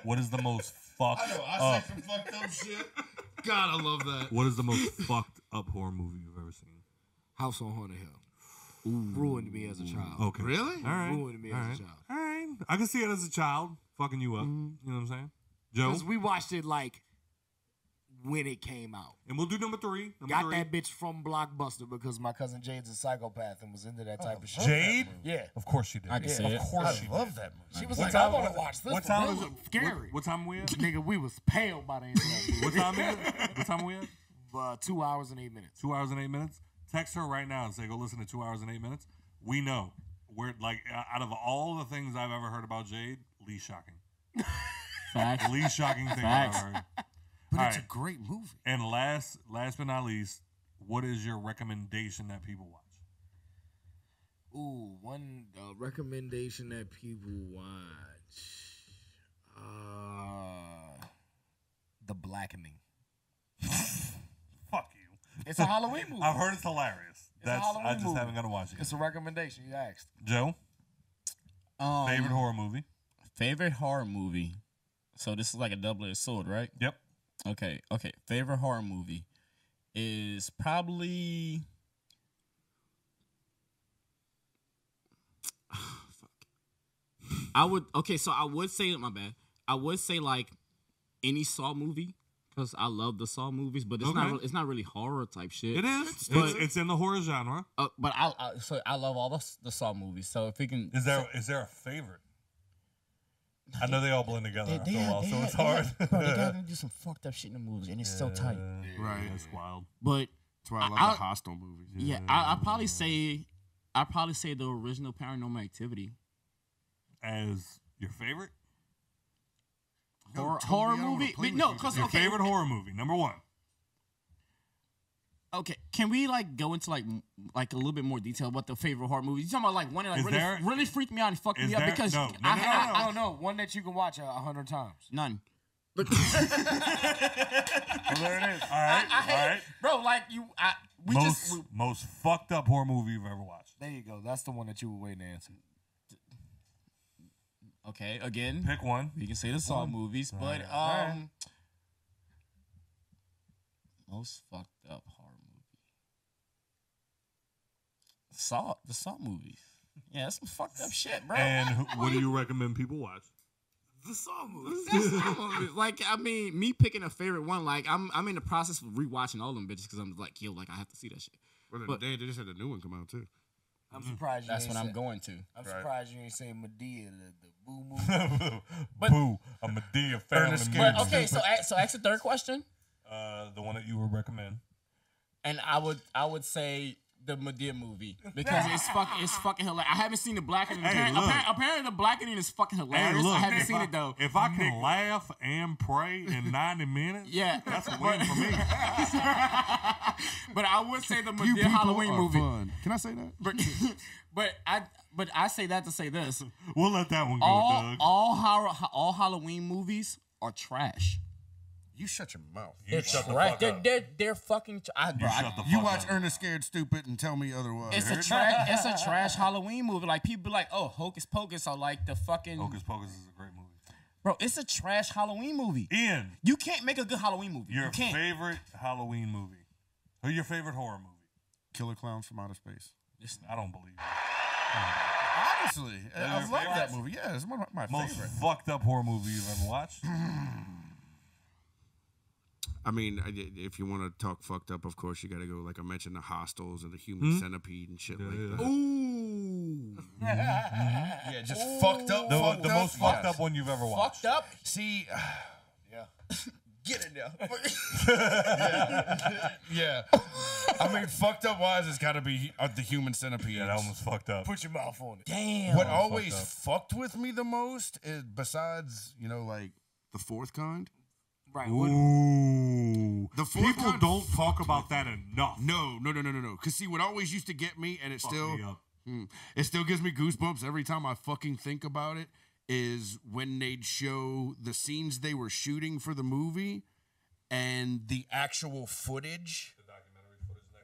What is the most fucked up? some fucked up shit. God, I love that. What is the most fucked up horror movie you've ever seen? House on Haunted Hill. Ruined me as a child. Okay. Really? All right. Ruined me as a child. All right. I can see it as a child fucking you up. You know what I'm saying? Joe? Because we watched it like when it came out. And we'll do number 3. Got that bitch from Blockbuster because my cousin Jade's a psychopath and was into that type of shit. Jade? Yeah. Of course she did. I did. Of course she I did. love that movie. She was What like, time- I want to watch this. what time This is it? Scary. What time we at? Nigga, we was pale by the end of that movie. What time we at? 2 hours and 8 minutes. 2 hours and 8 minutes? Text her right now and say, go listen to 2 hours and 8 minutes. We know. We're like, out of all the things I've ever heard about Jade, least shocking. facts. Least shocking thing Facts. I've ever heard. But All it's right. a great movie. And last but not least, what is your recommendation that people watch? Ooh, one recommendation that people watch. The Blackening. Fuck you. It's a Halloween movie. I've heard it's hilarious. I just haven't got to watch it. It's a recommendation. You asked. Joe? Favorite horror movie? Favorite horror movie. So this is like a double-edged sword, right? Yep. Okay. Favorite horror movie is probably... I would say, my bad. I would say like any Saw movie because I love the Saw movies, but it's not really horror type shit. It is. But, it's in the horror genre. But I love all the Saw movies. So if we can, is there a favorite? I know they all blend together after a while, so it's hard. Bro, they gotta do some fucked up shit in the movies, and it's so tight. Right, that's wild. But that's why I love the Hostel movies. Yeah, I'd probably say the original Paranormal Activity as your favorite horror movie. No, because your favorite horror movie, number one. Okay, can we like go into like a little bit more detail about the favorite horror movie? You talking about like one that really freaked me out and fucked me up because no, one that you can watch 100 times. None. Well, there it is. All right. Bro, like most fucked up horror movie you've ever watched. There you go. That's the one that you were waiting to answer. Okay, again, pick one. You can say the Saw movies, but most fucked up horror movie. The Saw movies. Yeah, that's some fucked up shit, bro. And what do you recommend people watch? The Saw movies. Like, I mean, me picking a favorite one, like I'm in the process of rewatching all them bitches because I'm like, yo, like I have to see that shit. But they just had a new one come out too. I'm surprised. That's what I'm going to. I'm surprised you ain't saying Medea, the Boo movie. Boo, a Medea family movie. But okay, so ask the third question. The one that you would recommend. And I would say the Medea movie because it's fucking hilarious. I haven't seen the Blackening. Apparently the Blackening is fucking hilarious. I haven't seen it though. If I can laugh and pray in 90 minutes, yeah, that's a win for me. But I would say the Medea Halloween movie. Fun. Can I say that? But I say that to say this. We'll let that one go, Doug. All Halloween movies are trash. You shut your mouth. They're trash. They're fucking. You watch Ernest Scared Stupid and tell me otherwise. It's a trash Halloween movie. Like people be like, oh, Hocus Pocus or like the fucking. Hocus Pocus is a great movie. Bro, it's a trash Halloween movie. Ian, you can't make a good Halloween movie. Your favorite Halloween movie? Who's your favorite horror movie? Killer Clowns from Outer Space. I don't believe it. Honestly, I love that movie. Yeah, it's my most favorite. Fucked up horror movie you've ever watched. I mean, if you want to talk fucked up, of course you got to go. Like I mentioned, the Hostels and the Human Centipede and shit like that. Ooh, yeah, just fucked up. The most fucked up one you've ever watched. Fucked up. See, yeah. Get it now. yeah. I mean, fucked up wise, it's got to be the Human Centipede. Yeah, that almost fucked up. Put your mouth on it. Damn. What always fucked with me the most is, besides, like the Fourth Kind. Right. Ooh. The Fourth People Kind don't talk about that enough. No. Because see, what always used to get me, and it still gives me goosebumps every time I fucking think about it, is when they'd show the scenes they were shooting for the movie and the actual footage.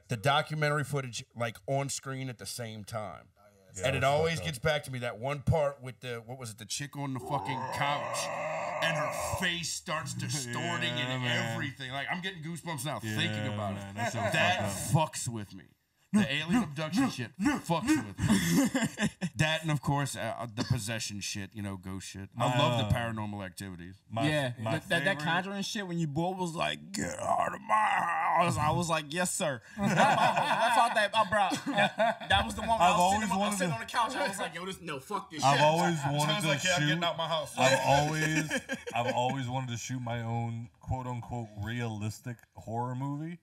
The documentary footage, like on screen at the same time. Yeah, and it always gets back to me, that one part with the chick on the fucking couch and her face starts distorting and everything. Like, I'm getting goosebumps now thinking about it. That fucks with me. The alien abduction shit fucks with me. That and, of course, the possession shit, ghost shit. I love the paranormal activities. That Conjuring shit, when you boy was like, get out of my house. I was like, yes, sir. I thought that, bro. That was the one where I was sitting on the couch. I was like, yo, fuck this shit. I've always wanted to shoot. I'm getting out my house. I've always wanted to shoot my own quote unquote realistic horror movie,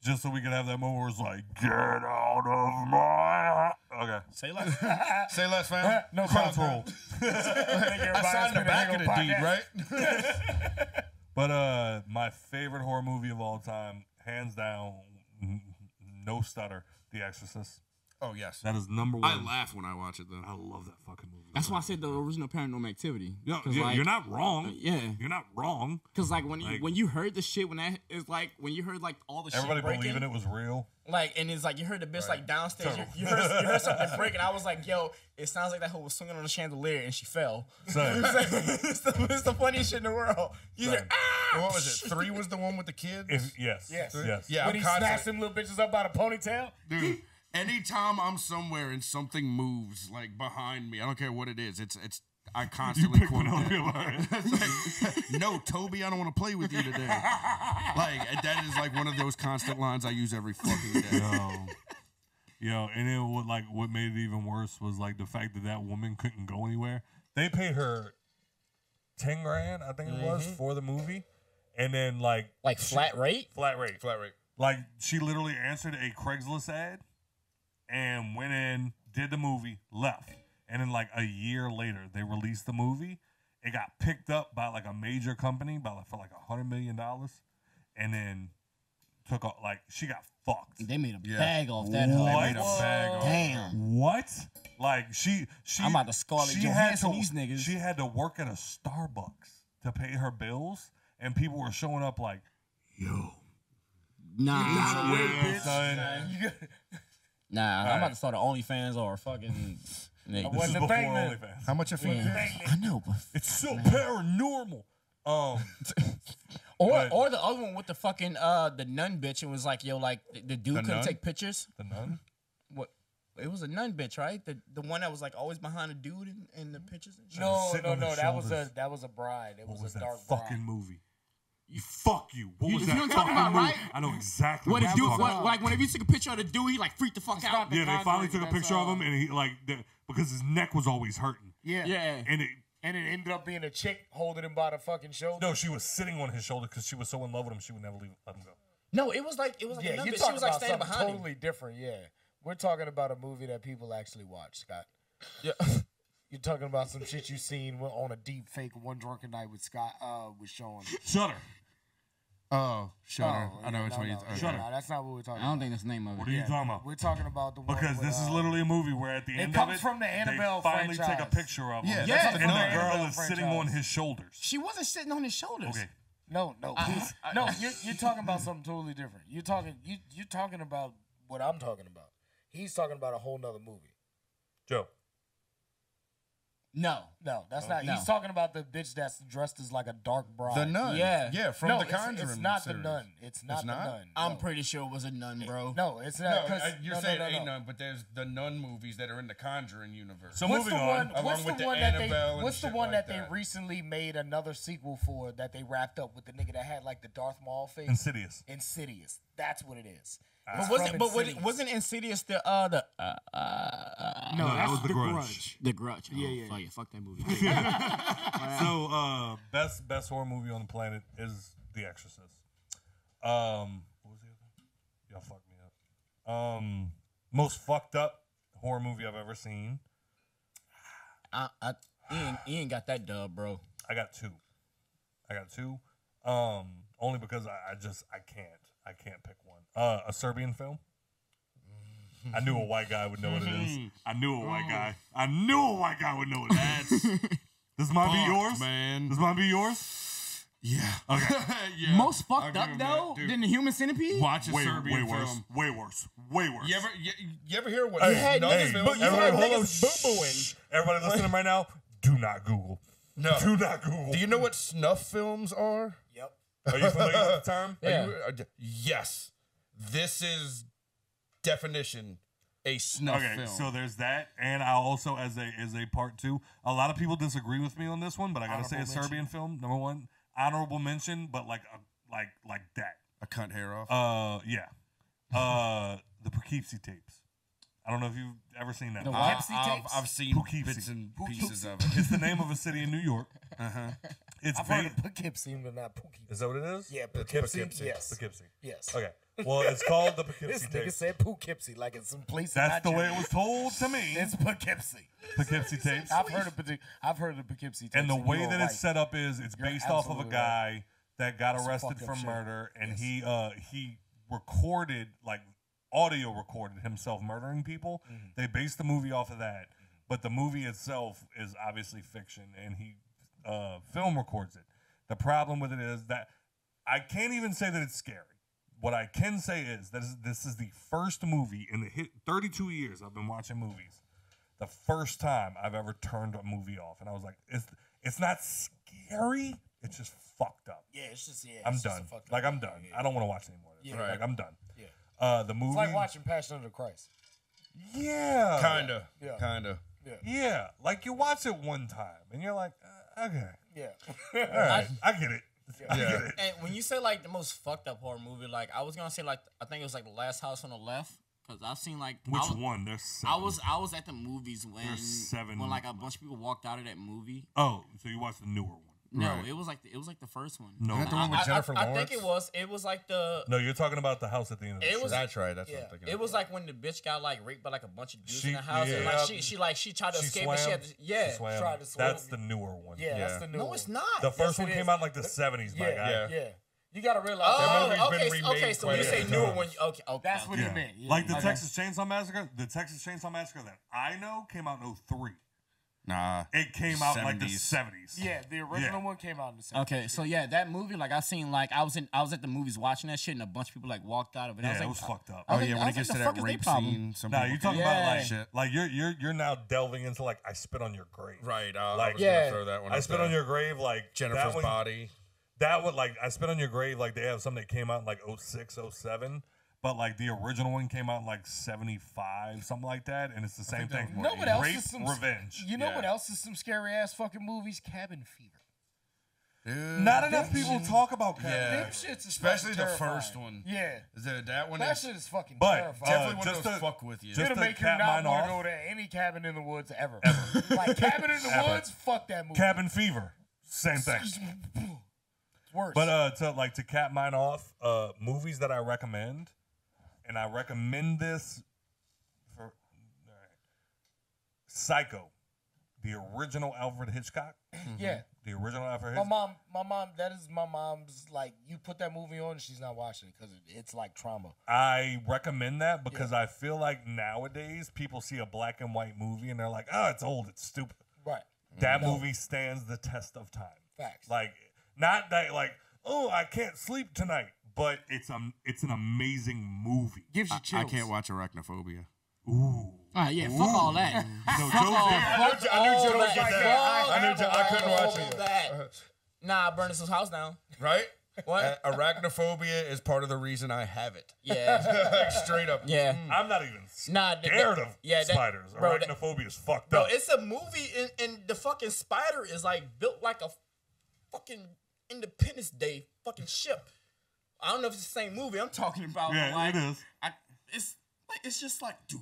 just so we could have that moment where it's like, get out of my. Okay. Say less. Say less, fam. No credits roll. I signed the back of the deed, right? But my favorite horror movie of all time, hands down, no stutter, The Exorcist. Oh yes, that is number I one. laugh when I watch it though. I love that fucking movie. That's why I said the original Paranormal Activity. Yeah, like, you're not wrong. Yeah, you're not wrong. Because like when you heard the shit when that is like when you heard like all the Everybody shit breaking, believing it was real. Like and it's like you heard the bitch like downstairs. You heard something breaking. I was like, yo, it sounds like that hoe was swinging on a chandelier and she fell. It's the funniest shit in the world. You hear, What was it? 3 was the one with the kid. Yes. Yeah. When he snatched them little bitches up by the ponytail, dude. Anytime I'm somewhere and something moves like behind me, I don't care what it is. It's I constantly quote that. No, Toby, I don't want to play with you today. Like that is like one of those constant lines I use every fucking day. Yo, and it would what made it even worse was like the fact that woman couldn't go anywhere. They paid her $10,000, I think it was, for the movie, and then flat rate. Like she literally answered a Craigslist ad. And went in, did the movie, left. And then a year later, they released the movie. It got picked up by a major company for $100 million. And then took off, she got fucked. They made a bag off that hoe. What? Damn. What? She I'm about to Scarlett Johansson these niggas. She had to work at a Starbucks to pay her bills. And people were showing up yo. Nah, I'm about to start an OnlyFans or fucking. This is before OnlyFans. How much a fee? I know, but it's so paranormal. Or the other one with the fucking the nun bitch. It was the dude couldn't take pictures. The nun? What? It was a nun bitch, right? The one that was always behind a dude in the pictures. And shit. No. That was a bride. It was a dark fucking bride. movie. Fuck you. What was you that know what I'm talking about, movie? right? I know exactly what what the you're dude, talking about. whenever you took a picture of the dude, he freaked the fuck out. Yeah, they finally took a picture of him, and he because his neck was always hurting. Yeah. And it ended up being a chick holding him by the fucking shoulder. No, she was sitting on his shoulder because she was so in love with him, she would never let him go. No, it was like you're a talking bitch. She was about standing something behind totally him. different. Yeah, we're talking about a movie that people actually watch, Scott. Yeah. You're talking about some shit you seen on a deep fake One Drunken Night with Scott was showing. Shudder. Oh, Shudder. I know which one you're talking about. No, that's not what we're talking about. I don't think that's the name of it. What are you talking about? We're talking about the one because this is literally a movie where at the end comes of it, from the Annabelle they finally franchise. take a picture of him. Yeah, and the girl is sitting on his shoulders. She wasn't sitting on his shoulders. Okay. No. You're talking about something totally different. You're talking about what I'm talking about. He's talking about a whole nother movie. Joe. No, that's not. No. He's talking about the bitch that's dressed as like a dark bride. The nun. Yeah, from the Conjuring. It's not series. the nun. It's not the nun. I'm pretty sure it was a nun, bro. No, it's No, not. you're saying a nun, but there's the nun movies that are in the Conjuring universe. So what's moving the on. one? What's along with the the one that they? Annabelle and What's the shit one like that they that. recently made another sequel for that they wrapped up with the nigga that had like the Darth Maul face? Insidious. Insidious. That's what it is. Wasn't Insidious the No, that was The Grudge. The Grudge. Yeah. Fuck that movie. So best horror movie on the planet is The Exorcist. What was the other? Y'all fucked me up. Most fucked up horror movie I've ever seen. Ian got that dub, bro. I got two. Only because I can't pick one. A Serbian film. I knew a white guy would know what it is. I knew a white guy would know what it is. This might be yours, man. This might be yours. Yeah. Okay. Yeah. Most fucked up though than the Human Centipede. Watch a Serbian way film. Way worse. You ever hear what? Everybody listening right now, do not Google. No. Do not Google. Do you know what snuff films are? Yep. Are you familiar with the term? Yeah. Yes. This is definition a snuff film. So there's that, and I also as a part two. A lot of people disagree with me on this one, but I gotta say a Serbian film. Number one, honorable mention, but like that. A cunt hair off. Yeah. The Poughkeepsie tapes. I don't know if you've ever seen that. I've seen bits and pieces of it. It's the name of a city in New York. It's I've heard of Poughkeepsie, but not Poughkeepsie. Is that what it is? Yeah, Poughkeepsie. Poughkeepsie. Yes. Poughkeepsie. Yes. Okay. Well, it's called the Poughkeepsie This nigga tapes. said Poughkeepsie like it's some place. That's in the way Nigeria. it was told to me. It's Poughkeepsie. Poughkeepsie tapes. I've heard of the Poughkeepsie tapes. And the way you're that right. it's set up is it's You're based off of a absolutely guy that got Some arrested fucked up for shit. murder, and he recorded like audio recorded himself murdering people. They based the movie off of that, but the movie itself is obviously fiction, and he film records it. The problem with it is that I can't even say that it's scary. What I can say is that this is the first movie in the 32 years I've been watching movies, the first time I've ever turned a movie off, and I was like, it's not scary, it's just fucked up. Yeah, it's just I'm done. Like I'm done. I don't want to watch anymore. Yeah. Like I'm done. Yeah. The movie. It's like watching Passion of the Christ. Yeah. Kinda. Yeah. Kinda. Yeah. Like you watch it one time and you're like, okay. Yeah. All right. I get it. I get it. And when you say like the most fucked up horror movie, like I was gonna say like I think it was like The Last House on the Left, because I've seen like Which one? There's 7. I was at the movies when There's 7. when like a bunch of people walked out of that movie. Oh, so you watched the newer one? No, Right. it was like the first one. No, Is that the one with Jennifer I Lawrence? think it was like the. No, you're talking about the house at the end of the It was That's right. That's what I'm thinking. It was like when the bitch got like raped by like a bunch of dudes She- in the house, and yeah. like she tried to She escape, swam. and she had to, She swam. tried to swim. That's the newer one. Yeah, that's the new No, one. it's not. The first Yes, one it came is. out in like the 70s, my guy. Yeah. You gotta realize. Oh, movie's been okay, remade so when you quite a say few newer times. one, okay, That's what Yeah. he meant. Yeah. Like the Okay. Texas Chainsaw Massacre. The Texas Chainsaw Massacre that I know came out in 03. Nah. It came out like the 70s. 70s. Yeah, the original one came out in the 70s. Okay, so yeah, that movie, like I've seen, like I was at the movies watching that shit, and a bunch of people like walked out of it. I Yeah, was it like, was fucked up. Oh I was yeah, like- when I it was gets like, to the that fuck is their rape problem? scene, some Nah, people you're talking can't- about like shit. like you're now delving into like I spit on your grave. Right. Like, I was yeah. gonna throw that one. I up spit there. on your grave like Jennifer's that one- body. That would like I spit on your grave like they have something that came out in like 06, 07. But like the original one came out in like 75, something like that, and it's the same thing. You know what else Rape, is some revenge. You know what else is some scary ass fucking movies? Cabin Fever. Dude, Not enough people talk about Cabin. Yeah. Them shits is Especially fucking the first terrifying. one. Yeah. That one That is shit is fucking But, terrifying. definitely one just of those to- fuck with you. just It'll to make you cap not mine want off. to go to any cabin in the woods ever. Like Cabin in the Ever. Woods, fuck that movie. Cabin Fever, same thing. It's worse. But to cap mine off, movies that I recommend, and I recommend this for Psycho, the original Alfred Hitchcock. yeah. The original Alfred My Hitchcock. mom, that is my mom's, like, you put that movie on and she's not watching it because it's like trauma. I recommend that because I feel like nowadays people see a black and white movie and they're like, oh, it's old, it's stupid. Right. That No. movie stands the test of time. Facts. Like, not that, like, oh, I can't sleep tonight, but it's an amazing movie. Gives you chills. I can't watch Arachnophobia. Ooh. All right, yeah, fuck all that. No, Fuck all I knew Joe would get that. I couldn't watch it. that. Nah, burn his house down. Right? What? Arachnophobia is part of the reason I have it. Yeah. Like, straight up. Yeah. I'm not even Nah, scared of yeah, spiders. bro, Arachnophobia is fucked Bro, up. it's a movie, and the fucking spider is like built like a fucking Independence Day fucking ship. I don't know if it's the same movie I'm talking about. Yeah, but like, it is. It's just like, dude,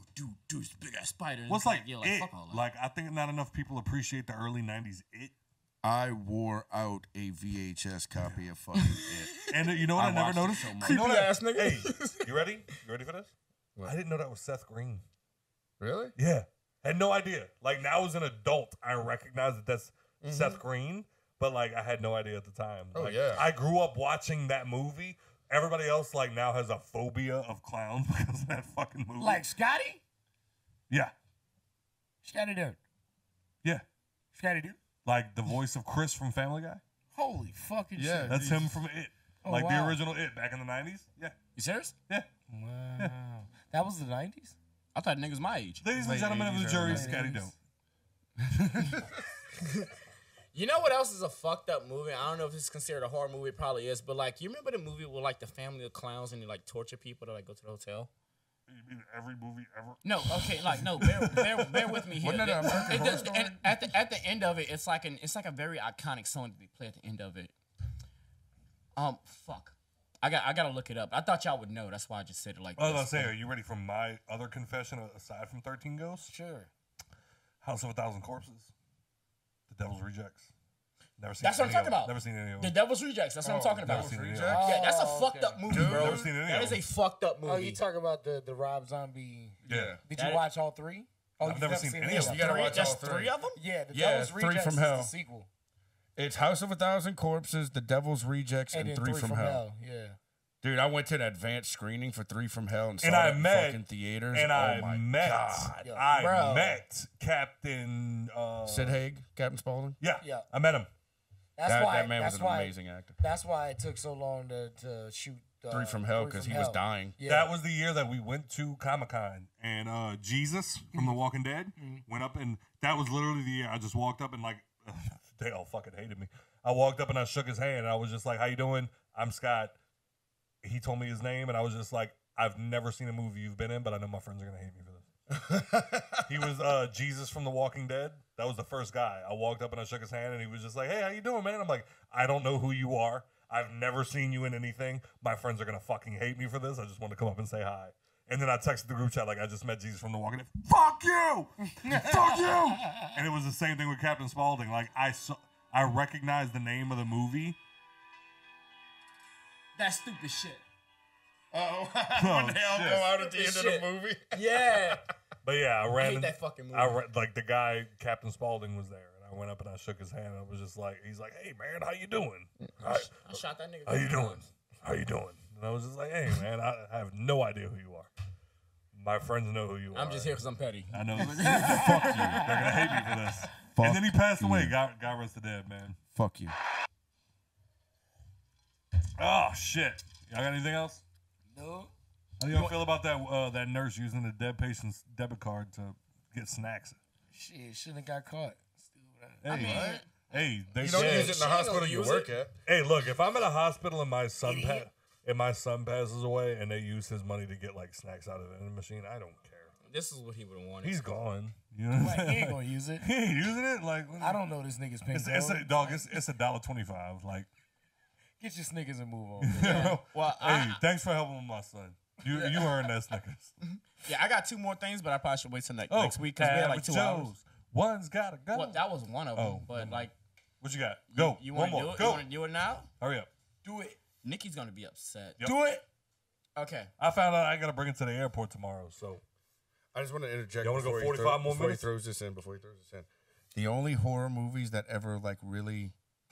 this big ass spider. What's like, yo, it? fuck all that. Like, I think not enough people appreciate the early 90s It. I wore out a VHS copy of fucking It. And you know what I never watched it noticed? so much. You know what I- Creepy ass nigga. Hey, you ready? You ready for this? I didn't know that was Seth Green. Really? Yeah. Had no idea. Like, now as an adult, I recognize that that's Seth Green, but, like, I had no idea at the time. Oh, Like, yeah. I grew up watching that movie. Everybody else, like, now has a phobia of clowns because of that fucking movie. Like Scotty? Yeah. Scotty dude. Yeah. Scotty dude. Like, the voice of Chris from Family Guy. Holy fucking Yeah. shit. That's him from It. Oh, Like, the wow. original It back in the 90s. Yeah. You serious? Yeah. Wow. That was the 90s? I thought niggas my age. Ladies and Late gentlemen of the 80s, jury, early Scotty 90s. Dope. You know what else is a fucked up movie? I don't know if it's considered a horror movie. It probably is. But, like, you remember the movie with, like, the family of clowns and they, like, torture people to, like, go to the hotel? You mean every movie ever? No, okay, like, no, bear with me here. Wasn't that an American Horror Story? And at the end of it, it's like a very iconic song that they play at the end of it. Fuck. I gotta look it up. I thought y'all would know. That's why I just said it like I was this. gonna say, are you ready for my other confession aside from 13 Ghosts? Sure. House of a Thousand Corpses. The Devil's Rejects. Never seen That's what I'm any talking of them. about. Never seen any of The them. Devil's Rejects. That's what I'm talking about. Never seen any of them. Rejects? Yeah, that's a Oh, fucked okay. up movie, Dude, bro. never seen any That of is a fucked up movie. Oh, you talking about the Rob Zombie? Yeah. Did That- you watch all three? Oh, I've you've never seen any it. of them. You gotta Three? watch Just all three. three of them? Yeah, the Yeah, Devil's Three Rejects from is Hell. the sequel. It's House of a Thousand Corpses, The Devil's Rejects, And and then Three from Hell. Yeah. Dude, I went to an advanced screening for 3 from Hell and saw And it I in met fucking theaters. And oh I my met, God. I met Captain Sid Haig, Captain Spaulding. Yeah, Yeah. I met him. That man was an amazing actor. That's why it took so long to shoot 3 from Hell because he was dying. Yeah. That was the year that we went to Comic-Con, and Jesus from The Walking Dead went up, and that was literally the year I just walked up and like they all fucking hated me. I walked up and I shook his hand, and I was just like, "How you doing? I'm Scott." He told me his name, and I was just like, "I've never seen a movie you've been in, but I know my friends are gonna hate me for this." He was Jesus from The Walking Dead. That was the first guy. I walked up and I shook his hand, and he was just like, "Hey, how you doing, man?" I'm like, "I don't know who you are. I've never seen you in anything. My friends are gonna fucking hate me for this. I just want to come up and say hi." And then I texted the group chat like, "I just met Jesus from The Walking Dead." Fuck you, fuck you. And it was the same thing with Captain Spaulding. Like I recognized the name of the movie. That stupid shit. Oh, Oh, when they all shit. go out at the Stupid end of shit. the movie. Yeah. But yeah, I ran. I hate in- that fucking movie. like the guy, Captain Spaulding, was there, and I went up and I shook his hand. And I was just like, he's like, "Hey man, how you doing? I shot that nigga. How you doing? How you doing?" And I was just like, "Hey man, I have no idea who you are. My friends know who you are. I'm just here because I'm petty. I know. Fuck you. They're gonna hate me for this." And then he passed away. God rest the dead, man. Fuck you. Oh shit. Y'all got anything else? No. How do y'all feel about that nurse using the dead patient's debit card to get snacks? Shit, shouldn't have got caught. Hey, hey, they You don't said- use it in the hospital you work at. Hey, look, if I'm at a hospital and my son passes away and they use his money to get like snacks out of the vending machine, I don't care. This is what he would have wanted. He's gone. You know what I'm Like, he saying? ain't gonna use it. He ain't using it. Like I don't know this nigga's pink. It's $1.25. Like, Get your Snickers and move on. Well, hey, thanks for helping my son. You earned that Snickers. Yeah, I got 2 more things, but I probably should wait till next week because we had like 2 hours. One's gotta go. Well, that was one of them, but like, what you got? Go. You One want to more. do it? Go. You want to do it now? Hurry up. Do it. Nikki's gonna be upset. Yep. Do it. Okay. I found out I gotta bring it to the airport tomorrow. So I just want to interject. Y'all wanna go before he 45 more before minutes? he throws this in. The only horror movies that ever like really,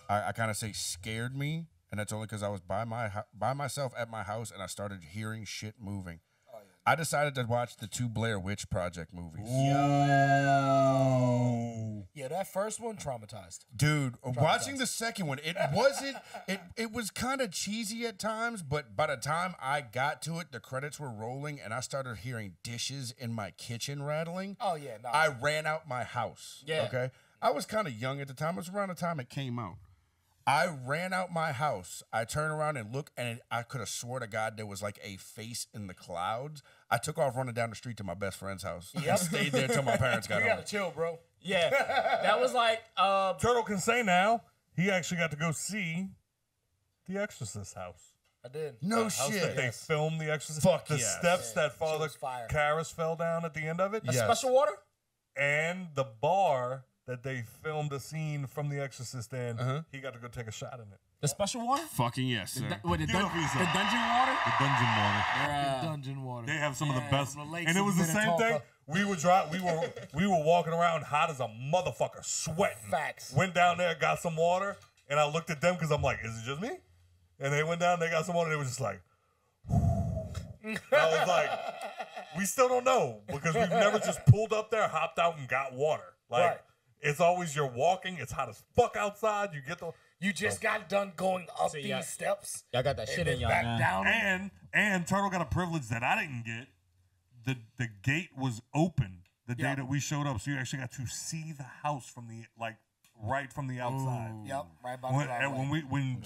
I kind of say scared me, and that's only because I was by myself at my house and I started hearing shit moving. I decided to watch the 2 Blair Witch Project movies. Yeah, that first one traumatized. Dude, watching the second one, it wasn't. It was kind of cheesy at times, but by the time I got to it, the credits were rolling, and I started hearing dishes in my kitchen rattling. Oh yeah, no. I ran out my house. Yeah. Okay. I was kind of young at the time. It was around the time it came out. I ran out my house. I turned around and looked, and I could have swore to God there was like a face in the clouds. I took off running down the street to my best friend's house. Yep. And stayed there till my parents got You home. gotta chill, bro. Yeah, that was like Turtle can say now he actually got to go see The Exorcist house. I did. No House shit. that they filmed The Exorcist. Fuck the yes. steps that Shit Father was fire. Karras fell down at the end of it. Yes. special water. And the bar that they filmed a scene from The Exorcist in, he got to go take a shot in it. The special water. Fucking yes, sir. With the Give it up for yourself. dungeon water. The dungeon water. Dungeon water. They have some of the Yeah, best, from the lakes and it of was the same Minnetonka. thing. We were walking around hot as a motherfucker, sweating. Facts. Went down there, got some water, and I looked at them because I'm like, is it just me? And they went down, they got some water, and they was just like, I was like, we still don't know because we've never just pulled up there, hopped out, and got water. Like, Right. it's always you're walking, it's hot as fuck outside, you get the. You just got done going up See, these y'all- steps. Y'all got that and shit then in y'all back now. down. And Turtle got a privilege that I didn't get. The gate was open the day Yeah. that we showed up, so you actually got to see the house from the right from the outside. Yep, right by the driveway. When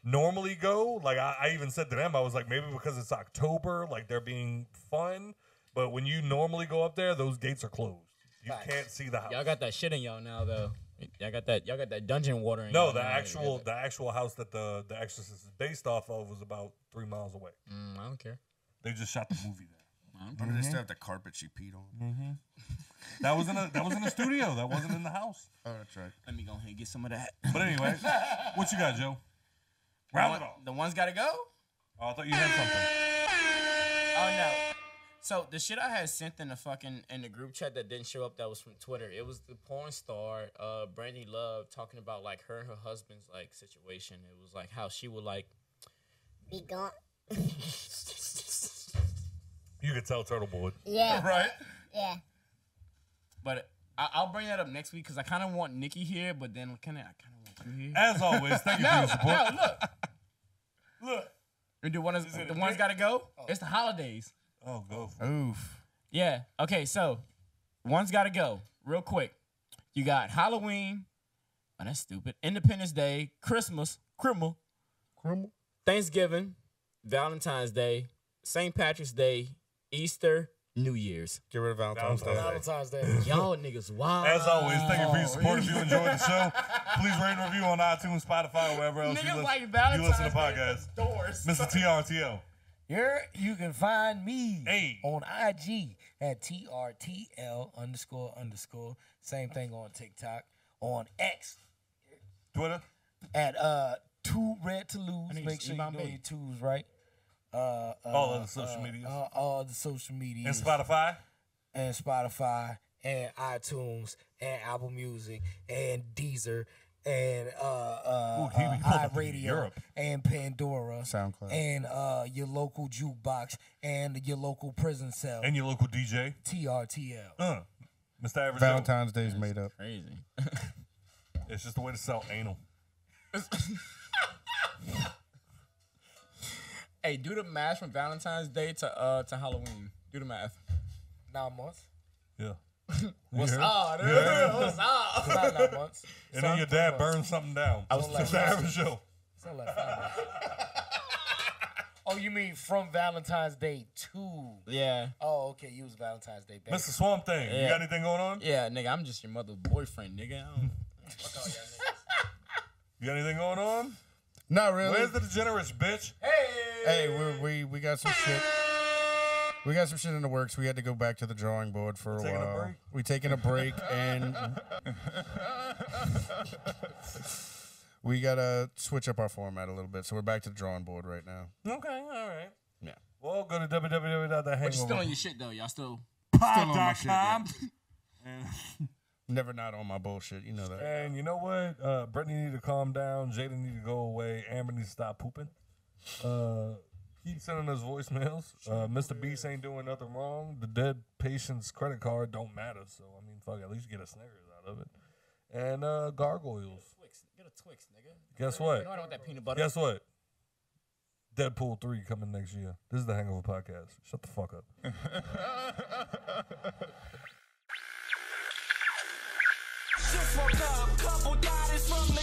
normally go, like I even said to them, I was like, maybe because it's October, like they're being fun. But when you normally go up there, those gates are closed. You Facts. can't see the house. Y'all got that shit in y'all now, though. Y'all got that dungeon water in No, y'all the now. actual house that the Exorcist is based off of was about 3 miles away. I don't care. They just shot the movie there. But they still have the carpet she peed on. That was in a studio. That wasn't in the house. Oh, that's right. Let me go ahead and get some of that. But anyway, what you got, Joe? Round it off. The one's got to go? Oh, I thought you had something. Oh, no. So the shit I had sent in the group chat that didn't show up, that was from Twitter. It was the porn star, Brandy Love, talking about like her and her husband's like situation. It was like how she would like Be gone You could tell Turtle Boy. Yeah. Right? Yeah. But I'll bring that up next week because I kind of want Nikki here, but then I kind of want you here. As always, thank you for your support. Look. The one's got to go? Oh. It's the holidays. Oh, go for it. Oof. Yeah. Okay, so one's got to go. Real quick. You got Halloween. Oh, that's stupid. Independence Day. Christmas. Criminal. Thanksgiving. Valentine's Day. St. Patrick's Day. Easter. New Year's. Get rid of Valentine's Day. Valentine's Day. Y'all niggas wild. As always, thank you for your support. If you enjoyed the show, please rate and review on iTunes, Spotify, or wherever else you listen to podcasts. Mr. TRTL. Here you can find me on IG at TRTL__. Same thing on TikTok. On X. Twitter. At Too Red to Lose. Make sure you know your twos, right? All of the social media. All the social media. And Spotify. And iTunes and Apple Music and Deezer and iHeartRadio and Pandora. SoundCloud. And your local jukebox and your local prison cell. And your local DJ. TRTL. Mr. Average Valentine's Day is made up. Crazy. It's just a way to sell anal. Hey, do the math from Valentine's Day to Halloween. Do the math. 9 months. Yeah. What's up, dude? Yeah. What's up? It's not 9 months. And then your dad burned something down. I was Mr. Average Show. It's not like 5 months. Oh, you mean from Valentine's Day to? Yeah. Oh, okay. You was Valentine's Day, baby. Mr. Swampthing, you got anything going on? Yeah, nigga, I'm just your mother's boyfriend, nigga. Fuck all y'all niggas. You got anything going on? Not really. Where's the Degenerates, bitch? Hey, we got some shit. We got some shit in the works. We had to go back to the drawing board for a while. We taking a break and we gotta switch up our format a little bit. So we're back to the drawing board right now. Okay, all right. Yeah. Well, go to www.thehangover. But you're still on your shit though. Y'all still on my shit. Pod.com. Never not on my bullshit. You know that. And you know what? Britney need to calm down. Jada need to go away. Amber needs to stop pooping. Keep sending us voicemails. Mr. Beast ain't doing nothing wrong. The dead patient's credit card don't matter. So, I mean, fuck, at least get a Snickers out of it. And gargoyles. Get a Twix, nigga. Guess what? You know I don't want that peanut butter. Guess what? Deadpool 3 coming next year. This is the Hangover Podcast. Shut the fuck up. Just woke up, couple daughters from the